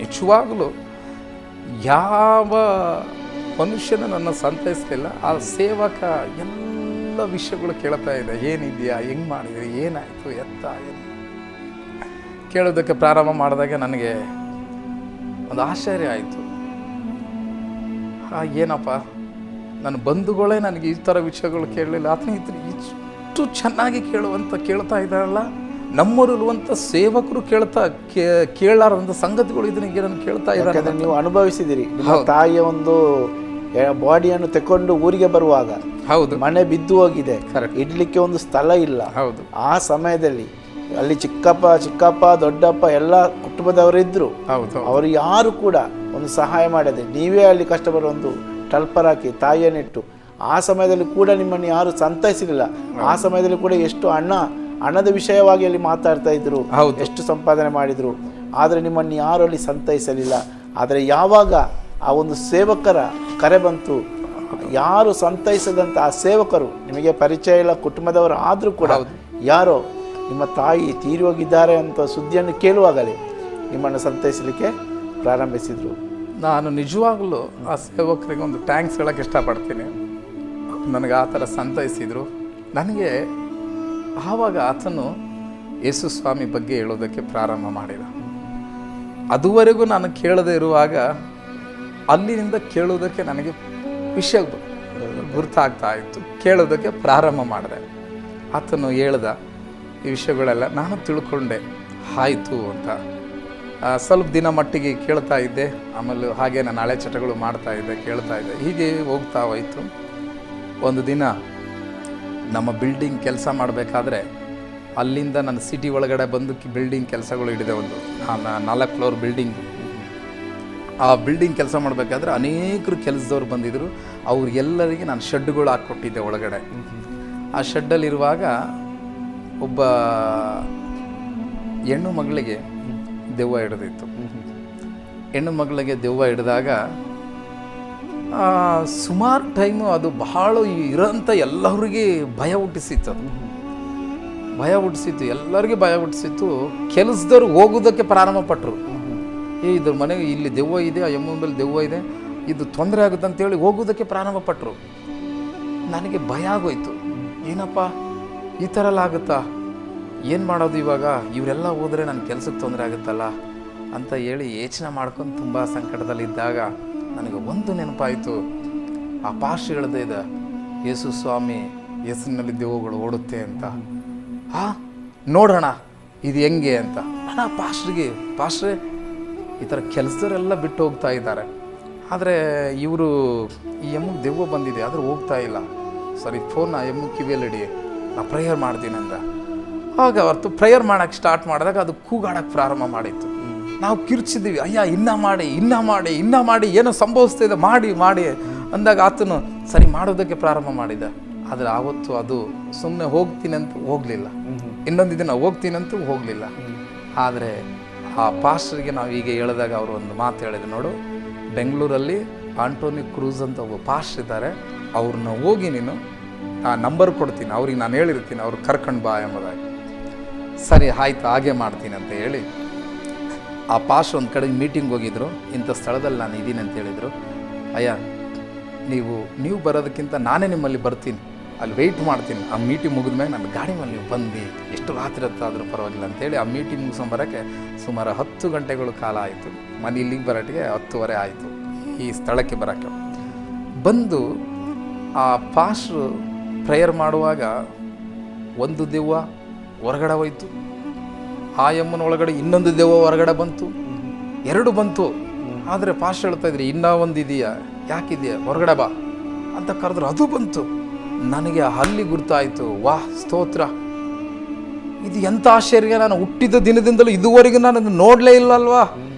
S2: ನಿಜವಾಗಲೂ ಯಾವ ಮನುಷ್ಯನ ನನ್ನ ಸಂತೈಸಲಿಲ್ಲ. ಆ ಸೇವಕ ಎಲ್ಲ ವಿಷಯಗಳು ಕೇಳ್ತಾ ಇದೆ, ಏನಿದೆಯಾ, ಹೆಂಗೆ ಮಾಡಿದ್ರಿ, ಏನಾಯಿತು, ಎತ್ತ ಏನು ಕೇಳೋದಕ್ಕೆ ಪ್ರಾರಂಭ ಮಾಡಿದಾಗ ನನಗೆ ಒಂದು ಆಶ್ಚರ್ಯ ಆಯಿತು. ಏನಪ್ಪ, ನನ್ನ ಬಂಧುಗಳೇ ನನಗೆ ಈ ಥರ ವಿಷಯಗಳು ಕೇಳಲಿಲ್ಲ, ಆತನ ಇಷ್ಟು ಚೆನ್ನಾಗಿ ಕೇಳ್ತಾ ಇದ್ದಾರಲ್ಲ. ನಮ್ಮಲ್ಲಿರುವಂಥ ಸೇವಕರು ಕೇಳಾರಂಥ ಸಂಗತಿಗಳು ಇದನಿಗೆ ನಾನು ಕೇಳ್ತಾ ಇದ್ದಾರೆ.
S1: ನೀವು ಅನುಭವಿಸಿದಿರಿ. ನಿಮ್ಮ ತಾಯಿಯ ಒಂದು ಬಾಡಿಯನ್ನು ತಕೊಂಡು ಊರಿಗೆ ಬರುವಾಗ
S2: ಹೌದು
S1: ಮನೆ ಬಿದ್ದು ಹೋಗಿದೆ, ಇಡ್ಲಿಕ್ಕೆ ಒಂದು ಸ್ಥಳ ಇಲ್ಲ.
S2: ಹೌದು,
S1: ಆ ಸಮಯದಲ್ಲಿ ಅಲ್ಲಿ ಚಿಕ್ಕಪ್ಪ ದೊಡ್ಡಪ್ಪ ಎಲ್ಲ ಕುಟುಂಬದವರಿದ್ರು.
S2: ಹೌದು,
S1: ಅವರು ಯಾರು ಕೂಡ ಒಂದು ಸಹಾಯ ಮಾಡದೆ ನೀವೇ ಅಲ್ಲಿ ಕಷ್ಟಪಡುವ ಒಂದು ಟಲ್ಪರ್ ಹಾಕಿ ತಾಯಿಯನ್ನಿಟ್ಟು ಆ ಸಮಯದಲ್ಲಿ ಕೂಡ ನಿಮ್ಮನ್ನು ಯಾರು ಸಂತೈಸಲಿಲ್ಲ. ಆ ಸಮಯದಲ್ಲಿ ಕೂಡ ಎಷ್ಟು ಹಣದ ವಿಷಯವಾಗಿ ಅಲ್ಲಿ ಮಾತಾಡ್ತಾ ಇದ್ರು, ಎಷ್ಟು ಸಂಪಾದನೆ ಮಾಡಿದ್ರು, ಆದರೆ ನಿಮ್ಮನ್ನು ಯಾರು ಅಲ್ಲಿ ಸಂತೈಸಲಿಲ್ಲ. ಆದರೆ ಯಾವಾಗ ಆ ಒಂದು ಸೇವಕರ ಕರೆ ಬಂತು, ಯಾರು ಸಂತೈಸದಂಥ ಆ ಸೇವಕರು ನಿಮಗೆ ಪರಿಚಯ ಇಲ್ಲ, ಕುಟುಂಬದವರು ಆದರೂ ಕೂಡ ಯಾರೋ ನಿಮ್ಮ ತಾಯಿ ತೀರಿ ಹೋಗಿದ್ದಾರೆ ಅಂತ ಸುದ್ದಿಯನ್ನು ಕೇಳುವಾಗಲೇ ನಿಮ್ಮನ್ನು ಸಂತೈಸಲಿಕ್ಕೆ ಪ್ರಾರಂಭಿಸಿದರು.
S2: ನಾನು ನಿಜವಾಗಲೂ ಆ ಸೇವಕರಿಗೆ ಒಂದು ಥ್ಯಾಂಕ್ಸ್ ಹೇಳೋಕ್ಕೆ ಇಷ್ಟಪಡ್ತೀನಿ. ನನಗೆ ಆ ಥರ ಸಂತೈಸಿದರು. ನನಗೆ ಆವಾಗ ಆತನು ಯೇಸು ಸ್ವಾಮಿ ಬಗ್ಗೆ ಹೇಳೋದಕ್ಕೆ ಪ್ರಾರಂಭ ಮಾಡಿದ. ಅದುವರೆಗೂ ನಾನು ಕೇಳದೇ ಇರುವಾಗ ಅಲ್ಲಿನಿಂದ ಕೇಳೋದಕ್ಕೆ ನನಗೆ ವಿಷಯ ಗುರ್ತಾಗ್ತಾ ಇತ್ತು. ಕೇಳೋದಕ್ಕೆ ಪ್ರಾರಂಭ ಮಾಡಿದೆ. ಆತನು ಹೇಳ್ದ ಈ ವಿಷಯಗಳೆಲ್ಲ ನಾನು ತಿಳ್ಕೊಂಡೆ, ಆಯಿತು ಅಂತ. ಸ್ವಲ್ಪ ದಿನ ಮಟ್ಟಿಗೆ ಕೇಳ್ತಾ ಇದ್ದೆ. ಆಮೇಲೆ ಹಾಗೆ ನಾನು ಹಳೆ ಚಟಗಳು ಮಾಡ್ತಾ ಇದ್ದೆ, ಕೇಳ್ತಾ ಇದ್ದೆ. ಹೀಗೆ ಹೋಗ್ತಾ ಹೋಯಿತು. ಒಂದು ದಿನ ನಮ್ಮ ಬಿಲ್ಡಿಂಗ್ ಕೆಲಸ ಮಾಡಬೇಕಾದ್ರೆ ಅಲ್ಲಿಂದ ನನ್ನ ಸಿಟಿ ಒಳಗಡೆ ಬಂದು ಬಿಲ್ಡಿಂಗ್ ಕೆಲಸಗಳು ಹಿಡಿದೆ. ಒಂದು 4 ಫ್ಲೋರ್ ಬಿಲ್ಡಿಂಗ್. ಆ ಬಿಲ್ಡಿಂಗ್ ಕೆಲಸ ಮಾಡಬೇಕಾದ್ರೆ ಅನೇಕರು ಕೆಲಸದವ್ರು ಬಂದಿದ್ದರು. ಅವ್ರಿಗೆಲ್ಲರಿಗೆ ನಾನು ಶೆಡ್ಡುಗಳು ಹಾಕ್ಕೊಟ್ಟಿದ್ದೆ ಒಳಗಡೆ. ಆ ಶೆಡ್ಡಲ್ಲಿರುವಾಗ ಒಬ್ಬ ಹೆಣ್ಣು ಮಗಳಿಗೆ ದೆವ್ವ ಹಿಡಿದಿತ್ತು. ಹೆಣ್ಣು ಮಗಳಿಗೆ ದೆವ್ವ ಹಿಡಿದಾಗ ಸುಮಾರು ಟೈಮು ಅದು ಬಹಳ ಇರೋಂಥ ಎಲ್ಲರಿಗೆ ಭಯ ಹುಟ್ಟಿಸಿತ್ತು. ಎಲ್ಲರಿಗೆ ಭಯ ಹುಟ್ಟಿಸಿತ್ತು. ಕೆಲಸದವ್ರು ಹೋಗೋದಕ್ಕೆ ಪ್ರಾರಂಭ ಪಟ್ಟರು. ಇದ್ರ ಮನೆಗೆ ಇಲ್ಲಿ ದೆವ್ವ ಇದೆ, ಆ ಎಮ್ಮನ ಮೇಲೆ ದೆವ್ವ ಇದೆ, ಇದು ತೊಂದರೆ ಆಗುತ್ತೆ ಅಂತೇಳಿ ಹೋಗೋದಕ್ಕೆ ಪ್ರಾರಂಭ ಪಟ್ಟರು. ನನಗೆ ಭಯ ಆಗೋಯ್ತು. ಏನಪ್ಪ ಈ ಥರ ಎಲ್ಲ ಆಗುತ್ತಾ, ಏನು ಮಾಡೋದು ಇವಾಗ, ಇವರೆಲ್ಲ ಹೋದರೆ ನನ್ನ ಕೆಲಸಕ್ಕೆ ತೊಂದರೆ ಆಗುತ್ತಲ್ಲ ಅಂತ ಹೇಳಿ ಯೋಚನೆ ಮಾಡ್ಕೊಂಡು ತುಂಬ ಸಂಕಟದಲ್ಲಿದ್ದಾಗ ನನಗೆ ಒಂದು ನೆನಪಾಯಿತು. ಆ ಪಾಸ್ಟ್ ಹೇಳ್ದೆ ಇದೆ, ಯೇಸು ಸ್ವಾಮಿ ಹೆಸರಿನಲ್ಲಿ ದೆವ್ವಗಳು ಓಡುತ್ತೆ ಅಂತ. ನೋಡೋಣ ಇದು ಹೆಂಗೆ ಅಂತ. ನಾನು ಆ ಪಾಸ್ಟ್ರೇ ಈ ಥರ ಕೆಲಸದವರೆಲ್ಲ ಬಿಟ್ಟು ಹೋಗ್ತಾ ಇದ್ದಾರೆ, ಆದರೆ ಇವರು ಈ ಎಮ್ಮಗೆ ದೆವ್ವ ಬಂದಿದೆ ಆದರೂ ಹೋಗ್ತಾ ಇಲ್ಲ. ಸರಿ, ಫೋನ್ ಆ ಎಮ್ಮಗೆ ಕಿವಿಯಲ್ಲಿಡಿ, ನಾ ಪ್ರೇಯರ್ ಮಾಡ್ತೀನಿ ಅಂದ. ಆಗ ಅವತ್ತು ಪ್ರೇಯರ್ ಮಾಡೋಕ್ಕೆ ಸ್ಟಾರ್ಟ್ ಮಾಡಿದಾಗ ಅದು ಕೂಗಾಡೋಕ್ಕೆ ಪ್ರಾರಂಭ ಮಾಡಿತ್ತು. ನಾವು ಕಿರ್ಚಿದ್ದೀವಿ, ಅಯ್ಯ ಇನ್ನೂ ಮಾಡಿ ಏನೋ ಸಂಭವಿಸ್ತಿದೆ, ಮಾಡಿ ಅಂದಾಗ ಆತನು ಸರಿ ಮಾಡೋದಕ್ಕೆ ಪ್ರಾರಂಭ ಮಾಡಿದ. ಆದರೆ ಆವತ್ತು ಅದು ಸುಮ್ಮನೆ ಹೋಗ್ತೀನಂತ ಹೋಗಲಿಲ್ಲ, ಇನ್ನೊಂದು ದಿನ ಹೋಗ್ತೀನಂತೂ ಹೋಗಲಿಲ್ಲ. ಆದರೆ ಆ ಪಾಸ್ಟರ್ಗೆ ನಾವು ಈಗ ಹೇಳಿದಾಗ ಅವರು ಒಂದು ಮಾತು ಹೇಳಿದ್ರು, ನೋಡು, ಬೆಂಗಳೂರಲ್ಲಿ ಆಂಟೋನಿ ಕ್ರೂಸ್ ಅಂತ ಒಬ್ಬ ಪಾಸ್ಟರ್ ಇದ್ದಾರೆ, ಅವ್ರನ್ನ ಹೋಗಿ ನೀನು ಆ ನಂಬರ್ ಕೊಡ್ತೀನಿ, ಅವ್ರಿಗೆ ನಾನು ಹೇಳಿರ್ತೀನಿ, ಅವ್ರು ಕರ್ಕೊಂಡು ಬಾ ಎಂಬುದಾಗಿ. ಸರಿ ಆಯ್ತು, ಹಾಗೆ ಮಾಡ್ತೀನಿ ಅಂತ ಹೇಳಿ ಆ ಪಾಸ್ಟರ್ ಒಂದು ಕಡೆ ಮೀಟಿಂಗ್ ಹೋಗಿದ್ರು. ಇಂಥ ಸ್ಥಳದಲ್ಲಿ ನಾನು ಇದ್ದೀನಿ ಅಂತ ಹೇಳಿದರು. ಅಯ್ಯ ನೀವು ಬರೋದಕ್ಕಿಂತ ನಾನೇ ನಿಮ್ಮಲ್ಲಿ ಬರ್ತೀನಿ, ಅಲ್ಲಿ ವೆಯ್ಟ್ ಮಾಡ್ತೀನಿ, ಆ ಮೀಟಿಂಗ್ ಮುಗಿದ್ಮೇಲೆ ನನ್ನ ಗಾಡಿ ಮೇಲೆ ನೀವು ಬಂದು ಎಷ್ಟು ರಾತ್ರಿ ಹೊತ್ತಾದರೂ ಪರವಾಗಿಲ್ಲ ಅಂತೇಳಿ ಆ ಮೀಟಿಂಗ್ ಮುಗಿಸ್ಕೊಂಬರೋಕ್ಕೆ ಸುಮಾರು 10 ಗಂಟೆಗಳು ಕಾಲ ಆಯಿತು. ಮನೆ ಇಲ್ಲಿಗೆ ಬರೋಟ್ಟಿಗೆ 10:30 ಆಯಿತು. ಈ ಸ್ಥಳಕ್ಕೆ ಬರೋಕ್ಕೆ ಬಂದು ಆ ಪಾಸ್ಟ್ರು ಪ್ರೇಯರ್ ಮಾಡುವಾಗ ಒಂದು ದೆವ್ವ ಹೊರಗಡೆ ಹೋಯ್ತು, ಆ ಎಮ್ಮನ ಒಳಗಡೆ ಇನ್ನೊಂದು ದೆವ್ವ ಹೊರಗಡೆ ಬಂತು, 2 ಬಂತು. ಆದರೆ ಪಾಸ್ಟ್ ಹೇಳ್ತಾ ಇದ್ರಿ, ಇನ್ನೂ ಒಂದು ಇದೆಯಾ, ಯಾಕಿದೆಯಾ, ಹೊರಗಡೆ ಬಾ ಅಂತ ಕರೆದ್ರು, ಅದು ಬಂತು. ನನಗೆ ಅಲ್ಲಿ ಗುರ್ತಾಯಿತು, ವಾಹ್ ಸ್ತೋತ್ರ, ಇದು ಎಂಥ ಆಶ್ಚರ್ಯ, ನಾನು ಹುಟ್ಟಿದ ದಿನದಿಂದಲೂ ಇದುವರೆಗೂ ನಾನು ಅದನ್ನು ನೋಡಲೇ ಇಲ್ಲಲ್ವಾ,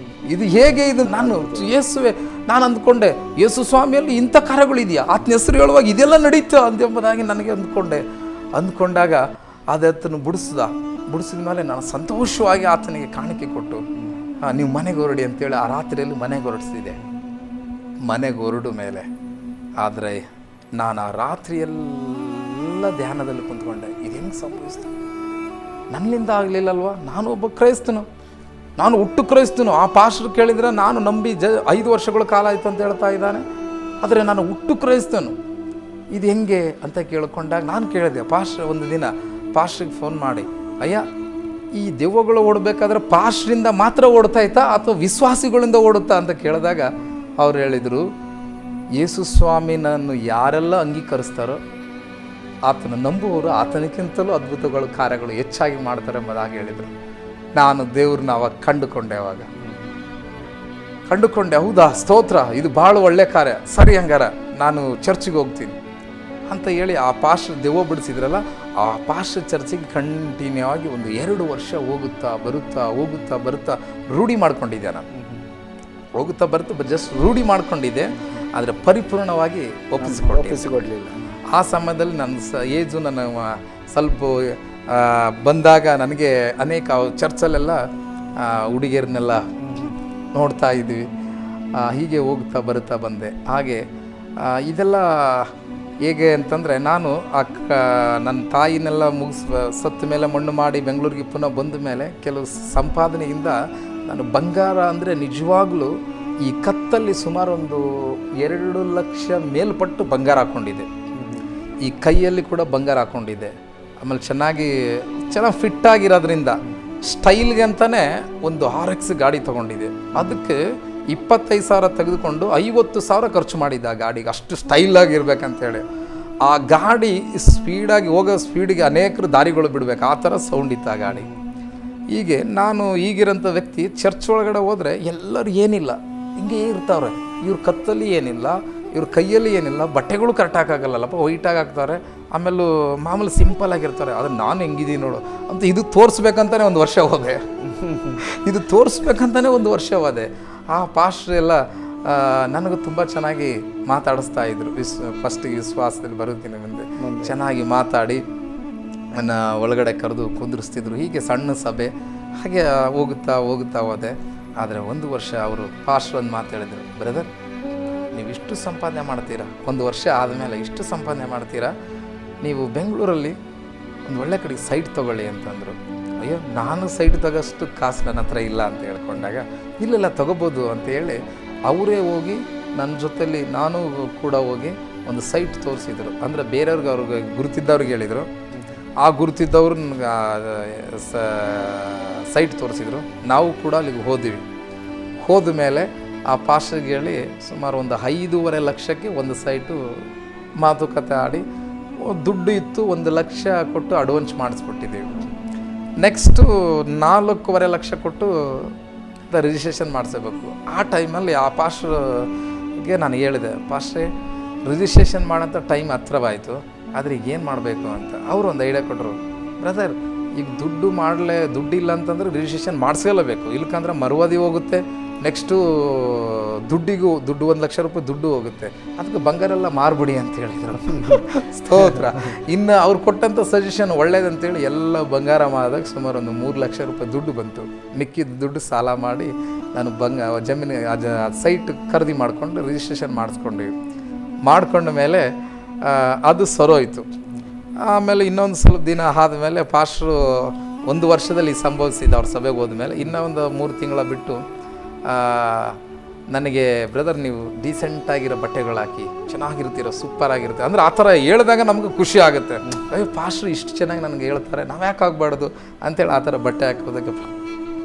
S2: ಇದು ಹೇಗೆ ಇದು, ನಾನು ಯೇಸುವೆ, ನಾನು ಅಂದ್ಕೊಂಡೆ ಯೇಸು ಸ್ವಾಮಿಯಲ್ಲಿ ಇಂಥ ಕಾರ್ಯಗಳಿದೆಯಾ, ಆತನ ಹೆಸರು ಹೇಳುವಾಗ ಇದೆಲ್ಲ ನಡೀತು ಅಂತೆಂಬುದಾಗಿ ನನಗೆ ಅಂದ್ಕೊಂಡಾಗ ಆತನ ಬಿಡಿಸಿದ ಮೇಲೆ ನಾನು ಸಂತೋಷವಾಗಿ ಆತನಿಗೆ ಕಾಣಿಕೆ ಕೊಟ್ಟು ನೀವು ಮನೆಗೆ ಹೊರಡಿ ಅಂತೇಳಿ ಆ ರಾತ್ರಿಯಲ್ಲಿ ಮನೆಗೆ ಹೊರಡಿಸಿದೆ. ಮನೆಗೆ ಹೊರಡು ಮೇಲೆ ಆದರೆ ನಾನು ಆ ರಾತ್ರಿಯೆಲ್ಲ ಧ್ಯಾನದಲ್ಲಿ ಕುಂತ್ಕೊಂಡೆ. ಇದು ಹೆಂಗೆ ಸಂಭವಿಸ್ತು, ನನ್ನಿಂದ ಆಗಲಿಲ್ಲಲ್ವ, ನಾನು ಒಬ್ಬ ಕ್ರೈಸ್ತನು, ನಾನು ಹುಟ್ಟು ಕ್ರೈಸ್ತನು. ಆ ಪಾಸ್ಟರ್ ಕೇಳಿದರೆ ನಾನು ನಂಬಿ 5 ವರ್ಷಗಳ ಕಾಲ ಆಯಿತು ಅಂತ ಹೇಳ್ತಾ ಇದ್ದಾನೆ, ಆದರೆ ನಾನು ಹುಟ್ಟು ಕ್ರೈಸ್ತನು, ಇದು ಹೆಂಗೆ ಅಂತ ಕೇಳ್ಕೊಂಡಾಗ ನಾನು ಕೇಳಿದೆ ಒಂದು ದಿನ ಪಾಸ್ಟ್ರಿಗೆ ಫೋನ್ ಮಾಡಿ, ಅಯ್ಯ ಈ ದೆವ್ವಗಳು ಓಡಬೇಕಾದ್ರೆ ಪಾಸ್ಟ್ರಿಂದ ಮಾತ್ರ ಓಡ್ತಾ ಇತ್ತಾ ಅಥವಾ ವಿಶ್ವಾಸಿಗಳಿಂದ ಓಡುತ್ತಾ ಅಂತ ಕೇಳಿದಾಗ ಅವ್ರು ಹೇಳಿದರು, ಯೇಸು ಸ್ವಾಮಿನನ್ನು ಯಾರೆಲ್ಲ ಅಂಗೀಕರಿಸ್ತಾರೋ ಆತನ ನಂಬುವವರು ಆತನಿಗಿಂತಲೂ ಅದ್ಭುತಗಳು ಕಾರ್ಯಗಳು ಹೆಚ್ಚಾಗಿ ಮಾಡ್ತಾರೆ ಎಂಬುದಾಗಿ ಹೇಳಿದರು. ನಾನು ದೇವ್ರನ್ನ ಅವಾಗ ಕಂಡುಕೊಂಡೆ. ಹೌದಾ, ಸ್ತೋತ್ರ, ಇದು ಭಾಳ ಒಳ್ಳೆ ಕಾರ್ಯ, ಸರಿ ಹಂಗಾರ ನಾನು ಚರ್ಚಿಗೆ ಹೋಗ್ತೀನಿ ಅಂತ ಹೇಳಿ ಆ ಪಾಸ್ಟರ್ ದೆವ್ವ ಬಿಡಿಸಿದ್ರಲ್ಲ, ಆ ಪಾಸ್ಟರ್ ಚರ್ಚಿಗೆ ಕಂಟಿನ್ಯೂ ಆಗಿ 2 ವರ್ಷ ಹೋಗುತ್ತಾ ಬರುತ್ತಾ ರೂಢಿ ಮಾಡ್ಕೊಂಡಿದ್ದೆ. ನಾನು ಹೋಗುತ್ತಾ ಬರುತ್ತಾ ಜಸ್ಟ್ ರೂಢಿ ಮಾಡ್ಕೊಂಡಿದ್ದೆ, ಆದರೆ ಪರಿಪೂರ್ಣವಾಗಿ ಒಪ್ಪಿಸಿಕೊಡ್ಲಿಲ್ಲ. ಆ ಸಮಯದಲ್ಲಿ ನನ್ನ ಏಜು ನನ್ನ ಸ್ವಲ್ಪ ಬಂದಾಗ ನನಗೆ ಅನೇಕ ಚರ್ಚಲ್ಲೆಲ್ಲ ಹುಡುಗಿಯರನ್ನೆಲ್ಲ ನೋಡ್ತಾ ಇದ್ವಿ. ಹೀಗೆ ಹೋಗ್ತಾ ಬರುತ್ತಾ ಬಂದೆ. ಹಾಗೆ ಇದೆಲ್ಲ ಹೇಗೆ ಅಂತಂದರೆ, ನಾನು ನನ್ನ ತಾಯಿನೆಲ್ಲ ಸತ್ತ ಮೇಲೆ ಮಣ್ಣು ಮಾಡಿ ಬೆಂಗಳೂರಿಗೆ ಪುನಃ ಬಂದ ಮೇಲೆ ಕೆಲವು ಸಂಪಾದನೆಯಿಂದ ನಾನು ಬಂಗಾರ ಅಂದರೆ ನಿಜವಾಗ್ಲೂ ಈ ಕತ್ತಲ್ಲಿ ಸುಮಾರು 2 ಲಕ್ಷ ಮೇಲ್ಪಟ್ಟು ಬಂಗಾರ ಹಾಕ್ಕೊಂಡಿದ್ದೆ. ಈ ಕೈಯಲ್ಲಿ ಕೂಡ ಬಂಗಾರ ಹಾಕ್ಕೊಂಡಿದ್ದೆ. ಆಮೇಲೆ ಚೆನ್ನಾಗಿ ಫಿಟ್ಟಾಗಿರೋದ್ರಿಂದ ಸ್ಟೈಲ್ಗೆ ಅಂತಲೇ ಒಂದು RX ಗಾಡಿ ತೊಗೊಂಡಿದ್ದೆ. ಅದಕ್ಕೆ 25,000 ತೆಗೆದುಕೊಂಡು 50,000 ಖರ್ಚು ಮಾಡಿದ್ದೆ ಆ ಗಾಡಿಗೆ, ಅಷ್ಟು ಸ್ಟೈಲಾಗಿರ್ಬೇಕಂತೇಳಿ. ಆ ಗಾಡಿ ಹೋಗೋ ಸ್ಪೀಡಿಗೆ ಅನೇಕರು ದಾರಿಗಳು ಬಿಡಬೇಕು, ಆ ಥರ ಸೌಂಡ್ ಇತ್ತು ಆ ಗಾಡಿ. ಹೀಗೆ ನಾನು ಈಗಿರೋಂಥ ವ್ಯಕ್ತಿ ಚರ್ಚ್ ಒಳಗಡೆ ಹೋದರೆ ಎಲ್ಲರೂ ಏನಿಲ್ಲ ಹಿಂಗೆ ಇರ್ತಾವ್ರೆ, ಇವ್ರ ಕತ್ತಲ್ಲಿ ಏನಿಲ್ಲ, ಇವ್ರ ಕೈಯಲ್ಲಿ ಏನಿಲ್ಲ, ಬಟ್ಟೆಗಳು ಕರೆಕ್ಟ್ ಹಾಕಾಗಲ್ಲಪ್ಪ, ವೈಟಾಗಿ ಹಾಕ್ತಾರೆ, ಆಮೇಲೆ ಮಾಮೂಲು ಸಿಂಪಲ್ ಆಗಿರ್ತಾರೆ. ಆದರೆ ನಾನು ಹೆಂಗಿದ್ದೀನಿ ನೋಡು ಅಂತ ಇದು ತೋರಿಸ್ಬೇಕಂತಾನೆ 1 ವರ್ಷ ಹೋದೆ. ಆ ಪಾಸ್ಟ್ರ್ ಎಲ್ಲ ನನಗೂ ತುಂಬ ಚೆನ್ನಾಗಿ ಮಾತಾಡಿಸ್ತಾ ಇದ್ರು. ಫಸ್ಟಿಗೆ ವಿಶ್ವಾಸದಲ್ಲಿ ಬರುತ್ತೀನಿ ಮುಂದೆ ಚೆನ್ನಾಗಿ ಮಾತಾಡಿ ನನ್ನ ಒಳಗಡೆ ಕರೆದು ಕುಂದಿರಿಸ್ತಿದ್ರು. ಹೀಗೆ ಸಣ್ಣ ಸಭೆ ಹಾಗೆ ಹೋಗುತ್ತಾ ಹೋದೆ. ಆದರೆ 1 ವರ್ಷ ಅವರು ಪಾಸ್ಟ್ರ್ ಒಂದು ಮಾತು ಹೇಳಿದ್ರು, ಬ್ರದರ್ ನೀವು ಇಷ್ಟು ಸಂಪಾದನೆ ಮಾಡ್ತೀರಾ, 1 ವರ್ಷ ಆದಮೇಲೆ ಇಷ್ಟು ಸಂಪಾದನೆ ಮಾಡ್ತೀರಾ, ನೀವು ಬೆಂಗಳೂರಲ್ಲಿ ಒಂದು ಒಳ್ಳೆ ಕಡೆಗೆ ಸೈಟ್ ತೊಗೊಳ್ಳಿ ಅಂತಂದರು. ಅಯ್ಯೋ, ನಾನು ಸೈಟ್ ತಗೋಷ್ಟು ಕಾಸು ನನ್ನ ಹತ್ರ ಇಲ್ಲ ಅಂತ ಹೇಳ್ಕೊಂಡಾಗ, ಇಲ್ಲ ತೊಗೋಬೋದು ಅಂತೇಳಿ ಅವರೇ ಹೋಗಿ ನನ್ನ ಜೊತೆಲಿ ನಾನು ಕೂಡ ಹೋಗಿ ಒಂದು ಸೈಟ್ ತೋರಿಸಿದರು. ಅಂದರೆ ಬೇರೆಯವ್ರಿಗೆ ಅವ್ರಿಗೆ ಗುರುತಿದ್ದವ್ರಿಗೆ ಹೇಳಿದರು, ಆ ಗುರುತಿದ್ದವ್ರು ಸೈಟ್ ತೋರಿಸಿದ್ರು. ನಾವು ಕೂಡ ಅಲ್ಲಿಗೆ ಹೋದ ಮೇಲೆ ಆ ಪಾಸ್ಟರ್ಗೆ ಹೇಳಿ ಸುಮಾರು 5.5 ಲಕ್ಷಕ್ಕೆ ಒಂದು ಸೈಟು ಮಾತುಕತೆ ಆಡಿ ದುಡ್ಡು ಇತ್ತು, 1 ಲಕ್ಷ ಕೊಟ್ಟು ಅಡ್ವಾನ್ಸ್ ಮಾಡಿಸ್ಬಿಟ್ಟಿದ್ದೀವಿ. ನೆಕ್ಸ್ಟು 4.25 ಲಕ್ಷ ಕೊಟ್ಟು ರಿಜಿಸ್ಟ್ರೇಷನ್ ಮಾಡಿಸಬೇಕು. ಆ ಟೈಮಲ್ಲಿ ಆ ಪಾಸ್ಟ್ರಿಗೆ ನಾನು ಹೇಳಿದೆ, ಪಾಸ್ಟ್ರೇ ರಿಜಿಸ್ಟ್ರೇಷನ್ ಮಾಡೋಂಥ ಟೈಮ್ ಹತ್ರವಾಯಿತು, ಆದರೆ ಈಗ ಏನು ಮಾಡಬೇಕು ಅಂತ. ಅವರು ಒಂದು ಐಡಿಯಾ ಕೊಟ್ಟರು, ಬ್ರದರ್ ಈಗ ದುಡ್ಡಿಲ್ಲ ಅಂತಂದರೆ ರಿಜಿಸ್ಟ್ರೇಷನ್ ಮಾಡಿಸ್ಕೊಳ್ಳಬೇಕು, ಇಲ್ಕಂದ್ರೆ ಮರುವದಿ ಹೋಗುತ್ತೆ, ನೆಕ್ಸ್ಟು ದುಡ್ಡು 1 ಲಕ್ಷ ರೂಪಾಯಿ ದುಡ್ಡು ಹೋಗುತ್ತೆ, ಅದಕ್ಕೆ ಬಂಗಾರೆಲ್ಲ ಮಾರ್ಬಿಡಿ ಅಂತ ಹೇಳಿದರು. ಸ್ತೋತ್ರ. ಇನ್ನು ಅವ್ರು ಕೊಟ್ಟಂಥ ಸಜೆಷನ್ ಒಳ್ಳೇದಂತೇಳಿ ಎಲ್ಲ ಬಂಗಾರ ಮಾರಿದಾಗ ಸುಮಾರು 3 ಲಕ್ಷ ರೂಪಾಯಿ ದುಡ್ಡು ಬಂತು. ಮಿಕ್ಕಿದ ದುಡ್ಡು ಸಾಲ ಮಾಡಿ ನಾನು ಜಮೀನು ಸೈಟ್ ಖರೀದಿ ಮಾಡಿಕೊಂಡು ರಿಜಿಸ್ಟ್ರೇಷನ್ ಮಾಡಿಕೊಂಡ ಮೇಲೆ ಅದು ಸರೋಯ್ತು. ಆಮೇಲೆ ಇನ್ನೊಂದು ಸ್ವಲ್ಪ ದಿನ ಆದಮೇಲೆ ಪಾಸ್ಟ್ರು 1 ವರ್ಷದಲ್ಲಿ ಸಂಭವಿಸಿದ್ದು ಅವ್ರ ಸಭೆಗೆ ಹೋದ್ಮೇಲೆ ಇನ್ನೂ 3 ತಿಂಗಳ ಬಿಟ್ಟು ನನಗೆ, ಬ್ರದರ್ ನೀವು ಡೀಸೆಂಟಾಗಿರೋ ಬಟ್ಟೆಗಳು ಹಾಕಿ ಚೆನ್ನಾಗಿರ್ತೀರೋ, ಸೂಪರಾಗಿರುತ್ತೆ ಅಂದರೆ ಆ ಥರ ಹೇಳಿದಾಗ ನಮ್ಗೆ ಖುಷಿ ಆಗುತ್ತೆ. ಅಯ್ಯೋ ಪಾಸ್ಟ್ರು ಇಷ್ಟು ಚೆನ್ನಾಗಿ ನನಗೆ ಹೇಳ್ತಾರೆ, ನಾವು ಯಾಕೆ ಆಗಬಾರ್ದು ಅಂತೇಳಿ ಆ ಥರ ಬಟ್ಟೆ ಹಾಕೋದಕ್ಕೆ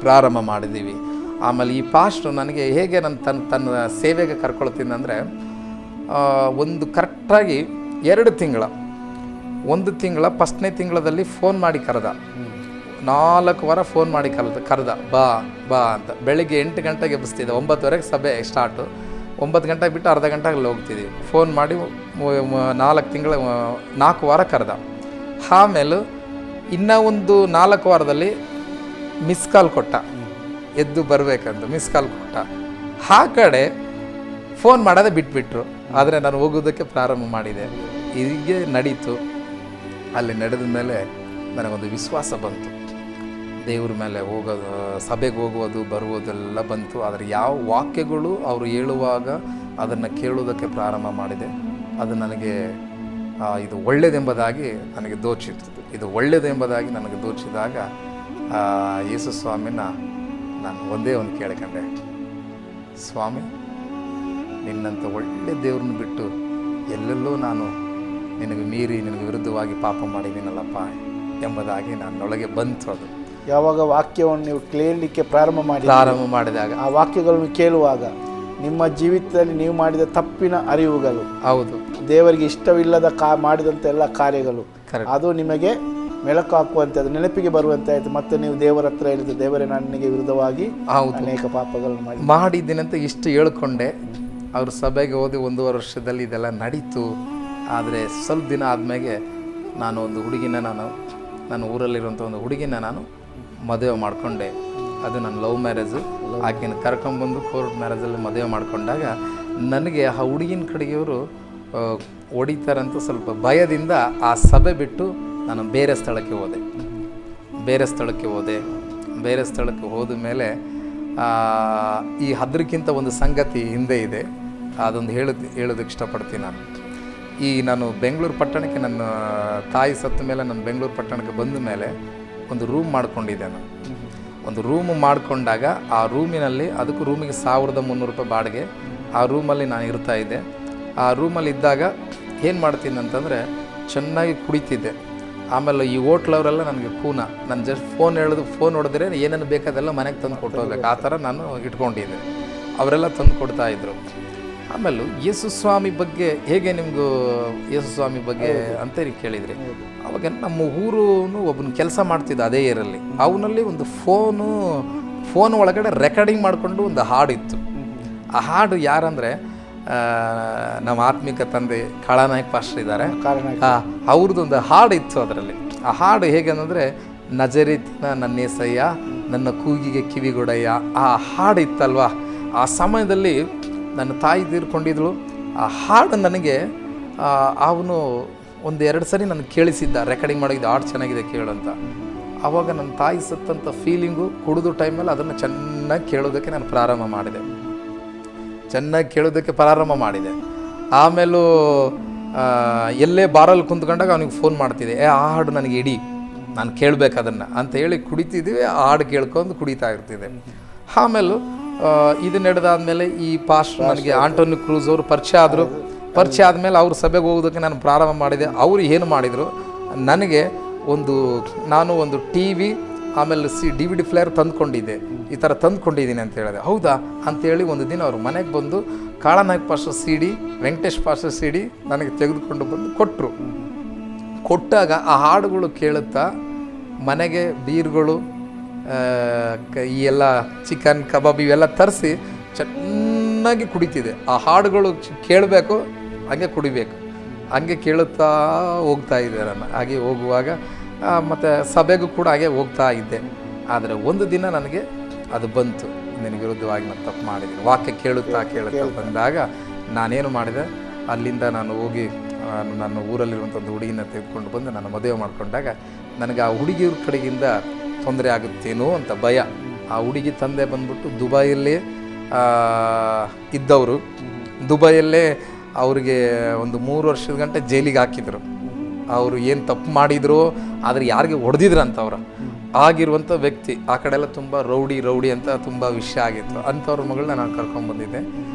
S2: ಪ್ರಾರಂಭ ಮಾಡಿದ್ದೀವಿ. ಆಮೇಲೆ ಈ ಪಾಸ್ಟ್ರು ನನಗೆ ಹೇಗೆ ನಾನು ತನ್ನ ಸೇವೆಗೆ ಕರ್ಕೊಳ್ತೀನಿ ಅಂದರೆ, ಒಂದು ಕರೆಕ್ಟಾಗಿ 2 ತಿಂಗಳ 1 ತಿಂಗಳ ಫಸ್ಟ್ನೇ ತಿಂಗಳಲ್ಲಿ ಫೋನ್ ಮಾಡಿ ಕರೆದ, 4 ವಾರ ಫೋನ್ ಮಾಡಿ ಕರೆದ ಬಾ ಅಂತ. ಬೆಳಿಗ್ಗೆ 8 ಗಂಟೆಗೆ ಎಬ್ಬಿಸ್ತಿದ್ದೆ, 9:30 ಸಭೆ ಸ್ಟಾರ್ಟು, 9 ಗಂಟೆಗೆ ಬಿಟ್ಟು ಅರ್ಧ ಗಂಟೆಗೆ ಹೋಗ್ತಿದ್ವಿ. ಫೋನ್ ಮಾಡಿ 4 ವಾರ ಕರೆದ. ಆಮೇಲೆ ಇನ್ನೂ ಒಂದು 4 ವಾರದಲ್ಲಿ ಮಿಸ್ ಕಾಲ್ ಕೊಟ್ಟ, ಎದ್ದು ಬರಬೇಕಂತ ಮಿಸ್ ಕಾಲ್ ಕೊಟ್ಟ. ಆ ಕಡೆ ಫೋನ್ ಮಾಡೋದೇ ಬಿಟ್ಬಿಟ್ರು. ಆದರೆ ನಾನು ಹೋಗೋದಕ್ಕೆ ಪ್ರಾರಂಭ ಮಾಡಿದೆ. ಹೀಗೆ ನಡೀತು. ಅಲ್ಲಿ ನಡೆದ ಮೇಲೆ ನನಗೊಂದು ವಿಶ್ವಾಸ ಬಂತು. ದೇವ್ರ ಮೇಲೆ ಹೋಗೋದು, ಸಭೆಗೆ ಹೋಗುವುದು ಬರುವುದೆಲ್ಲ ಬಂತು. ಆದರೆ ಯಾವ ವಾಕ್ಯಗಳು ಅವರು ಹೇಳುವಾಗ ಅದನ್ನು ಕೇಳುವುದಕ್ಕೆ ಪ್ರಾರಂಭ ಮಾಡಿದೆ. ಅದು ನನಗೆ ಇದು ಒಳ್ಳೆಯದೆಂಬುದಾಗಿ ನನಗೆ ದೋಚಿತು. ಇದು ಒಳ್ಳೆಯದೆಂಬುದಾಗಿ ನನಗೆ ದೋಚಿದಾಗ ಯೇಸು ಸ್ವಾಮಿನ ನಾನು ಒಂದೇ ಒಂದು ಕೇಳ್ಕೊಂಡೆ, ಸ್ವಾಮಿ, ನಿನ್ನಂಥ ಒಳ್ಳೆ ದೇವ್ರನ್ನ ಬಿಟ್ಟು ಎಲ್ಲೆಲ್ಲೋ ನಾನು ನಿನಗೆ ಮೀರಿ ನಿನಗೆ ವಿರುದ್ಧವಾಗಿ ಪಾಪ ಮಾಡಿದ್ದೀನಲ್ಲಪ್ಪ ಎಂಬುದಾಗಿ ನನ್ನೊಳಗೆ ಬಂತು. ಅದು
S1: ಯಾವಾಗ ವಾಕ್ಯವನ್ನು ನೀವು ಕೇಳಲಿಕ್ಕೆ ಪ್ರಾರಂಭ
S2: ಮಾಡಿದಾಗ,
S1: ಆ ವಾಕ್ಯಗಳನ್ನು ಕೇಳುವಾಗ ನಿಮ್ಮ ಜೀವಿತದಲ್ಲಿ ನೀವು ಮಾಡಿದ ತಪ್ಪಿನ ಅರಿವುಗಳು,
S2: ಹೌದು,
S1: ದೇವರಿಗೆ ಇಷ್ಟವಿಲ್ಲದ ಮಾಡಿದಂಥ ಎಲ್ಲ ಕಾರ್ಯಗಳು, ಅದು ನಿಮಗೆ ಮೆಲಕು ಹಾಕುವಂತೆ, ಅದು ನೆನಪಿಗೆ ಬರುವಂತೆ ಆಯಿತು. ಮತ್ತೆ ನೀವು ದೇವರ ಹತ್ರ ಹೇಳಿದ್ದು, ದೇವರೇ ನನಗೆ ವಿರುದ್ಧವಾಗಿ ಅನೇಕ ಪಾಪಗಳನ್ನು
S2: ಮಾಡಿದ್ದೀನಂತ ಇಷ್ಟು ಹೇಳ್ಕೊಂಡೆ. ಅವ್ರ ಸಭೆಗೆ ಹೋಗಿ 1.5 ವರ್ಷದಲ್ಲಿ ಇದೆಲ್ಲ ನಡೀತು. ಆದರೆ ಸ್ವಲ್ಪ ದಿನ ಆದಮೇಲೆ ನಾನು ಒಂದು ಹುಡುಗಿನ ನನ್ನ ಊರಲ್ಲಿರುವಂಥ ಒಂದು ಹುಡುಗಿನ ನಾನು ಮದುವೆ ಮಾಡಿಕೊಂಡೆ. ಅದು ನನ್ನ ಲವ್ ಮ್ಯಾರೇಜು. ಆಕೆನ ಕರ್ಕೊಂಬಂದು ಕೋರ್ಟ್ ಮ್ಯಾರೇಜಲ್ಲಿ ಮದುವೆ ಮಾಡಿಕೊಂಡಾಗ ನನಗೆ ಆ ಹುಡುಗಿನ ಕಡೆಗೆಯವರು ಹೊಡಿತಾರಂತ ಸ್ವಲ್ಪ ಭಯದಿಂದ ಆ ಸಭೆ ಬಿಟ್ಟು ನಾನು ಬೇರೆ ಸ್ಥಳಕ್ಕೆ ಹೋದ ಮೇಲೆ ಈ ಅದಕ್ಕಿಂತ ಒಂದು ಸಂಗತಿ ಹಿಂದೆ ಇದೆ. ಅದೊಂದು ಹೇಳೋದಕ್ಕೆ ಇಷ್ಟಪಡ್ತೀನಿ. ನಾನು ಬೆಂಗಳೂರು ಪಟ್ಟಣಕ್ಕೆ, ನನ್ನ ತಾಯಿ ಸತ್ತ ಮೇಲೆ ನಾನು ಬೆಂಗಳೂರು ಪಟ್ಟಣಕ್ಕೆ ಬಂದ ಮೇಲೆ ಒಂದು ರೂಮ್ ಮಾಡ್ಕೊಂಡಿದ್ದೆ. ನಾನು ಒಂದು ರೂಮ್ ಮಾಡಿಕೊಂಡಾಗ ಆ ರೂಮಿನಲ್ಲಿ, ಅದಕ್ಕೂ ರೂಮಿಗೆ 1300 ರೂಪಾಯಿ ಬಾಡಿಗೆ. ಆ ರೂಮಲ್ಲಿ ನಾನು ಇರ್ತಾಯಿದ್ದೆ. ಆ ರೂಮಲ್ಲಿ ಇದ್ದಾಗ ಏನು ಮಾಡ್ತೀನಿ ಅಂತಂದರೆ, ಚೆನ್ನಾಗಿ ಕುಡಿತಿದ್ದೆ. ಆಮೇಲೆ ಈ ಹೋಟ್ಲವರೆಲ್ಲ ನನಗೆ ನಾನು ಜಸ್ಟ್ ಫೋನ್ ಹೊಡೆದ್ರೆ ಏನೇನು ಬೇಕಾದೆಲ್ಲ ಮನೆಗೆ ತಂದು ಕೊಟ್ಟು ಹೋಗ್ಬೇಕು, ಆ ಥರ ನಾನು ಇಟ್ಕೊಂಡಿದ್ದೆ. ಅವರೆಲ್ಲ ತಂದು ಕೊಡ್ತಾಯಿದ್ರು. ಆಮೇಲೆ ಯೇಸು ಸ್ವಾಮಿ ಬಗ್ಗೆ ಹೇಗೆ ನಿಮಗೂ ಯೇಸು ಸ್ವಾಮಿ ಬಗ್ಗೆ ಅಂತ ಕೇಳಿದ್ರಿ. ಅವಾಗ ನಮ್ಮ ಊರು ಒಬ್ಬನ ಕೆಲಸ ಮಾಡ್ತಿದ್ದ ಅದೇ ಏರಲ್ಲಿ. ಅವನಲ್ಲಿ ಒಂದು ಫೋನ್ ಒಳಗಡೆ ರೆಕಾರ್ಡಿಂಗ್ ಮಾಡಿಕೊಂಡು ಒಂದು ಹಾಡಿತ್ತು. ಆ ಹಾಡು ಯಾರಂದರೆ ನಮ್ಮ ಆತ್ಮಿಕ ತಂದೆ ಕಾಳಾನಾಯಕ್ ಪಾಸ್ಟರ್ ಇದ್ದಾರೆ, ಅವ್ರದ್ದೊಂದು ಹಾಡು ಇತ್ತು. ಅದರಲ್ಲಿ ಆ ಹಾಡು ಹೇಗೆ ಅಂದರೆ, ನಜರೇತಿನ ನನ್ನೇಸಯ್ಯ, ನನ್ನ ಕೂಗಿಗೆ ಕಿವಿಗೊಡೆಯ, ಆ ಹಾಡು ಇತ್ತಲ್ವ. ಆ ಸಮಯದಲ್ಲಿ ನನ್ನ ತಾಯಿ ತೀರ್ಕೊಂಡಿದ್ಳು. ಆ ಹಾಡು ನನಗೆ ಅವನು 1-2 ಸರಿ ನನಗೆ ಕೇಳಿಸಿದ್ದ, ರೆಕಾರ್ಡಿಂಗ್ ಮಾಡಿದ್ದು, ಹಾಡು ಚೆನ್ನಾಗಿದೆ ಕೇಳು ಅಂತ. ಆವಾಗ ನನ್ನ ತಾಯಿ ಸತ್ತಂಥ ಫೀಲಿಂಗು ಕುಡಿದು ಟೈಮಲ್ಲಿ ಅದನ್ನು ಚೆನ್ನಾಗಿ ಕೇಳೋದಕ್ಕೆ ನಾನು ಪ್ರಾರಂಭ ಮಾಡಿದೆ. ಆಮೇಲೂ ಎಲ್ಲೇ ಬಾರಲ್ಲಿ ಕುಂತ್ಕೊಂಡಾಗ ಅವನಿಗೆ ಫೋನ್ ಮಾಡ್ತಿದ್ದೆ, ಆ ಹಾಡು ನನಗೆ ಇಡಿ, ನಾನು ಕೇಳಬೇಕು ಅದನ್ನು ಅಂತ ಹೇಳಿ ಕುಡಿತಿದ್ದೀವಿ. ಆ ಹಾಡು ಕೇಳ್ಕೊಂಡು ಕುಡಿತಾ ಇರ್ತಿದ್ದೆ. ಆಮೇಲೂ ಇದು ನಡೆದಾದ್ಮೇಲೆ ಈ ಪಾಸ್ಟರ್ ನನಗೆ ಆಂಟೋನಿ ಕ್ರೂಸ್ ಅವರು ಪರಿಚಯ ಆದಮೇಲೆ ಅವ್ರ ಸಭೆಗೆ ಹೋಗೋದಕ್ಕೆ ನಾನು ಪ್ರಾರಂಭ ಮಾಡಿದೆ. ಅವರು ಏನು ಮಾಡಿದರು, ನನಗೆ ನಾನು ಒಂದು TV ಆಮೇಲೆ DVD ಪ್ಲೇಯರ್ ತಂದುಕೊಂಡಿದ್ದೆ. ಈ ಥರ ತಂದುಕೊಂಡಿದ್ದೀನಿ ಅಂತ ಹೇಳಿದೆ. ಹೌದಾ ಅಂಥೇಳಿ ಒಂದು ದಿನ ಅವ್ರ ಮನೆಗೆ ಬಂದು Kalanayak pastor CD, Venkatesh pastor CD ನನಗೆ ತೆಗೆದುಕೊಂಡು ಬಂದು ಕೊಟ್ಟಾಗ ಆ ಹಾಡುಗಳು ಕೇಳುತ್ತಾ ಮನೆಗೆ ಬೀರ್ಗಳು, ಈ ಎಲ್ಲ ಚಿಕನ್ ಕಬಾಬ್ ಇವೆಲ್ಲ ತರಿಸಿ ಚೆನ್ನಾಗಿ ಕುಡಿತಿದೆ. ಆ ಹಾಡುಗಳು ಕೇಳಬೇಕು, ಹಂಗೆ ಕುಡಿಬೇಕು, ಹಂಗೆ ಕೇಳುತ್ತಾ ಹೋಗ್ತಾ ಇದ್ದೆ ನಾನು. ಹಾಗೆ ಹೋಗುವಾಗ ಮತ್ತು ಸಭೆಗೂ ಕೂಡ ಹಾಗೆ ಹೋಗ್ತಾ ಇದ್ದೆ. ಆದರೆ ಒಂದು ದಿನ ನನಗೆ ಅದು ಬಂತು, ನಿನಗೆ ವಿರುದ್ಧವಾಗಿ ನಾನು ತಪ್ಪು ಮಾಡಿದ್ದೀನಿ. ವಾಕ್ಯ ಕೇಳುತ್ತಾ ಬಂದಾಗ ನಾನೇನು ಮಾಡಿದೆ, ಅಲ್ಲಿಂದ ನಾನು ಹೋಗಿ ನನ್ನ ಊರಲ್ಲಿರುವಂಥ ಒಂದು ಹುಡುಗಿನ ತೆಗೆದುಕೊಂಡು ಬಂದು ನಾನು ಮದುವೆ ಮಾಡಿಕೊಂಡಾಗ ನನಗೆ ಆ ಹುಡುಗಿಯವ್ರ ಕಡೆಗಿಂದ ತೊಂದರೆ ಆಗುತ್ತೇನೋ ಅಂತ ಭಯ. ಆ ಹುಡುಗಿ ತಂದೆ ಬಂದ್ಬಿಟ್ಟು ದುಬೈಯಲ್ಲೇ ಇದ್ದವರು. ದುಬೈಯಲ್ಲೇ ಅವ್ರಿಗೆ ಒಂದು 3 ವರ್ಷದ ಗಂಟೆ ಜೈಲಿಗೆ ಹಾಕಿದ್ರು. ಅವರು ಏನು ತಪ್ಪು ಮಾಡಿದ್ರು, ಆದರೆ ಯಾರಿಗೆ ಹೊಡೆದಿದ್ರಂತ ಅವರು ಆಗಿರುವಂಥ ವ್ಯಕ್ತಿ. ಆ ಕಡೆ ಎಲ್ಲ ತುಂಬ ರೌಡಿ ಅಂತ ತುಂಬ ವಿಷಯ ಆಗಿತ್ತು. ಅಂಥವ್ರ ಮಗಳನ್ನ ನಾನು ಕರ್ಕೊಂಡ್ಬಂದಿದ್ದೆ.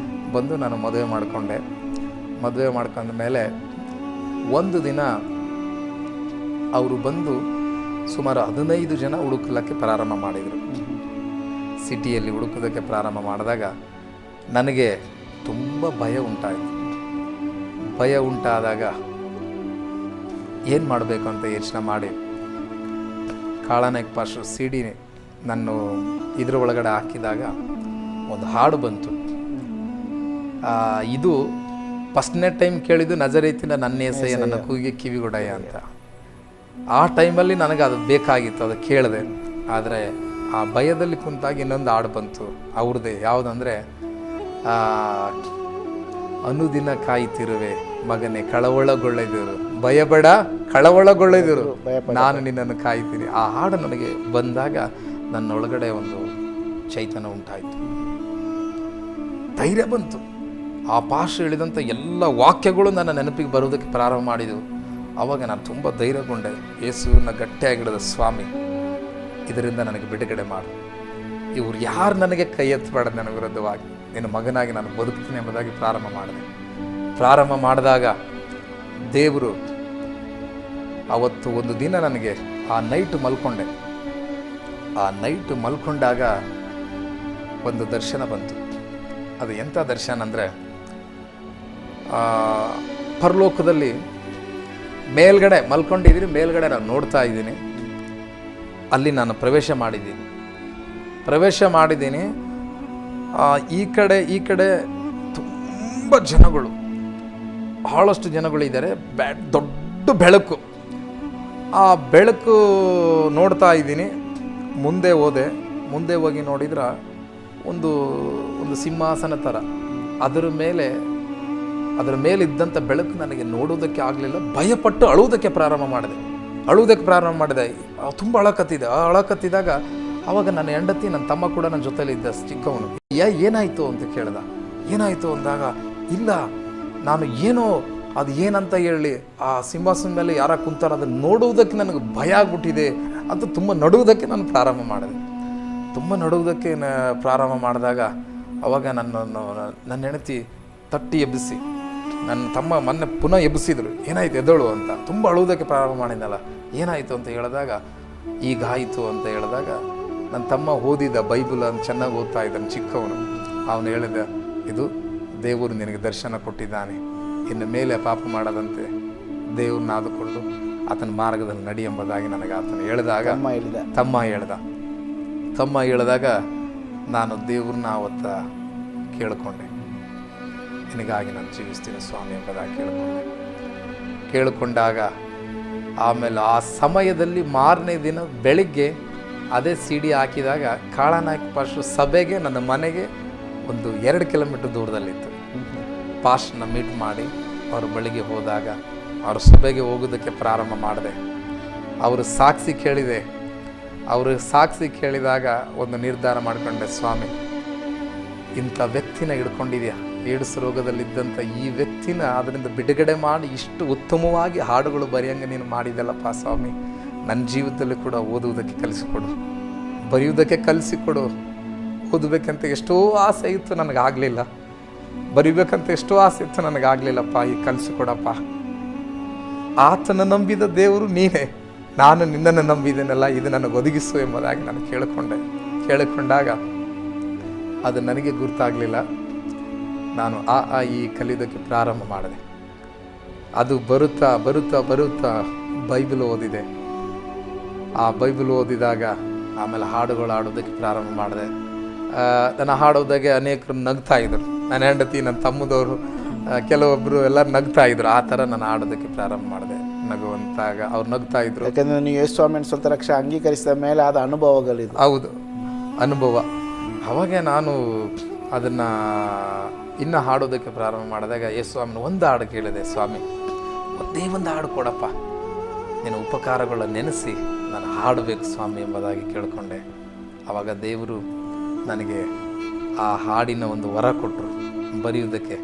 S2: ಬಂದು ನಾನು ಮದುವೆ ಮಾಡ್ಕೊಂಡ ಮೇಲೆ ಒಂದು ದಿನ ಅವರು ಬಂದು ಸುಮಾರು 15 ಜನ ಹುಡುಕಲಿಕ್ಕೆ ಪ್ರಾರಂಭ ಮಾಡಿದರು. ಸಿಟಿಯಲ್ಲಿ ಹುಡುಕೋದಕ್ಕೆ ಪ್ರಾರಂಭ ಮಾಡಿದಾಗ ನನಗೆ ತುಂಬ ಭಯ ಉಂಟಾದಾಗ ಏನು ಮಾಡಬೇಕು ಅಂತ ಯೋಚನೆ ಮಾಡಿ ಕಾಳಾನಾಯಕ್ ಪಾಸ್ಟರ್ CD ನಾನು ಇದ್ರ ಒಳಗಡೆ ಹಾಕಿದಾಗ ಒಂದು ಹಾಡು ಬಂತು. ಇದು ಫಸ್ಟ್ನೇ ಟೈಮ್ ಕೇಳಿದ್ದು, ನಜರೇತಿನ ನನ್ನೇಸಯ್ಯ, ನನ್ನ ಕೂಗಿಗೆ ಕಿವಿಗೊಡೆಯ ಅಂತ. ಆ ಟೈಮಲ್ಲಿ ನನಗೆ ಅದು ಬೇಕಾಗಿತ್ತು, ಅದು ಕೇಳಿದೆ. ಆದರೆ ಆ ಭಯದಲ್ಲಿ ಕುಂತಾಗ ಇನ್ನೊಂದು ಹಾಡು ಬಂತು ಅವ್ರದ್ದೇ. ಯಾವುದಂದರೆ ಅನುದಿನ ಕಾಯ್ತಿರುವೆ ಮಗನೇ ಕಳವಳಗೊಳ್ಳೆದಿರು, ಭಯಬೇಡ ಕಳವಳಗೊಳ್ಳೆದಿರು, ನಾನು ನಿನ್ನನ್ನು ಕಾಯ್ತೀನಿ. ಆ ಹಾಡು ನನಗೆ ಬಂದಾಗ ನನ್ನೊಳಗಡೆ ಒಂದು ಚೈತನ್ಯ ಉಂಟಾಯಿತು, ಧೈರ್ಯ ಬಂತು. ಆ ಪಾಶ ಹೇಳಿದಂಥ ಎಲ್ಲ ವಾಕ್ಯಗಳು ನನ್ನ ನೆನಪಿಗೆ ಬರೋದಕ್ಕೆ ಪ್ರಾರಂಭ ಮಾಡಿದವು. ಆವಾಗ ನಾನು ತುಂಬ ಧೈರ್ಯಗೊಂಡೆ. ಯೇಸುವಿನ ಗಟ್ಟಿಯಾಗಿಡದ ಸ್ವಾಮಿ, ಇದರಿಂದ ನನಗೆ ಬಿಡುಗಡೆ ಮಾಡು. ಇವ್ರು ಯಾರು ನನಗೆ ಕೈ ಎತ್ತಬೇಡ ನನ್ನ ವಿರುದ್ಧವಾಗಿ, ನಿನ್ನ ಮಗನಾಗಿ ನಾನು ಬದುಕ್ತೀನಿ ಎಂಬುದಾಗಿ ಪ್ರಾರಂಭ ಮಾಡಿದಾಗ ದೇವರು ಅವತ್ತು ಒಂದು ದಿನ ನನಗೆ ಆ ನೈಟ್ ಮಲ್ಕೊಂಡೆ. ಆ ನೈಟ್ ಮಲ್ಕೊಂಡಾಗ ಒಂದು ದರ್ಶನ ಬಂತು. ಅದು ಎಂಥ ದರ್ಶನ ಅಂದರೆ, ಪರಲೋಕದಲ್ಲಿ ಮೇಲ್ಗಡೆ ಮಲ್ಕೊಂಡಿದ್ದೀನಿ, ಮೇಲ್ಗಡೆ ನಾನು ನೋಡ್ತಾ ಇದ್ದೀನಿ. ಅಲ್ಲಿ ನಾನು ಪ್ರವೇಶ ಮಾಡಿದ್ದೀನಿ. ಈ ಕಡೆ ತುಂಬ ಜನಗಳು, ಬಹಳಷ್ಟು ಜನಗಳು ಇದ್ದಾರೆ. ದೊಡ್ಡ ಬೆಳಕು. ಆ ಬೆಳಕು ನೋಡ್ತಾ ಇದ್ದೀನಿ. ಮುಂದೆ ಹೋಗಿ ನೋಡಿದ್ರೆ ಒಂದು ಸಿಂಹಾಸನ ಥರ, ಅದರ ಮೇಲೆ ಇದ್ದಂಥ ಬೆಳಕು ನನಗೆ ನೋಡೋದಕ್ಕೆ ಆಗಲಿಲ್ಲ. ಭಯಪಟ್ಟು ಅಳುವುದಕ್ಕೆ ಪ್ರಾರಂಭ ಮಾಡಿದೆ. ತುಂಬ ಅಳಕತ್ತಿದಾಗ ಆವಾಗ ನನ್ನ ಹೆಂಡತಿ, ನನ್ನ ತಮ್ಮ ಕೂಡ ನನ್ನ ಜೊತೆಲಿ ಇದ್ದ, ಚಿಕ್ಕವನು. ಏನಾಯಿತು ಅಂತ ಕೇಳ್ದ. ಏನಾಯಿತು ಅಂದಾಗ, ಇಲ್ಲ ನಾನು ಅದು ಏನಂತ ಹೇಳಿ, ಆ ಸಿಂಹಾಸನ ಮೇಲೆ ಯಾರ ಕುಂತಾರ ಅದನ್ನು ನೋಡುವುದಕ್ಕೆ ನನಗೆ ಭಯ ಆಗ್ಬಿಟ್ಟಿದೆ ಅಂತ ತುಂಬ ನಡುವುದಕ್ಕೆ ನಾನು ಪ್ರಾರಂಭ ಮಾಡಿದಾಗ ಅವಾಗ ನನ್ನ ಹೆಂಡತಿ ತಟ್ಟಿ ಎಬ್ಬಿಸಿ, ನನ್ನ ತಮ್ಮ ಮೊನ್ನೆ ಪುನಃ ಎಬ್ಬಿಸಿದ್ರು. ಏನಾಯ್ತು ಎದ್ದಳು ಅಂತ. ತುಂಬ ಅಳುವುದಕ್ಕೆ ಪ್ರಾರಂಭ ಮಾಡಿದ್ನಲ್ಲ, ಏನಾಯಿತು ಅಂತ ಹೇಳಿದಾಗ, ಈಗಾಯಿತು ಅಂತ ಹೇಳಿದಾಗ, ನನ್ನ ತಮ್ಮ ಓದಿದ ಬೈಬಲ್ ಅಂತ ಚೆನ್ನಾಗಿ ಓದ್ತಾ ಇದ್ದಾನೆ, ಚಿಕ್ಕವನು. ಅವನು ಹೇಳಿದ, ಇದು ದೇವರು ನಿನಗೆ ದರ್ಶನ ಕೊಟ್ಟಿದ್ದಾನೆ, ಇನ್ನು ಮೇಲೆ ಪಾಪ ಮಾಡದಂತೆ ದೇವ್ರನ್ನ ಆದುಕೊಂಡು ಆತನ ಮಾರ್ಗದಲ್ಲಿ ನಡಿ ಎಂಬುದಾಗಿ ನನಗೆ ಆತನ ಹೇಳಿದಾಗ, ತಮ್ಮ ಹೇಳಿದಾಗ ನಾನು ದೇವ್ರನ್ನ ಅವತ್ತ ಕೇಳಿಕೊಂಡೆ. ನಿನಗಾಗಿ ನಾನು ಜೀವಿಸ್ತೀನಿ ಸ್ವಾಮಿ ಎಂಬುದಾಗಿ ಕೇಳಿಕೊಂಡಾಗ ಆಮೇಲೆ ಆ ಸಮಯದಲ್ಲಿ ಮಾರನೇ ದಿನ ಬೆಳಿಗ್ಗೆ ಅದೇ CD ಹಾಕಿದಾಗ ಕಾಳನಾಯಕ ಪಾಸ್ಟರ್ ಸಭೆಗೆ, ನನ್ನ ಮನೆಗೆ ಒಂದು 2 ಕಿಲೋಮೀಟರ್ ದೂರದಲ್ಲಿತ್ತು. ಪಾಸ್ಟರ್ನ ಮೀಟ್ ಮಾಡಿ ಅವ್ರ ಬಳಿಗೆ ಹೋದಾಗ ಅವ್ರ ಸಭೆಗೆ ಹೋಗೋದಕ್ಕೆ ಪ್ರಾರಂಭ ಮಾಡಿದೆ. ಅವರು ಸಾಕ್ಷಿ ಕೇಳಿದಾಗ ಒಂದು ನಿರ್ಧಾರ ಮಾಡಿಕೊಂಡೆ, ಸ್ವಾಮಿ ಇಂಥ ವ್ಯಕ್ತಿನ ಹಿಡ್ಕೊಂಡಿದ್ಯಾ, ಏಡ್ಸ್ ರೋಗದಲ್ಲಿದ್ದಂಥ ಈ ವ್ಯಕ್ತಿನ ಅದರಿಂದ ಬಿಡುಗಡೆ ಮಾಡಿ ಇಷ್ಟು ಉತ್ತಮವಾಗಿ ಹಾಡುಗಳು ಬರೆಯಂಗೆ ನೀನು ಮಾಡಿದೆಲ್ಲಪ್ಪ ಸ್ವಾಮಿ. ನನ್ನ ಜೀವಿತದಲ್ಲಿ ಕೂಡ ಓದುವುದಕ್ಕೆ ಕಲಿಸಿಕೊಡು, ಬರೆಯುವುದಕ್ಕೆ ಕಲಿಸಿಕೊಡು. ಓದಬೇಕಂತ ಎಷ್ಟೋ ಆಸೆ ಇತ್ತು, ನನಗಾಗಲಿಲ್ಲ. ಬರಿಬೇಕಂತ ಎಷ್ಟೋ ಆಸೆ ಇತ್ತು, ನನಗಾಗಲಿಲ್ಲಪ್ಪ. ಈಗ ಕಲಿಸಿಕೊಡಪ್ಪ. ಆತನ ನಂಬಿದ ದೇವರು ನೀನೇ, ನಾನು ನಿನ್ನನ್ನು ನಂಬಿದ್ದೇನಲ್ಲ, ಇದು ನನಗೆ ಒದಗಿಸು ಎಂಬುದಾಗಿ ನಾನು ಕೇಳಿಕೊಂಡಾಗ ಅದು ನನಗೆ ಗುರ್ತಾಗಲಿಲ್ಲ. ನಾನು ಈ ಕಲಿಯೋದಕ್ಕೆ ಪ್ರಾರಂಭ ಮಾಡಿದೆ. ಅದು ಬರುತ್ತಾ ಬೈಬಲ್ ಓದಿದೆ. ಆ ಬೈಬಲ್ ಓದಿದಾಗ ಆಮೇಲೆ ಹಾಡುಗಳು ಹಾಡೋದಕ್ಕೆ ಪ್ರಾರಂಭ ಮಾಡಿದೆ. ನನ್ನ ಹಾಡೋದಾಗೆ ಅನೇಕರು ನಗ್ತಾ ಇದ್ರು. ನನ್ನ ಹೆಂಡತಿ, ನನ್ನ ತಮ್ಮದವರು, ಕೆಲವೊಬ್ಬರು ಎಲ್ಲರೂ ನಗ್ತಾ ಇದ್ರು. ಆ ಥರ ನಾನು ಹಾಡೋದಕ್ಕೆ ಪ್ರಾರಂಭ ಮಾಡಿದೆ. ನಗುವಂತಾಗ ಅವ್ರು ನಗ್ತಾ ಇದ್ರು.
S1: ಯಾಕಂದರೆ ನೀವು ಯೇಸು ಸ್ವಾಮಿಯನ್ನು ಸ್ವಂತ ರಕ್ಷೆ ಅಂಗೀಕರಿಸಿದ ಮೇಲೆ ಆದ ಅನುಭವಗಳಿದೆ.
S2: ಹೌದು, ಅನುಭವ. ಅವಾಗ ನಾನು ಅದನ್ನು ಇನ್ನು ಹಾಡೋದಕ್ಕೆ ಪ್ರಾರಂಭ ಮಾಡಿದಾಗ ಯೇಸು ಸ್ವಾಮಿನ ಒಂದು ಹಾಡು ಕೇಳಿದೆ, ಸ್ವಾಮಿ ಒಂದೇ ಒಂದು ಹಾಡು ಕೊಡಪ್ಪ, ನಿನ್ನ ಉಪಕಾರಗಳನ್ನು ನೆನೆಸಿ ನಾನು ಹಾಡಬೇಕು ಸ್ವಾಮಿ ಎಂಬುದಾಗಿ ಕೇಳಿಕೊಂಡೆ. ಆವಾಗ ದೇವರು ನನಗೆ ಆ ಹಾಡಿನ ಒಂದು ವರ ಕೊಟ್ಟರು ಬರೆಯುವುದಕ್ಕೆ.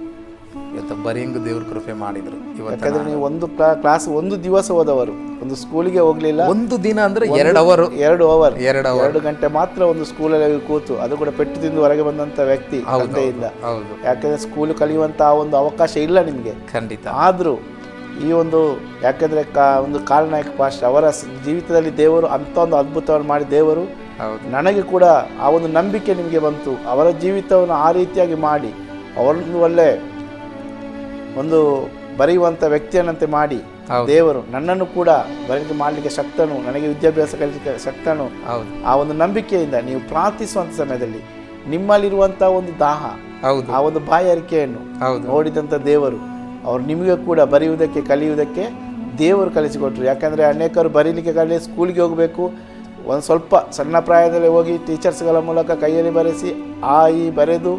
S2: ಇವತ್ತು ಬರೆಯಂಗೆ ದೇವ್ರ ಕೃಪೆ ಮಾಡಿದರು.
S1: ಯಾಕಂದ್ರೆ ನೀವು ಒಂದು ಕ್ಲಾಸ್ ಒಂದು ದಿವಸ ಹೋದವರು, ಒಂದು ಸ್ಕೂಲಿಗೆ ಹೋಗ್ಲಿಲ್ಲ.
S2: ಒಂದು ದಿನ ಅಂದ್ರೆ 2
S1: ಗಂಟೆ ಮಾತ್ರ ಒಂದು ಸ್ಕೂಲಲ್ಲಿ ಕೂತು, ಅದು ಕೂಡ ಪೆಟ್ಟು ತಿಂದು ಹೊರಗೆ ಬಂದಂತ ವ್ಯಕ್ತಿ ತಂದೆಯಿಂದ. ಯಾಕಂದ್ರೆ ಸ್ಕೂಲ್ ಕಲಿಯುವಂತ ಒಂದು ಅವಕಾಶ ಇಲ್ಲ ನಿಮ್ಗೆ
S2: ಖಂಡಿತ.
S1: ಆದ್ರೂ ಈ ಒಂದು ಯಾಕಂದ್ರೆ ಒಂದು ಕಾಳನಾಯಕ ಪಾಸ್ಟರ್ ಅವರ ಜೀವಿತದಲ್ಲಿ ದೇವರು ಅಂತ ಒಂದು ಅದ್ಭುತವನ್ನು ಮಾಡಿ ದೇವರು ನನಗೆ ಕೂಡ ಆ ಒಂದು ನಂಬಿಕೆ ನಿಮಗೆ ಬಂತು. ಅವರ ಜೀವಿತವನ್ನು ಆ ರೀತಿಯಾಗಿ ಮಾಡಿ ಅವರನ್ನು ಒಳ್ಳೆ ಒಂದು ಬರೆಯುವಂಥ ವ್ಯಕ್ತಿಯನ್ನಂತೆ ಮಾಡಿ ದೇವರು ನನ್ನನ್ನು ಕೂಡ ಬರೆದು ಮಾಡಲಿಕ್ಕೆ ಶಕ್ತನು, ನನಗೆ ವಿದ್ಯಾಭ್ಯಾಸ ಕಲಿಸಲಿಕ್ಕೆ ಶಕ್ತನು. ಆ ಒಂದು ನಂಬಿಕೆಯಿಂದ ನೀವು ಪ್ರಾರ್ಥಿಸುವಂಥ ಸಮಯದಲ್ಲಿ ನಿಮ್ಮಲ್ಲಿರುವಂಥ ಒಂದು ದಾಹ, ಆ ಒಂದು ಬಾಯಾರಿಕೆಯನ್ನು ನೋಡಿದಂಥ ದೇವರು ಅವರು ನಿಮಗೆ ಕೂಡ ಬರೆಯುವುದಕ್ಕೆ ಕಲಿಯುವುದಕ್ಕೆ ದೇವರು ಕಲಿಸಿಕೊಟ್ರು. ಯಾಕಂದರೆ ಅನೇಕರು ಬರೀಲಿಕ್ಕೆ ಕಲಿ ಸ್ಕೂಲಿಗೆ ಹೋಗಬೇಕು, ಒಂದು ಸ್ವಲ್ಪ ಸಣ್ಣ ಪ್ರಾಯದಲ್ಲಿ ಹೋಗಿ ಟೀಚರ್ಸ್ಗಳ ಮೂಲಕ ಕೈಯಲ್ಲಿ ಬರೆಸಿ ಈ ಬರೆದು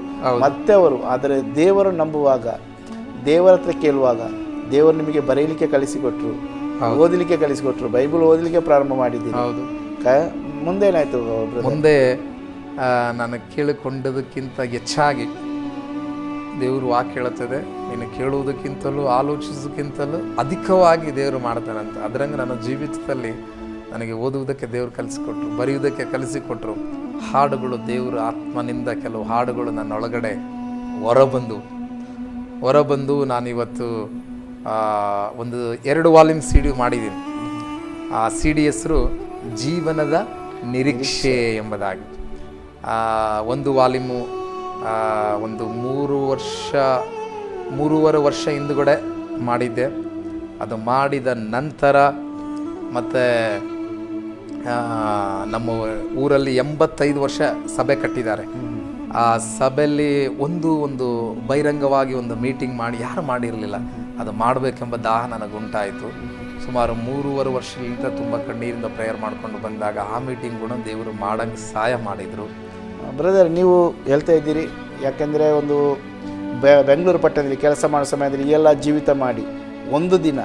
S1: ಮತ್ತೆ ಅವರು, ಆದರೆ ದೇವರು ನಂಬುವಾಗ, ದೇವರ ಹತ್ರ ಕೇಳುವಾಗ ದೇವರು ನಿಮಗೆ ಬರೀಲಿಕ್ಕೆ ಕಲಿಸಿಕೊಟ್ರು, ಓದಲಿಕ್ಕೆ ಕಲಿಸಿಕೊಟ್ರು, ಬೈಬಲ್ ಓದಲಿಕ್ಕೆ ಪ್ರಾರಂಭ ಮಾಡಿದ್ದೀನಿ.
S2: ಹೌದು.
S1: ಮುಂದೇನಾಯ್ತು?
S2: ಮುಂದೆ ನಾನು ಕೇಳಿಕೊಂಡದಕ್ಕಿಂತ ಹೆಚ್ಚಾಗಿ ದೇವರು ವಾಕ್ಯ ಹೇಳುತ್ತದೆ, ನೀನು ಕೇಳುವುದಕ್ಕಿಂತಲೂ ಆಲೋಚಿಸೋದಕ್ಕಿಂತಲೂ ಅಧಿಕವಾಗಿ ದೇವರು ಮಾಡ್ತಾನಂತ. ಅದರಂಗೆ ನನ್ನ ಜೀವಿತದಲ್ಲಿ ನನಗೆ ಓದುವುದಕ್ಕೆ ದೇವರು ಕಲಿಸಿಕೊಟ್ರು, ಬರೆಯುವುದಕ್ಕೆ ಕಲಿಸಿಕೊಟ್ರು. ಹಾಡುಗಳು, ದೇವರ ಆತ್ಮನಿಂದ ಕೆಲವು ಹಾಡುಗಳು ನನ್ನ ಒಳಗಡೆ ಹೊರಬಂದು ನಾನಿವತ್ತು ಒಂದು 2 ವಾಲ್ಯೂಮ್ CD ಮಾಡಿದ್ದೀನಿ. ಆ CD ಹೆಸರು ಜೀವನದ ನಿರೀಕ್ಷೆ ಎಂಬುದಾಗಿ. ಒಂದು ವಾಲ್ಯೂಮು ಒಂದು 3.5 ವರ್ಷ ಹಿಂದುಗಡೆ ಮಾಡಿದ್ದೆ. ಅದು ಮಾಡಿದ ನಂತರ ಮತ್ತು ನಮ್ಮ ಊರಲ್ಲಿ 85 ವರ್ಷ ಸಭೆ ಕಟ್ಟಿದ್ದಾರೆ. ಆ ಸಭೆಯಲ್ಲಿ ಒಂದು ಬಹಿರಂಗವಾಗಿ ಒಂದು ಮೀಟಿಂಗ್ ಮಾಡಿ, ಯಾರು ಮಾಡಿರಲಿಲ್ಲ, ಅದು ಮಾಡಬೇಕೆಂಬ ದಾಹ ನನಗುಂಟಾಯಿತು. ಸುಮಾರು 3.5 ವರ್ಷದಿಂದ ತುಂಬ ಕಣ್ಣೀರಿಂದ ಪ್ರೇಯರ್ ಮಾಡಿಕೊಂಡು ಬಂದಾಗ ಆ ಮೀಟಿಂಗ್ಗಳು ದೇವರು ಮಾಡಂಗೆ ಸಹಾಯ ಮಾಡಿದರು.
S1: ಬ್ರದರ್, ನೀವು ಹೇಳ್ತಾ ಇದ್ದೀರಿ, ಯಾಕೆಂದರೆ ಒಂದು ಬೆಂಗಳೂರು ಪಟ್ಟಣದಲ್ಲಿ ಕೆಲಸ ಮಾಡೋ ಸಮಯದಲ್ಲಿ ಎಲ್ಲ ಜೀವಿತ ಮಾಡಿ ಒಂದು ದಿನ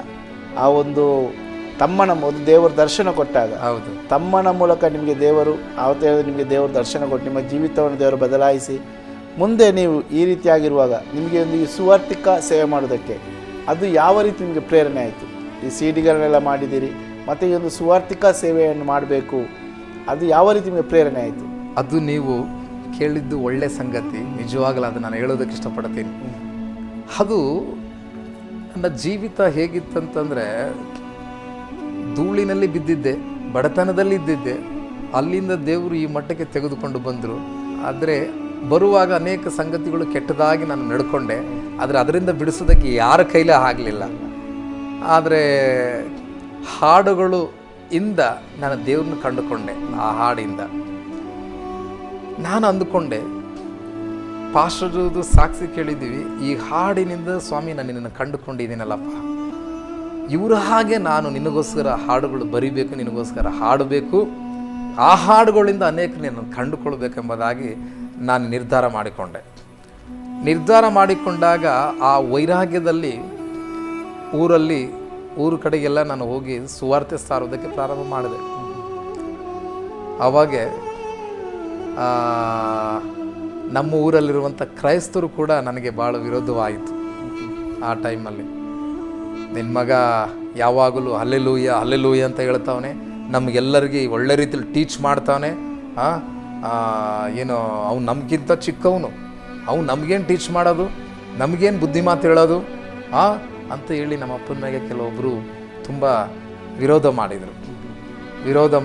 S1: ಆ ಒಂದು ತಮ್ಮನ ಒಂದು ದೇವರ ದರ್ಶನ ಕೊಟ್ಟಾಗ,
S2: ಹೌದು,
S1: ತಮ್ಮನ ಮೂಲಕ ನಿಮಗೆ ದೇವರು ಆವತ್ತು ಹೇಳಿದ್ರೆ ನಿಮಗೆ ದೇವರು ದರ್ಶನ ಕೊಟ್ಟು ನಿಮ್ಮ ಜೀವಿತವನ್ನು ದೇವರು ಬದಲಾಯಿಸಿ ಮುಂದೆ ನೀವು ಈ ರೀತಿಯಾಗಿರುವಾಗ ನಿಮಗೆ ಒಂದು ಈ ಸುವಾರ್ತಿಕ ಸೇವೆ ಮಾಡೋದಕ್ಕೆ ಅದು ಯಾವ ರೀತಿ ನಿಮಗೆ ಪ್ರೇರಣೆ ಆಯಿತು? ಈ CDಗಳನ್ನೆಲ್ಲ ಮಾಡಿದ್ದೀರಿ, ಮತ್ತು ಈ ಒಂದು ಸುವಾರ್ತಿಕ ಸೇವೆಯನ್ನು ಮಾಡಬೇಕು, ಅದು ಯಾವ ರೀತಿ ನಿಮಗೆ ಪ್ರೇರಣೆ ಆಯಿತು?
S2: ಅದು ನೀವು ಕೇಳಿದ್ದು ಒಳ್ಳೆ ಸಂಗತಿ, ನಿಜವಾಗಲೂ ಅದು ನಾನು ಹೇಳೋದಕ್ಕೆ ಇಷ್ಟಪಡ್ತೀನಿ. ಅದು ನನ್ನ ಜೀವಿತ ಹೇಗಿತ್ತಂತಂದರೆ, ಧೂಳಿನಲ್ಲಿ ಬಿದ್ದಿದ್ದೆ, ಬಡತನದಲ್ಲಿ ಇದ್ದಿದ್ದೆ, ಅಲ್ಲಿಂದ ದೇವರು ಈ ಮಟ್ಟಕ್ಕೆ ತೆಗೆದುಕೊಂಡು ಬಂದರು. ಆದರೆ ಬರುವಾಗ ಅನೇಕ ಸಂಗತಿಗಳು ಕೆಟ್ಟದಾಗಿ ನಾನು ನಡ್ಕೊಂಡೆ, ಆದರೆ ಅದರಿಂದ ಬಿಡಿಸೋದಕ್ಕೆ ಯಾರ ಕೈಲೇ ಆಗಲಿಲ್ಲ. ಆದರೆ ಹಾಡುಗಳು ಇಂದ ನಾನು ದೇವ್ರನ್ನ ಕಂಡುಕೊಂಡೆ. ಆ ಹಾಡಿಂದ ನಾನು ಅಂದುಕೊಂಡೆ, ಪಾಸ್ಟರ್ದು ಸಾಕ್ಷಿ ಕೇಳಿದ್ದೀವಿ, ಈ ಹಾಡಿನಿಂದ ಸ್ವಾಮಿ ನಾನು ನಿನ್ನನ್ನು ಕಂಡುಕೊಂಡಿದ್ದೀನಲ್ಲಪ್ಪ, ಇವರ ಹಾಗೆ ನಾನು ನಿನಗೋಸ್ಕರ ಹಾಡುಗಳು ಬರಿಬೇಕು, ನಿನಗೋಸ್ಕರ ಹಾಡಬೇಕು, ಆ ಹಾಡುಗಳಿಂದ ಅನೇಕ ನಿನ್ನನ್ನು ಕಂಡುಕೊಳ್ಬೇಕೆಂಬುದಾಗಿ ನಾನು ನಿರ್ಧಾರ ಮಾಡಿಕೊಂಡಾಗ ಆ ವೈರಾಗ್ಯದಲ್ಲಿ ಊರು ಕಡೆಗೆಲ್ಲ ನಾನು ಹೋಗಿ ಸುವಾರ್ತೆ ಸಾರೋದಕ್ಕೆ ಪ್ರಾರಂಭ ಮಾಡಿದೆ. ಆವಾಗ ನಮ್ಮ ಊರಲ್ಲಿರುವಂಥ ಕ್ರೈಸ್ತರು ಕೂಡ ನನಗೆ ಭಾಳ ವಿರೋಧವಾಯಿತು. ಆ ಟೈಮಲ್ಲಿ ನಿನ್ನ ಮಗ ಯಾವಾಗಲೂ ಹಲ್ಲೆಲೂಯ ಅಂತ ಹೇಳ್ತಾವನೆ, ನಮಗೆಲ್ಲರಿಗೆ ಒಳ್ಳೆ ರೀತಿಯಲ್ಲಿ ಟೀಚ್ ಮಾಡ್ತಾವನೆ, ಏನೋ ಅವ್ನು ನಮಗಿಂತ ಚಿಕ್ಕವನು, ಅವ್ನು ನಮಗೇನು ಟೀಚ್ ಮಾಡೋದು, ನಮಗೇನು ಬುದ್ಧಿ ಮಾತು ಹೇಳೋದು ಅಂತ ಹೇಳಿ ನಮ್ಮ ಅಪ್ಪನ ಮೇಲೆ ಕೆಲವೊಬ್ಬರು ತುಂಬ ವಿರೋಧ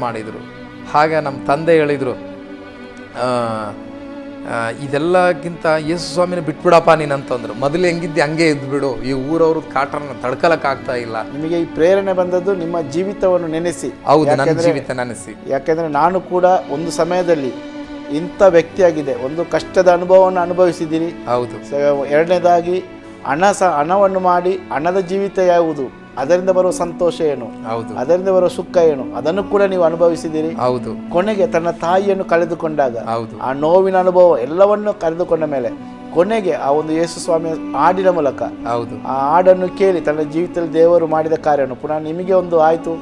S2: ಮಾಡಿದರು. ಹಾಗೆ ನಮ್ಮ ತಂದೆ ಹೇಳಿದರು, ಇದೆಲ್ಲಕ್ಕಿಂತ ಯೇಸು ಸ್ವಾಮಿನ ಬಿಟ್ಬಿಡಪ್ಪ ನೀನು ಅಂತಂದ್ರು. ಮೊದಲು ಹೆಂಗಿದ್ದೆ ಹಂಗೆ ಇದ್ಬಿಡು, ಈ ಊರವ್ರದ್ದು ಕಾಟರನ್ನ ತಡ್ಕೊಳಕ್ಕಾಗ್ತಾ ಇಲ್ಲ.
S1: ನಿಮಗೆ ಈ ಪ್ರೇರಣೆ ಬಂದದ್ದು ನಿಮ್ಮ ಜೀವಿತವನ್ನು ನೆನೆಸಿ.
S2: ಹೌದು, ನನ್ನ ಜೀವಿತ ನೆನೆಸಿ.
S1: ಯಾಕೆಂದರೆ ನಾನು ಕೂಡ ಒಂದು ಸಮಯದಲ್ಲಿ ಇಂಥ ವ್ಯಕ್ತಿಯಾಗಿದೆ, ಒಂದು ಕಷ್ಟದ ಅನುಭವವನ್ನು ಅನುಭವಿಸಿದ್ದೀನಿ.
S2: ಹೌದು.
S1: ಎರಡನೇದಾಗಿ ಹಣವನ್ನು ಮಾಡಿ ಹಣದ ಜೀವಿತ ಯಾವುದು, ಅದರಿಂದ ಬರುವ ಸಂತೋಷ ಏನು,
S2: ಹೌದು,
S1: ಅದರಿಂದ ಬರುವ ಸುಖ ಏನು, ಅದನ್ನು ಕೂಡ ನೀವು ಅನುಭವಿಸಿದ್ದೀರಿ.
S2: ಹೌದು.
S1: ಕೊನೆಗೆ ತನ್ನ ತಾಯಿಯನ್ನು ಕಳೆದುಕೊಂಡಾಗ
S2: ಹೌದು,
S1: ಆ ನೋವಿನ ಅನುಭವ ಎಲ್ಲವನ್ನು ಕಳೆದುಕೊಂಡ ಮೇಲೆ ಕೊನೆಗೆ ಆ ಒಂದು ಯೇಸು ಸ್ವಾಮಿಯ ಹಾಡಿನ ಮೂಲಕ,
S2: ಹೌದು,
S1: ಆ ಹಾಡನ್ನು ಕೇಳಿ ತನ್ನ ಜೀವಿತದಲ್ಲಿ ದೇವರು ಮಾಡಿದ ಕಾರ್ಯವನ್ನು ಪುನಃ ನಿಮಗೆ ಒಂದು ಆಯಿತು.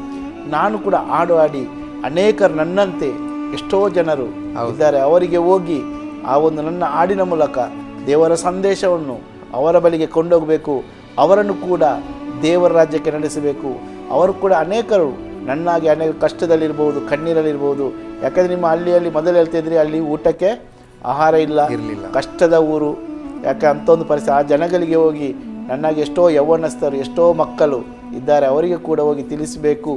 S1: ನಾನು ಕೂಡ ಹಾಡು ಹಾಡಿ ಅನೇಕರು ನನ್ನಂತೆ ಎಷ್ಟೋ ಜನರು ಇದ್ದಾರೆ, ಅವರಿಗೆ ಹೋಗಿ ಆ ಒಂದು ನನ್ನ ಹಾಡಿನ ಮೂಲಕ ದೇವರ ಸಂದೇಶವನ್ನು ಅವರ ಬಳಿಗೆ ಕೊಂಡೋಗಬೇಕು, ಅವರನ್ನು ಕೂಡ ದೇವರ ರಾಜ್ಯಕ್ಕೆ ನಡೆಸಬೇಕು. ಅವರು ಕೂಡ ಅನೇಕರು ನನ್ನಾಗಿ ಅನೇಕ ಕಷ್ಟದಲ್ಲಿರ್ಬೋದು, ಕಣ್ಣೀರಲ್ಲಿರ್ಬೋದು. ಯಾಕಂದರೆ ನಿಮ್ಮ ಹಳ್ಳಿಯಲ್ಲಿ ಮೊದಲು ಹೇಳ್ತಿದ್ರಿ, ಅಲ್ಲಿ ಊಟಕ್ಕೆ ಆಹಾರ ಇರಲಿಲ್ಲ, ಕಷ್ಟದ ಊರು. ಯಾಕೆ ಅಂಥ ಒಂದು ಪರಿಸ್ಥಿತಿ, ಆ ಜನಗಳಿಗೆ ಹೋಗಿ ನನ್ನಾಗಿ ಎಷ್ಟೋ ಯೌವನಸ್ಥರು, ಎಷ್ಟೋ ಮಕ್ಕಳು ಇದ್ದಾರೆ, ಅವರಿಗೆ ಕೂಡ ಹೋಗಿ ತಿಳಿಸಬೇಕು.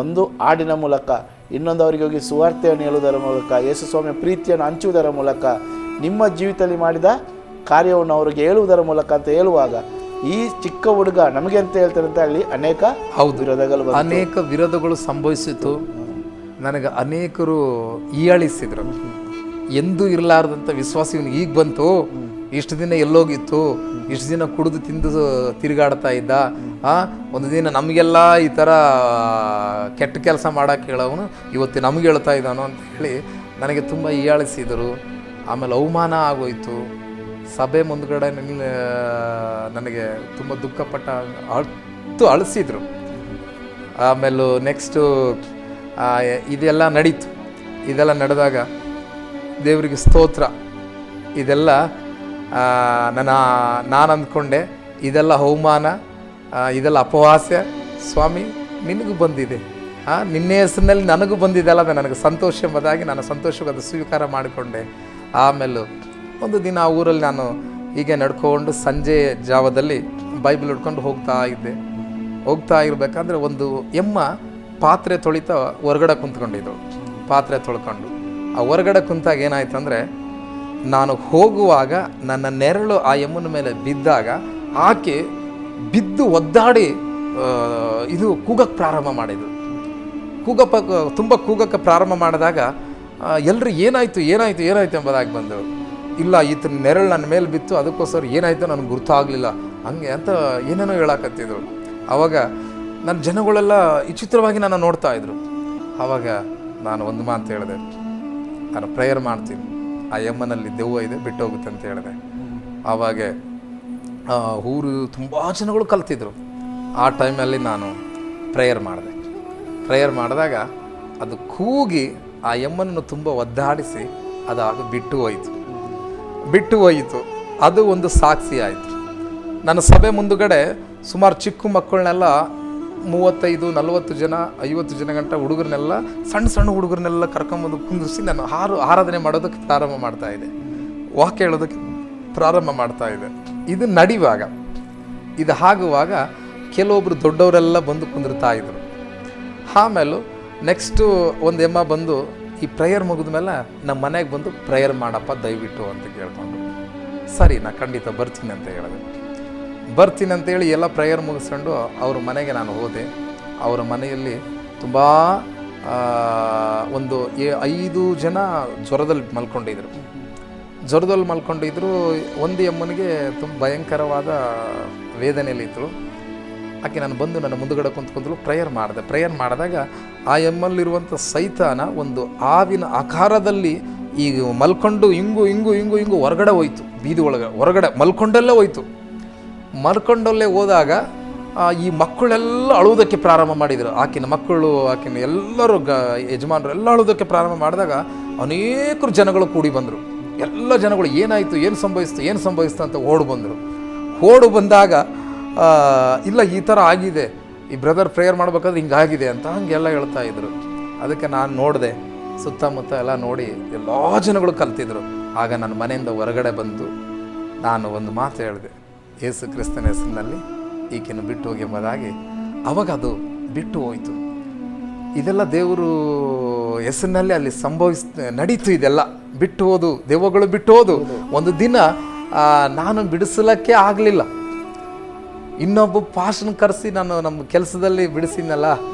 S1: ಒಂದು ಹಾಡಿನ ಮೂಲಕ, ಇನ್ನೊಂದು ಅವರಿಗೆ ಹೋಗಿ ಸುವಾರ್ತೆಯನ್ನು ಹೇಳುವುದರ ಮೂಲಕ, ಯೇಸು ಸ್ವಾಮಿಯ ಪ್ರೀತಿಯನ್ನು ಹಂಚುವುದರ ಮೂಲಕ, ನಿಮ್ಮ ಜೀವಿತದಲ್ಲಿ ಮಾಡಿದ ಕಾರ್ಯವನ್ನು ಅವರಿಗೆ ಹೇಳುವುದರ ಮೂಲಕ ಅಂತ ಹೇಳುವಾಗ, ಈ ಚಿಕ್ಕ ಹುಡುಗ ನಮಗೆ ಅಂತ ಹೇಳ್ತಾರಂತೆ ಅಲ್ಲಿ ಅನೇಕ
S2: ವಿರೋಧಗಳು ಸಂಭವಿಸಿತು. ನನಗೆ ಅನೇಕರು ಹೀಯಾಳಿಸಿದ್ರು. ಎಂದೂ ಇರಲಾರ್ದಂಥ ವಿಶ್ವಾಸ ಇವನಿಗೆ ಈಗ ಬಂತು, ಇಷ್ಟು ದಿನ ಎಲ್ಲೋಗಿತ್ತು, ಇಷ್ಟು ದಿನ ಕುಡಿದು ತಿಂದು ತಿರುಗಾಡ್ತಾ ಇದ್ದ, ಒಂದು ದಿನ ನಮಗೆಲ್ಲ ಈ ಥರ ಕೆಟ್ಟ ಕೆಲಸ ಮಾಡೋಕ್ಕೆ ಹೇಳೋನು ಇವತ್ತು ನಮಗೆ ಹೇಳ್ತಾ ಇದ್ದಾನೋ ಅಂತ ಹೇಳಿ ನನಗೆ ತುಂಬ ಹೀಯಾಳಿಸಿದರು. ಆಮೇಲೆ ಅವಮಾನ ಆಗೋಯ್ತು. ಸಭೆ ಮುಂದ್ಗಡೆ ನನಗೆ ತುಂಬ ದುಃಖಪಟ್ಟ ಅಳಿಸಿದ್ರು. ಆಮೇಲೆ ನೆಕ್ಸ್ಟು ಇದೆಲ್ಲ ನಡೀತು. ಇದೆಲ್ಲ ನಡೆದಾಗ ದೇವರಿಗೆ ಸ್ತೋತ್ರ. ಇದೆಲ್ಲ ನಾನು ಅಂದ್ಕೊಂಡೆ ಇದೆಲ್ಲ ಅವಮಾನ, ಇದೆಲ್ಲ ಅಪಹಾಸ್ಯ ಸ್ವಾಮಿ ನಿನಗೂ ಬಂದಿದೆ, ನಿನ್ನೆ ಹೆಸರಿನಲ್ಲಿ ನನಗೂ ಬಂದಿದೆಲ್ಲ, ಅದು ನನಗೆ ಸಂತೋಷ ಎಂಬುದಾಗಿ ನಾನು ಸಂತೋಷವಾಗಿ ಅದು ಸ್ವೀಕಾರ ಮಾಡಿಕೊಂಡೆ. ಆಮೇಲೆ ಒಂದು ದಿನ ಆ ಊರಲ್ಲಿ ನಾನು ಹೀಗೆ ನಡ್ಕೊಂಡು ಸಂಜೆ ಜಾವದಲ್ಲಿ ಬೈಬಲ್ ಹಿಡ್ಕೊಂಡು ಹೋಗ್ತಾ ಇರಬೇಕಾದ್ರೆ ಒಂದು ಎಮ್ಮ ಪಾತ್ರೆ ತೊಳಿತಾ ಹೊರಗಡೆ ಕುಂತ್ಕೊಂಡಿದ್ದು. ಪಾತ್ರೆ ತೊಳ್ಕೊಂಡು ಆ ಹೊರಗಡೆ ಕುಂತಾಗ ಏನಾಯ್ತು ಅಂದರೆ, ನಾನು ಹೋಗುವಾಗ ನನ್ನ ನೆರಳು ಆ ಎಮ್ಮನ ಮೇಲೆ ಬಿದ್ದಾಗ ಆಕೆ ಬಿದ್ದು ಒದ್ದಾಡಿ ಕೂಗಕ್ಕೆ ಪ್ರಾರಂಭ ಮಾಡಿದ್ರು. ತುಂಬ ಕೂಗಕ್ಕೆ ಪ್ರಾರಂಭ ಮಾಡಿದಾಗ ಎಲ್ಲರೂ ಏನಾಯಿತು ಎಂಬುದಾಗಿ ಬಂದರು. ಇಲ್ಲ, ಈತನ ನೆರಳು ನನ್ನ ಮೇಲೆ ಬಿತ್ತು, ಅದಕ್ಕೋಸ್ಕರ ಏನಾಯಿತು ನನಗೆ ಗುರ್ತಾಗಲಿಲ್ಲ ಹಂಗೆ ಅಂತ ಏನೇನೋ ಹೇಳಕತ್ತಿದ್ರು. ಆವಾಗ ನನ್ನ ಜನಗಳೆಲ್ಲ ವಿಚಿತ್ರವಾಗಿ ನನ್ನ ನೋಡ್ತಾ ಇದ್ರು. ಆವಾಗ ನಾನು ಒಂದು ಮಾತು ಹೇಳಿದೆ, ನಾನು ಪ್ರೇಯರ್ ಮಾಡ್ತೀನಿ, ಆ ಎಮ್ಮನಲ್ಲಿ ದೆವ್ವ ಇದೆ, ಬಿಟ್ಟು ಹೋಗುತ್ತೆ ಅಂತ ಹೇಳಿದೆ. ಆವಾಗ ಊರು ತುಂಬ ಜನಗಳು ಕಲ್ತಿದ್ರು. ಆ ಟೈಮಲ್ಲಿ ನಾನು ಪ್ರೇಯರ್ ಮಾಡಿದಾಗ ಅದು ಕೂಗಿ ಆ ಎಮ್ಮನನ್ನು ತುಂಬ ಒದ್ದಾಡಿಸಿ ಅದು ಬಿಟ್ಟು ಹೋಯಿತು. ಅದು ಒಂದು ಸಾಕ್ಷಿ ಆಯಿತು. ನನ್ನ ಸಭೆ ಮುಂದುಗಡೆ ಸುಮಾರು ಚಿಕ್ಕ ಮಕ್ಕಳನ್ನೆಲ್ಲ 35-40 ಜನ 50 ಜನ ಗಂಟ ಹುಡುಗರನ್ನೆಲ್ಲ ಸಣ್ಣ ಹುಡುಗರನ್ನೆಲ್ಲ ಕರ್ಕೊಂಬಂದು ಕುಂದಿರಿಸಿ ನಾನು ಆರಾಧನೆ ಮಾಡೋದಕ್ಕೆ ಪ್ರಾರಂಭ ಮಾಡ್ತಾಯಿದ್ದೆ, ವಾಕ್ಯ ಹೇಳೋದಕ್ಕೆ ಪ್ರಾರಂಭ ಮಾಡ್ತಾಯಿದ್ದೆ. ಇದು ನಡೆಯುವಾಗ, ಇದು ಆಗುವಾಗ ಕೆಲವೊಬ್ಬರು ದೊಡ್ಡವರೆಲ್ಲ ಬಂದು ಕುಂದಿರ್ತಾ ಇದ್ರು. ಆಮೇಲೆ ನೆಕ್ಸ್ಟು ಒಂದು ಎಮ್ಮ ಬಂದು ಈ ಪ್ರೇಯರ್ ಮುಗಿದ ಮೇಲೆ ನಮ್ಮ ಮನೆಗೆ ಬಂದು ಪ್ರೇಯರ್ ಮಾಡಪ್ಪ ದಯವಿಟ್ಟು ಅಂತ ಕೇಳ್ಕೊಂಡು, ಸರಿ ನಾ ಖಂಡಿತ ಬರ್ತೀನಿ ಅಂತ ಹೇಳಿ ಎಲ್ಲ ಪ್ರೇಯರ್ ಮುಗಿಸ್ಕೊಂಡು ಅವ್ರ ಮನೆಗೆ ನಾನು ಹೋದೆ. ಅವರ ಮನೆಯಲ್ಲಿ ತುಂಬ ಒಂದು 5 ಜನ ಜ್ವರದಲ್ಲಿ ಮಲ್ಕೊಂಡಿದ್ರು. ಒಂದು ಎಮ್ಮನಿಗೆ ತುಂಬ ಭಯಂಕರವಾದ ವೇದನೆಯಲ್ಲಿದ್ದರು. ಆಕೆ ನಾನು ಬಂದು ನನ್ನ ಮುಂದುಗಡೆ ಕುಂತ್ಕೊಂಡ್ರು. ಪ್ರೇಯರ್ ಮಾಡಿದಾಗ ಆ ಎಮ್ಮಲ್ಲಿರುವಂಥ ಸೈತಾನ ಒಂದು ಹಾವಿನ ಆಕಾರದಲ್ಲಿ ಈಗ ಮಲ್ಕೊಂಡು ಹಿಂಗು ಹೊರಗಡೆ ಹೋಯ್ತು. ಬೀದಿ ಹೊರಗಡೆ ಮಲ್ಕೊಂಡಲ್ಲೇ ಹೋದಾಗ ಈ ಮಕ್ಕಳೆಲ್ಲ ಅಳುವುದಕ್ಕೆ ಪ್ರಾರಂಭ ಮಾಡಿದರು. ಆಕಿನ ಎಲ್ಲರೂ ಯಜಮಾನರು ಎಲ್ಲ ಅಳುವುದಕ್ಕೆ ಪ್ರಾರಂಭ ಮಾಡಿದಾಗ ಅನೇಕರು ಜನಗಳು ಕೂಡಿ ಬಂದರು. ಎಲ್ಲ ಜನಗಳು ಏನು ಸಂಭವಿಸ್ತು ಅಂತ ಓಡು ಬಂದಾಗ ಇಲ್ಲ ಈ ಥರ ಆಗಿದೆ, ಈ ಬ್ರದರ್ ಪ್ರೇಯರ್ ಮಾಡ್ಬೇಕಾದ್ರೆ ಹಿಂಗಾಗಿದೆ ಅಂತ ಹಂಗೆಲ್ಲ ಹೇಳ್ತಾ ಇದ್ರು. ಅದಕ್ಕೆ ನಾನು ನೋಡಿದೆ, ಸುತ್ತಮುತ್ತ ಎಲ್ಲ ನೋಡಿ ಎಲ್ಲ ಜನಗಳು ಕಲ್ತಿದ್ರು. ಆಗ ನನ್ನ ಮನೆಯಿಂದ ಹೊರಗಡೆ ಬಂದು ನಾನು ಒಂದು ಮಾತು ಹೇಳಿದೆ, ಯೇಸು ಕ್ರಿಸ್ತನ ಹೆಸರಿನಲ್ಲಿ ಈಕೆಯನ್ನು ಬಿಟ್ಟು ಹೋಗಿ ಎಂಬುದಾಗಿ. ಅವಾಗ ಅದು ಬಿಟ್ಟು ಹೋಯಿತು. ಇದೆಲ್ಲ ದೇವರು ಹೆಸರಿನಲ್ಲಿ ಅಲ್ಲಿ ನಡೀತು. ಇದೆಲ್ಲ ಬಿಟ್ಟು ಹೋದು, ದೆವ್ವಗಳು ಬಿಟ್ಟು ಹೋದು. ಒಂದು ದಿನ ನಾನು ಬಿಡಿಸಲಿಕ್ಕೆ ಆಗಲಿಲ್ಲ, ಇನ್ನೊಬ್ಬ ಪಾಸ್ಟರ್ನ ಕರೆಸಿ ನಾನು ನಮ್ಮ ಕೆಲಸದಲ್ಲಿ ಬಿಡಿಸಿದ್ನಲ್ಲ.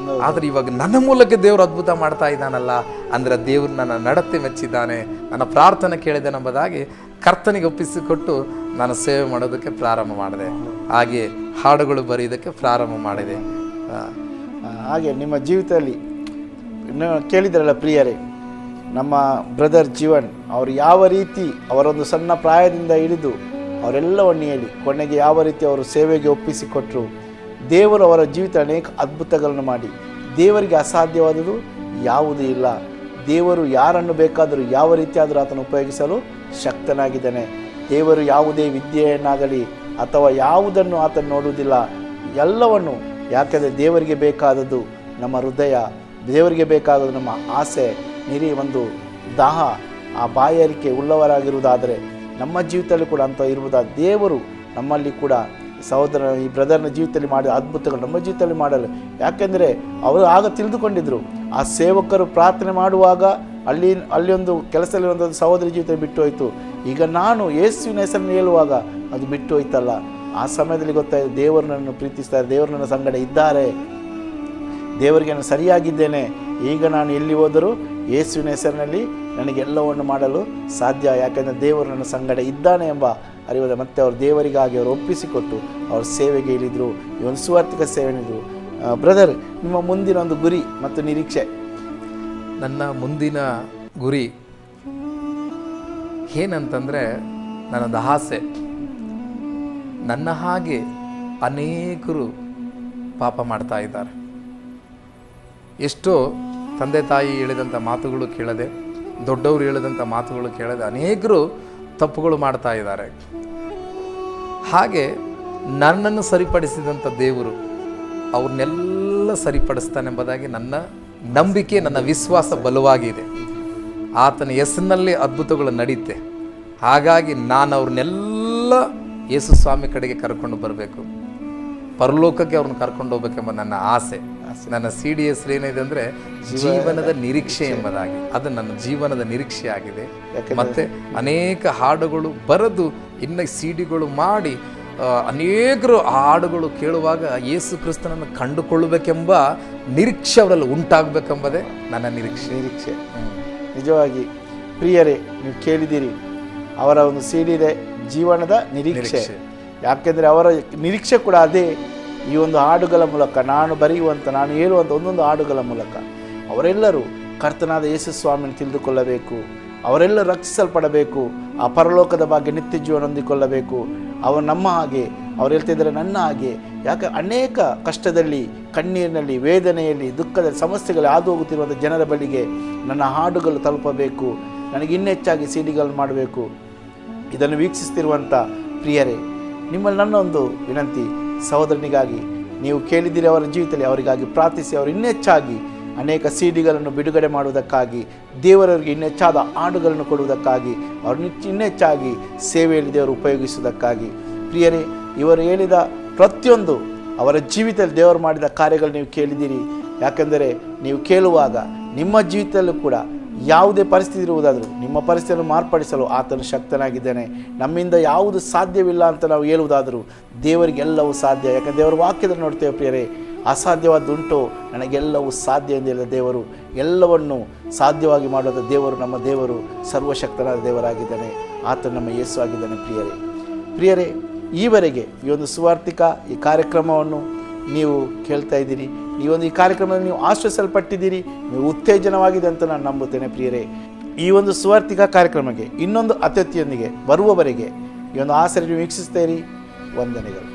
S2: ಆದರೆ ಇವಾಗ ನನ್ನ ಮೂಲಕ ದೇವರು ಅದ್ಭುತ ಮಾಡ್ತಾ ಇದ್ದಾನಲ್ಲ, ಅಂದರೆ ದೇವರು ನನ್ನ ನಡತೆ ಮೆಚ್ಚಿದ್ದಾನೆ, ನನ್ನ ಪ್ರಾರ್ಥನೆ ಕೇಳಿದ್ದಾನೆ ಎಂಬುದಾಗಿ ಕರ್ತನಿಗೆ ಒಪ್ಪಿಸಿಕೊಟ್ಟು ನಾನು ಸೇವೆ ಮಾಡೋದಕ್ಕೆ ಪ್ರಾರಂಭ ಮಾಡಿದೆ. ಹಾಗೆ ಹಾಡುಗಳು ಬರೆಯೋದಕ್ಕೆ ಪ್ರಾರಂಭ ಮಾಡಿದೆ.
S1: ಹಾಗೆ ನಿಮ್ಮ ಜೀವಿತದಲ್ಲಿ ಕೇಳಿದ್ರಲ್ಲ ಪ್ರಿಯರೇ, ನಮ್ಮ ಬ್ರದರ್ ಜೀವನ್ ಅವರು ಯಾವ ರೀತಿ ಅವರೊಂದು ಸಣ್ಣ ಪ್ರಾಯದಿಂದ ಹಿಡಿದು ಅವರೆಲ್ಲವನ್ನೂ ಹೇಳಿ ಕೊನೆಗೆ ಯಾವ ರೀತಿ ಅವರು ಸೇವೆಗೆ ಒಪ್ಪಿಸಿಕೊಟ್ಟರು. ದೇವರು ಅವರ ಜೀವಿತ ಅನೇಕ ಅದ್ಭುತಗಳನ್ನು ಮಾಡಿ, ದೇವರಿಗೆ ಅಸಾಧ್ಯವಾದುದು ಯಾವುದೂ ಇಲ್ಲ. ದೇವರು ಯಾರನ್ನು ಬೇಕಾದರೂ ಯಾವ ರೀತಿಯಾದರೂ ಆತನು ಉಪಯೋಗಿಸಲು ಶಕ್ತನಾಗಿದ್ದಾನೆ. ದೇವರು ಯಾವುದೇ ವಿದ್ಯೆಯನ್ನಾಗಲಿ ಅಥವಾ ಯಾವುದನ್ನು ಆತನು ನೋಡುವುದಿಲ್ಲ. ಎಲ್ಲವನ್ನು, ಯಾಕೆಂದರೆ ದೇವರಿಗೆ ಬೇಕಾದದ್ದು ನಮ್ಮ ಹೃದಯ, ದೇವರಿಗೆ ಬೇಕಾದದ್ದು ನಮ್ಮ ಆಸೆ, ಒಂದು ದಾಹ, ಆ ಬಾಯಾರಿಕೆ ಉಳ್ಳವರಾಗಿರುವುದಾದರೆ ನಮ್ಮ ಜೀವಿತದಲ್ಲಿ ಕೂಡ ಅಂತ ಇರುವುದಾದ ದೇವರು ನಮ್ಮಲ್ಲಿ ಕೂಡ ಈ ಬ್ರದರ್ನ ಜೀವಿತದಲ್ಲಿ ಮಾಡಿದ ಅದ್ಭುತಗಳು ನಮ್ಮ ಜೀವಿತದಲ್ಲಿ ಮಾಡಲು. ಯಾಕೆಂದರೆ ಅವರು ಆಗ ತಿಳಿದುಕೊಂಡಿದ್ದರು, ಆ ಸೇವಕರು ಪ್ರಾರ್ಥನೆ ಮಾಡುವಾಗ ಅಲ್ಲಿ ಒಂದು ಕೆಲಸದಲ್ಲಿ ಒಂದು ಸಹೋದರಿ ಜೀವಿತ ಬಿಟ್ಟು ಹೋಯಿತು. ಈಗ ನಾನು ಯೇಸುವಿನ ಹೆಸರನ್ನು ಹೇಳುವಾಗ ಅದು ಬಿಟ್ಟು ಹೋಯ್ತಲ್ಲ. ಆ ಸಮಯದಲ್ಲಿ ಗೊತ್ತಾಯಿತು, ದೇವರು ನನ್ನನ್ನು ಪ್ರೀತಿಸ್ತಾರೆ, ದೇವರು ನನ್ನ ಸಂಗಡ ಇದ್ದಾರೆ, ದೇವರಿಗೆ ನಾನು ಸರಿಯಾಗಿದ್ದೇನೆ. ಈಗ ನಾನು ಎಲ್ಲಿ ಹೋದರೂ ಯೇಸುವಿನ ಹೆಸರಿನಲ್ಲಿ ನನಗೆಲ್ಲವನ್ನು ಮಾಡಲು ಸಾಧ್ಯ, ಯಾಕೆಂದರೆ ದೇವರು ನನ್ನ ಸಂಗಡ ಇದ್ದಾನೆ ಎಂಬ ಅರಿವದ ಮತ್ತೆ ಅವರು ದೇವರಿಗಾಗಿ ಅವರು ಒಪ್ಪಿಸಿಕೊಟ್ಟು ಅವ್ರ ಸೇವೆಗೆ ಇಳಿದ್ರು. ಈ ಒಂದು ಸುವಾರ್ತಿಕ ಸೇವೆನಿದ್ರು. ಬ್ರದರ್, ನಿಮ್ಮ ಮುಂದಿನ ಒಂದು ಗುರಿ ಮತ್ತು ನಿರೀಕ್ಷೆ?
S2: ನನ್ನ ಮುಂದಿನ ಗುರಿ ಏನಂತಂದರೆ, ನನ್ನದು ಆಸೆ, ನನ್ನ ಹಾಗೆ ಅನೇಕರು ಪಾಪ ಮಾಡ್ತಾ ಇದ್ದಾರೆ. ಎಷ್ಟೋ ತಂದೆ ತಾಯಿ ಹೇಳಿದಂಥ ಮಾತುಗಳು ಕೇಳದೆ, ದೊಡ್ಡವರು ಹೇಳಿದಂಥ ಮಾತುಗಳು ಕೇಳದೆ ಅನೇಕರು ತಪ್ಪುಗಳು ಮಾಡ್ತಾ ಇದ್ದಾರೆ. ಹಾಗೆ ನನ್ನನ್ನು ಸರಿಪಡಿಸಿದಂಥ ದೇವರು ಅವ್ರನ್ನೆಲ್ಲ ಸರಿಪಡಿಸ್ತಾನೆಂಬುದಾಗಿ ನನ್ನ ನಂಬಿಕೆ, ನನ್ನ ವಿಶ್ವಾಸ ಬಲವಾಗಿದೆ. ಆತನ ಹೆಸರಿನಲ್ಲಿ ಅದ್ಭುತಗಳು ನಡೆಯುತ್ತೆ. ಹಾಗಾಗಿ ನಾನು ಅವ್ರನ್ನೆಲ್ಲ ಯೇಸು ಸ್ವಾಮಿ ಕಡೆಗೆ ಕರ್ಕೊಂಡು ಬರಬೇಕು, ಪರಲೋಕಕ್ಕೆ ಅವ್ರನ್ನ ಕರ್ಕೊಂಡು ಹೋಗ್ಬೇಕೆಂಬ ನನ್ನ ಆಸೆ. ನನ್ನ CDS ಏನಿದೆ ಅಂದರೆ ಜೀವನದ ನಿರೀಕ್ಷೆ ಎಂಬುದಾಗಿ, ಅದು ನನ್ನ ಜೀವನದ ನಿರೀಕ್ಷೆ ಆಗಿದೆ. ಮತ್ತೆ ಅನೇಕ ಹಾಡುಗಳು ಬರೆದು ಇನ್ನು CD ಮಾಡಿ ಅನೇಕರು ಆ ಹಾಡುಗಳು ಕೇಳುವಾಗ ಯೇಸು ಕ್ರಿಸ್ತನನ್ನು ಕಂಡುಕೊಳ್ಳಬೇಕೆಂಬ ನಿರೀಕ್ಷೆ ಅವರಲ್ಲಿ ಉಂಟಾಗಬೇಕೆಂಬುದೇ ನನ್ನ ನಿರೀಕ್ಷೆ.
S1: ನಿಜವಾಗಿ ಪ್ರಿಯರೇ, ನೀವು ಕೇಳಿದ್ದೀರಿ, ಅವರ ಒಂದು CD ಇದೆ, ಜೀವನದ ನಿರೀಕ್ಷೆ. ಯಾಕೆಂದರೆ ಅವರ ನಿರೀಕ್ಷೆ ಕೂಡ ಅದೇ. ಈ ಒಂದು ಹಾಡುಗಳ ಮೂಲಕ, ನಾನು ಬರೆಯುವಂಥ, ನಾನು ಹೇಳುವಂಥ ಒಂದೊಂದು ಹಾಡುಗಳ ಮೂಲಕ ಅವರೆಲ್ಲರೂ ಕರ್ತನಾದ ಯೇಸು ಸ್ವಾಮಿಯನ್ನು ತಿಳಿದುಕೊಳ್ಳಬೇಕು, ಅವರೆಲ್ಲರೂ ರಕ್ಷಿಸಲ್ಪಡಬೇಕು, ಆ ಪರಲೋಕದ ಬಗ್ಗೆ ನಿತ್ಯ ಜೀವನ ಹೊಂದಿಕೊಳ್ಳಬೇಕು. ಅವರು ನಮ್ಮ ಹಾಗೆ, ಅವ್ರು ಹೇಳ್ತಿದ್ದಾರೆ ನನ್ನ ಹಾಗೆ. ಯಾಕೆ ಅನೇಕ ಕಷ್ಟದಲ್ಲಿ, ಕಣ್ಣೀರಿನಲ್ಲಿ, ವೇದನೆಯಲ್ಲಿ, ದುಃಖದಲ್ಲಿ, ಸಮಸ್ಯೆಗಳಲ್ಲಿ ಹಾದು ಹೋಗುತ್ತಿರುವಂಥ ಜನರ ಬಳಿಗೆ ನನ್ನ ಹಾಡುಗಳು ತಲುಪಬೇಕು, ನನಗೆ ಇನ್ನೆಚ್ಚಾಗಿ CD ಮಾಡಬೇಕು. ಇದನ್ನು ವೀಕ್ಷಿಸ್ತಿರುವಂಥ ಪ್ರಿಯರೇ, ನಿಮ್ಮಲ್ಲಿ ನನ್ನ ಒಂದು ವಿನಂತಿ, ಸಹೋದರನಿಗಾಗಿ ನೀವು ಕೇಳಿದ್ದೀರಿ, ಅವರ ಜೀವಿತದಲ್ಲಿ ಅವರಿಗಾಗಿ ಪ್ರಾರ್ಥಿಸಿ, ಅವರು ಇನ್ನೆಚ್ಚಾಗಿ ಅನೇಕ CD ಬಿಡುಗಡೆ ಮಾಡುವುದಕ್ಕಾಗಿ, ದೇವರವರಿಗೆ ಇನ್ನೆಚ್ಚಾದ ಹಾಡುಗಳನ್ನು ಕೊಡುವುದಕ್ಕಾಗಿ, ಅವ್ರನ್ನ ಇನ್ನೆಚ್ಚಾಗಿ ಸೇವೆಯಲ್ಲಿ ದೇವರು ಉಪಯೋಗಿಸುವುದಕ್ಕಾಗಿ. ಪ್ರಿಯರೇ, ಇವರು ಹೇಳಿದ ಪ್ರತಿಯೊಂದು ಅವರ ಜೀವಿತದಲ್ಲಿ ದೇವರು ಮಾಡಿದ ಕಾರ್ಯಗಳು ನೀವು ಕೇಳಿದ್ದೀರಿ. ಯಾಕೆಂದರೆ ನೀವು ಕೇಳುವಾಗ ನಿಮ್ಮ ಜೀವಿತದಲ್ಲೂ ಕೂಡ ಯಾವುದೇ ಪರಿಸ್ಥಿತಿ ಇರುವುದಾದರೂ ನಿಮ್ಮ ಪರಿಸ್ಥಿತಿಯನ್ನು ಮಾರ್ಪಡಿಸಲು ಆತನು ಶಕ್ತನಾಗಿದ್ದಾನೆ. ನಮ್ಮಿಂದ ಯಾವುದು ಸಾಧ್ಯವಿಲ್ಲ ಅಂತ ನಾವು ಹೇಳುವುದಾದರೂ ದೇವರಿಗೆ ಎಲ್ಲವೂ ಸಾಧ್ಯ. ಯಾಕಂದರೆ ದೇವರ ವಾಕ್ಯದಲ್ಲಿ ನೋಡ್ತೇವೆ ಪ್ರಿಯರೇ, ಅಸಾಧ್ಯವಾದುಂಟು ನನಗೆಲ್ಲವೂ ಸಾಧ್ಯ ಎಂದು ಹೇಳಿದ ದೇವರು, ಎಲ್ಲವನ್ನು ಸಾಧ್ಯವಾಗಿ ಮಾಡುವ ದೇವರು ನಮ್ಮ ದೇವರು ಸರ್ವಶಕ್ತನಾದ ದೇವರಾಗಿದ್ದಾನೆ. ಆತನು ನಮ್ಮ ಯೇಸು ಆಗಿದ್ದಾನೆ. ಪ್ರಿಯರೇ, ಈವರೆಗೆ ಈ ಒಂದು ಸುವಾರ್ತಿಕ ಈ ಕಾರ್ಯಕ್ರಮವನ್ನು ನೀವು ಕೇಳ್ತಾ ಇದ್ದೀರಿ. ಈ ಕಾರ್ಯಕ್ರಮದಲ್ಲಿ ನೀವು ಆಶ್ವಸಲ್ಪಟ್ಟಿದ್ದೀರಿ, ನೀವು ಉತ್ತೇಜನವಾಗಿದೆ ಅಂತ ನಾನು ನಂಬುತ್ತೇನೆ. ಪ್ರಿಯರೇ, ಈ ಒಂದು ಸುವಾರ್ತಿಕ ಕಾರ್ಯಕ್ರಮಕ್ಕೆ ಇನ್ನೊಂದು ಅತಿಥಿಯೊಂದಿಗೆ ಬರುವವರೆಗೆ ಈ ಒಂದು ಆಸರೆ ನೀವು ವೀಕ್ಷಿಸ್ತೀರಿ. ವಂದನೆಗಳು.